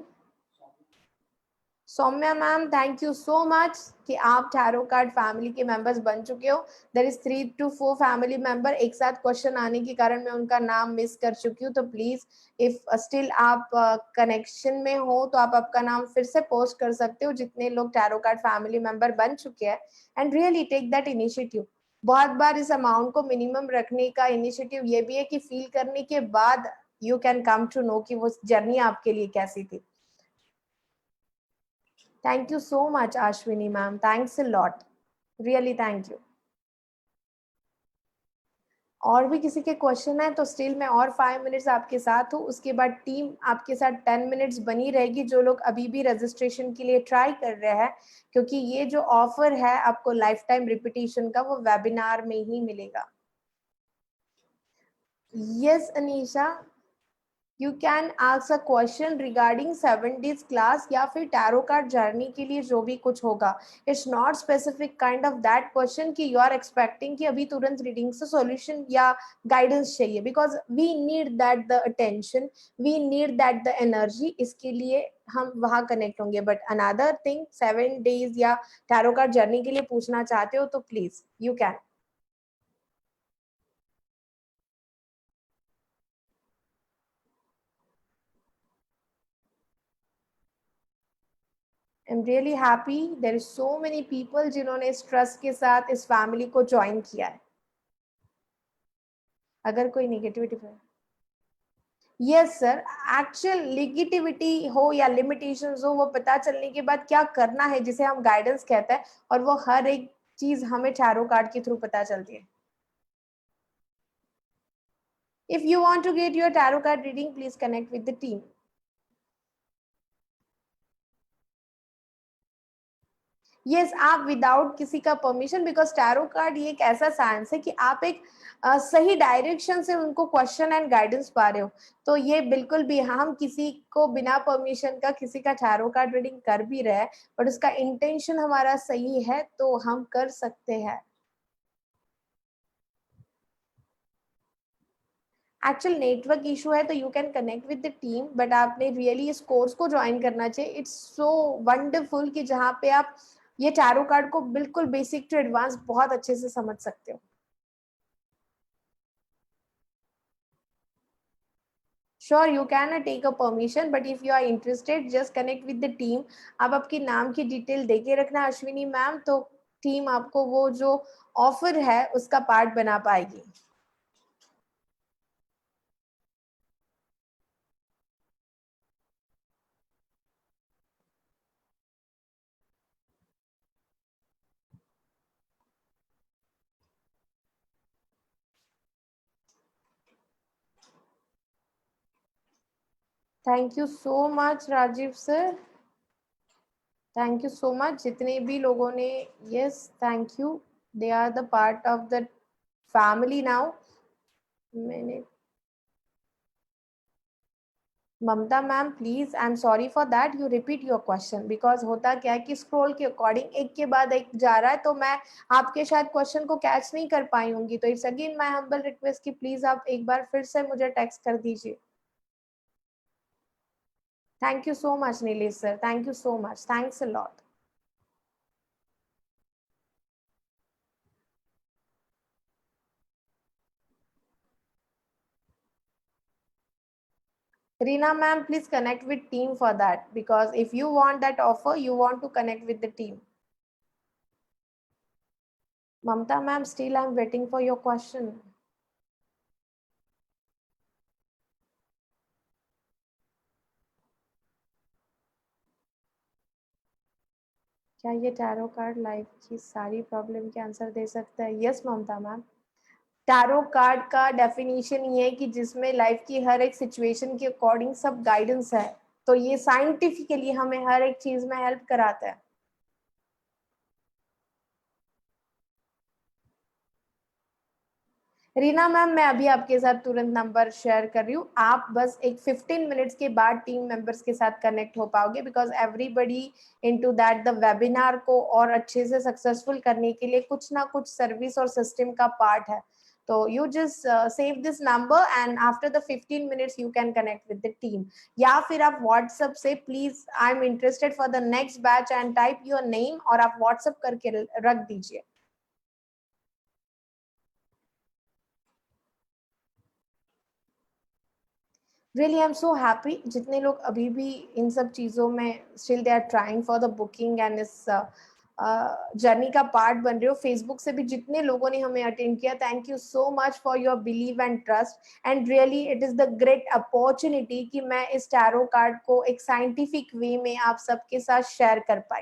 Soumya ma'am, thank you so much कि आप टैरो कार्ड फैमिली के मेंबर्स बन चुके हो। There is 3 to 4 family member, एक साथ क्वेश्चन आने के कारण मैं उनका नाम मिस कर चुकी हूँ, तो प्लीज इफ स्टिल आप कनेक्शन में हो तो आप आपका नाम फिर से पोस्ट कर सकते हो, जितने लोग टैरो कार्ड फैमिली मेंबर बन चुके हैं, and really take that initiative. बहुत बार इस अमाउंट को मिनिमम रखने का इनिशिएटिव ये भी है कि फील करने के बाद you can come to know कि वो जर्नी आपके लिए कैसी थी। Thank you so much, Ashwini ma'am. Thanks a lot. Really, thank you. और भी किसी के क्वेश्चन है तो स्टिल मैं और 5 मिनट्स आपके साथ हूँ, उसके बाद टीम आपके साथ 10 मिनट्स बनी रहेगी, जो लोग अभी भी रजिस्ट्रेशन के लिए ट्राई कर रहे हैं, क्योंकि ये जो ऑफर है आपको लाइफ टाइम रिपीटेशन का वो वेबिनार में ही मिलेगा। Yes Anisha, you can ask a question regarding 7 days class या फिर टैरो कार्ड जर्नी के लिए जो भी कुछ होगा। It's not specific kind of that question कि यू आर एक्सपेक्टिंग कि अभी तुरंत रीडिंग से सॉल्यूशन या गाइडेंस चाहिए, because we need that the attention, we need that the energy, इसके लिए हम वहाँ कनेक्ट होंगे। बट अनदर थिंग 7 days या टैरो कार्ड जर्नी के लिए पूछना चाहते हो तो please you can. I'm really happy there is so many people जिन्होंने इस ट्रस्ट के साथ इस फैमिली को ज्वाइन किया है। अगर कोई नेगेटिविटी है, यस सर, एक्चुअल नेगेटिविटी हो या लिमिटेशंस हो, वो पता चलने के बाद क्या करना है, जिसे हम गाइडेंस कहते हैं, और वो हर एक चीज हमें टैरो कार्ड के थ्रू पता चलती है। If you want to get your tarot card reading, please connect with the team. Yes आप विदाउट किसी का परमिशन, बिकॉज टैरो कार्ड ये एक ऐसा साइंस है कि आप एक सही डायरेक्शन से उनको क्वेश्चन एंड गाइडेंस पा रहे हो, तो ये बिल्कुल भी हम किसी को बिना परमिशन का किसी का टैरो कार्ड रीडिंग कर भी रहे हैं, बट उसका इंटेंशन हमारा सही है तो हम कर सकते हैं। एक्चुअल नेटवर्क इशू है तो you can connect with the team, but आपने रियली इस कोर्स को ज्वाइन करना चाहिए। इट्स सो वंडरफुल कि जहाँ पे आप ये टैरो कार्ड को बिल्कुल बेसिक टू एडवांस बहुत अच्छे से समझ सकते हो। Sure, you can take a permission, but if you are interested, just connect with the team. आप आपके नाम की डिटेल देके रखना अश्विनी मैम, तो टीम आपको वो जो ऑफर है उसका पार्ट बना पाएगी। Thank you so much Rajeev sir, thank you so much. जितने भी लोगों ने yes thank you, they are the part of the family now. मैंने Mamta ma'am please, I am sorry for that, you repeat your question, because होता क्या है कि scroll के अकॉर्डिंग एक के बाद एक जा रहा है, तो मैं आपके शायद क्वेश्चन को कैच नहीं कर पाई होंगी। तो it's again my humble request कि प्लीज आप एक बार फिर से मुझे टेक्स्ट कर दीजिए। Thank you so much Nilesh sir, thank you so much, thanks a lot. Reena ma'am, please connect with team for that, because if you want that offer, you want to connect with the team. Mamta ma'am, still I'm waiting for your question. क्या ये tarot card life की सारी problem के answer दे सकता है? Yes ममता ma'am, tarot card का definition ये है कि जिसमें लाइफ की हर एक सिचुएशन के अकॉर्डिंग सब गाइडेंस है, तो ये साइंटिफिकली हमें हर एक चीज में हेल्प कराता है। रीना मैम, मैं अभी आपके साथ तुरंत नंबर शेयर कर रही हूँ, आप बस एक 15 मिनट्स के बाद टीम मेंबर्स के साथ कनेक्ट हो पाओगे, because everybody into that the webinar को और अच्छे से सक्सेसफुल करने के लिए कुछ ना कुछ सर्विस और सिस्टम का पार्ट है। तो you just save this number and after the 15 minutes you can connect with the team, या फिर आप व्हाट्सएप से please I am interested for the next batch and type your name, और आप व्हाट्सएप करके रख दीजिए। Really I am so happy, जितने लोग अभी भी इन सब चीज़ों में still they are trying for the booking and इस जर्नी का पार्ट बन रहे हो। फेसबुक से भी जितने लोगों ने हमें अटेंड किया, thank you so much for your believe and trust, and really it is the great opportunity कि मैं इस टैरो कार्ड को एक साइंटिफिक वे में आप सबके साथ शेयर कर पाई।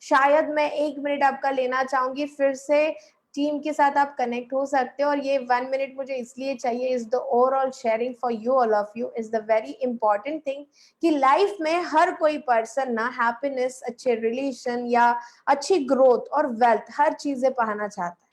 शायद मैं 1 मिनट आपका लेना चाहूंगी, फिर से टीम के साथ आप कनेक्ट हो सकते हो, और ये 1 मिनट मुझे इसलिए चाहिए, is the overall sharing for you all of you is the very important thing, कि लाइफ में हर कोई पर्सन ना हैप्पीनेस, अच्छे रिलेशन या अच्छी ग्रोथ और वेल्थ हर चीजें पाना चाहता है,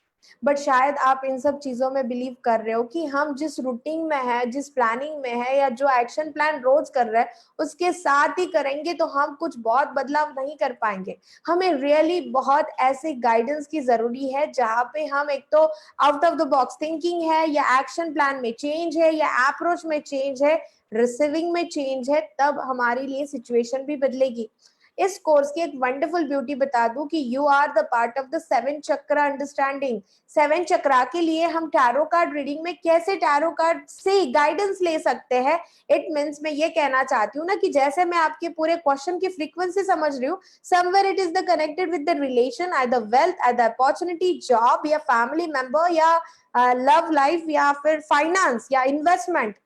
बट शायद आप इन सब चीजों में बिलीव कर रहे हो कि हम जिस रूटीन में है, जिस प्लानिंग में है, या जो एक्शन प्लान रोज कर रहे हैं उसके साथ ही करेंगे तो हम कुछ बहुत बदलाव नहीं कर पाएंगे। हमें रियली बहुत ऐसे गाइडेंस की जरूरी है जहाँ पे हम एक तो out of the box thinking है, या एक्शन प्लान में चेंज है, या अप्रोच में चेंज है, रिसीविंग में चेंज है, तब हमारे लिए सिचुएशन भी बदलेगी। इस कोर्स की एक वंडरफुल ब्यूटी बता दूं कि you are the part of the 7 chakra understanding. 7 chakra के लिए हम टैरो कार्ड रीडिंग में कैसे टैरो कार्ड से गाइडेंस ले सकते हैं, इट मीन्स मैं ये कहना चाहती हूँ ना कि जैसे मैं आपके पूरे क्वेश्चन की फ्रीक्वेंसी समझ रही हूँ, somewhere it is the connected with the relation, either wealth, either opportunity, job या फैमिली मेंबर, या लव लाइफ, या फिर फाइनेंस या इन्वेस्टमेंट,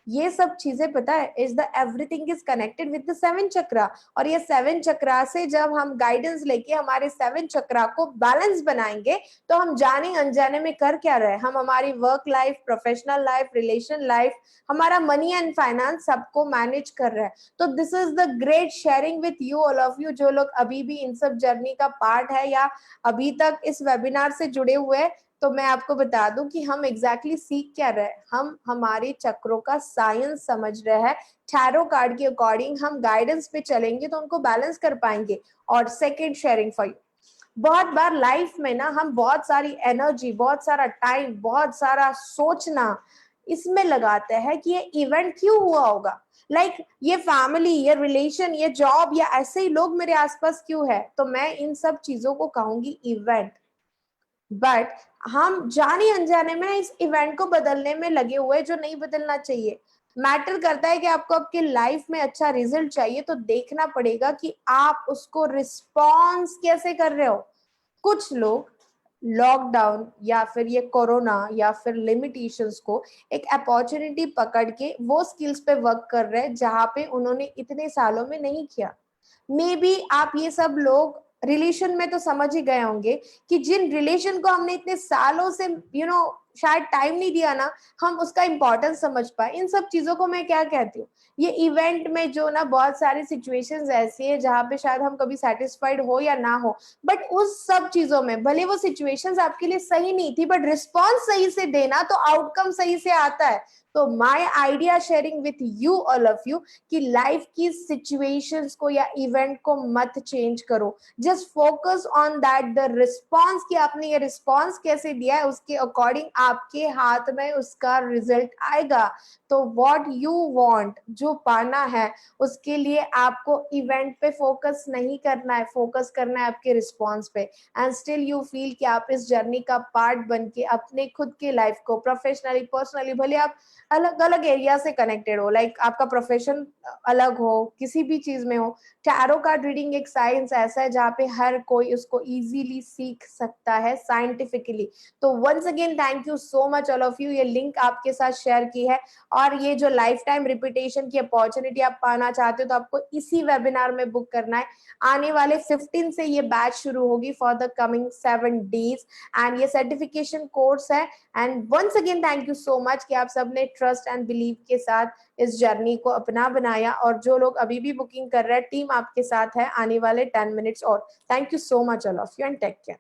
ये सब चीजें पता है is the everything is connected with the 7 चक्रा। और ये 7 चक्रा से जब हम गाइडेंस लेके हमारे 7 चक्रा को बैलेंस बनाएंगे, तो हम जाने अनजाने में कर क्या रहे, हम हमारी work life, professional life, relation life, हमारा मनी एंड फाइनेंस सबको मैनेज कर रहे हैं। तो this is the great sharing with you all of you, जो लोग अभी भी इन सब जर्नी का पार्ट है या अभी तक इस वेबिनार से जुड़े हुए हैं। तो मैं आपको बता दूं कि हम एग्जैक्टली सीख क्या रहे, हम हमारे चक्रों का साइंस समझ रहे हैं, टैरो कार्ड के अकॉर्डिंग हम गाइडेंस पे चलेंगे तो उनको बैलेंस कर पाएंगे। और सेकंड शेयरिंग फॉर यू, बहुत बार लाइफ में ना हम बहुत सारी एनर्जी, बहुत सारा टाइम, बहुत सारा सोचना इसमें लगाते हैं कि ये इवेंट क्यों हुआ होगा, लाइक ये फैमिली, ये रिलेशन, ये जॉब या ऐसे ही लोग मेरे आसपास क्यों है, तो मैं इन सब चीजों को कहूंगी इवेंट। बट हम जाने अनजाने में इस इवेंट को बदलने में लगे हुए, जो नहीं बदलना चाहिए। मैटर करता है कि आपको आपके लाइफ में अच्छा रिजल्ट चाहिए, तो देखना पड़ेगा कि आप उसको रिस्पॉन्स कैसे कर रहे हो। कुछ लोग लॉकडाउन या फिर ये कोरोना या फिर लिमिटेशंस को एक अपॉर्चुनिटी पकड़ के वो स्किल्स पे वर्क कर रहे हैं जहां पे उन्होंने इतने सालों में नहीं किया। मे बी आप ये सब लोग रिलेशन में तो समझ ही गए होंगे कि जिन रिलेशन को हमने इतने सालों से शायद टाइम नहीं दिया ना, हम उसका इंपॉर्टेंस समझ पाए। इन सब चीजों को मैं क्या कहती हूँ, ये इवेंट में जो ना बहुत सारी सिचुएशंस ऐसी है जहां पे शायद हम कभी सेटिस्फाइड हो या ना हो, बट उस सब चीजों में भले वो सिचुएशंस आपके लिए सही नहीं थी, बट रिस्पॉन्स सही से देना तो आउटकम सही से आता है। तो my idea sharing with you all of you कि लाइफ की सिचुएशंस को या इवेंट को मत चेंज करो, just focus on that the response कि आपने ये रिस्पॉन्स कैसे दिया है, उसके अकॉर्डिंग आपके हाथ में उसका रिजल्ट आएगा। तो व्हाट यू वांट, जो पाना है, उसके लिए आपको इवेंट पे फोकस नहीं करना है, फोकस करना है आपके रिस्पॉन्स पे। एंड स्टिल यू फील कि आप इस जर्नी का पार्ट बन के अपने खुद के लाइफ को प्रोफेशनली, पर्सनली, भले आप अलग अलग एरिया से कनेक्टेड हो, लाइक आपका प्रोफेशन अलग हो, किसी भी चीज में हो, टैरो कार्ड रीडिंग एक साइंस ऐसा है जहाँ पे हर कोई उसको इजीली सीख सकता है साइंटिफिकली। तो once again thank you so much all of you, ये लिंक आपके साथ शेयर की है। और ये जो लाइफ टाइम रिपीटेशन की अपॉर्चुनिटी आप पाना चाहते हो, तो आपको इसी वेबिनार में बुक करना है। आने वाले 15 से ये बैच शुरू होगी for the coming 7 days, and ये सर्टिफिकेशन कोर्स है। And once again thank you so much कि आप सबने ट्रस्ट एंड बिलीव के साथ इस जर्नी को अपना बनाया। और जो लोग अभी भी बुकिंग कर रहे हैं, टीम आपके साथ है आने वाले 10 मिनट्स और। Thank you so much all of you and take care.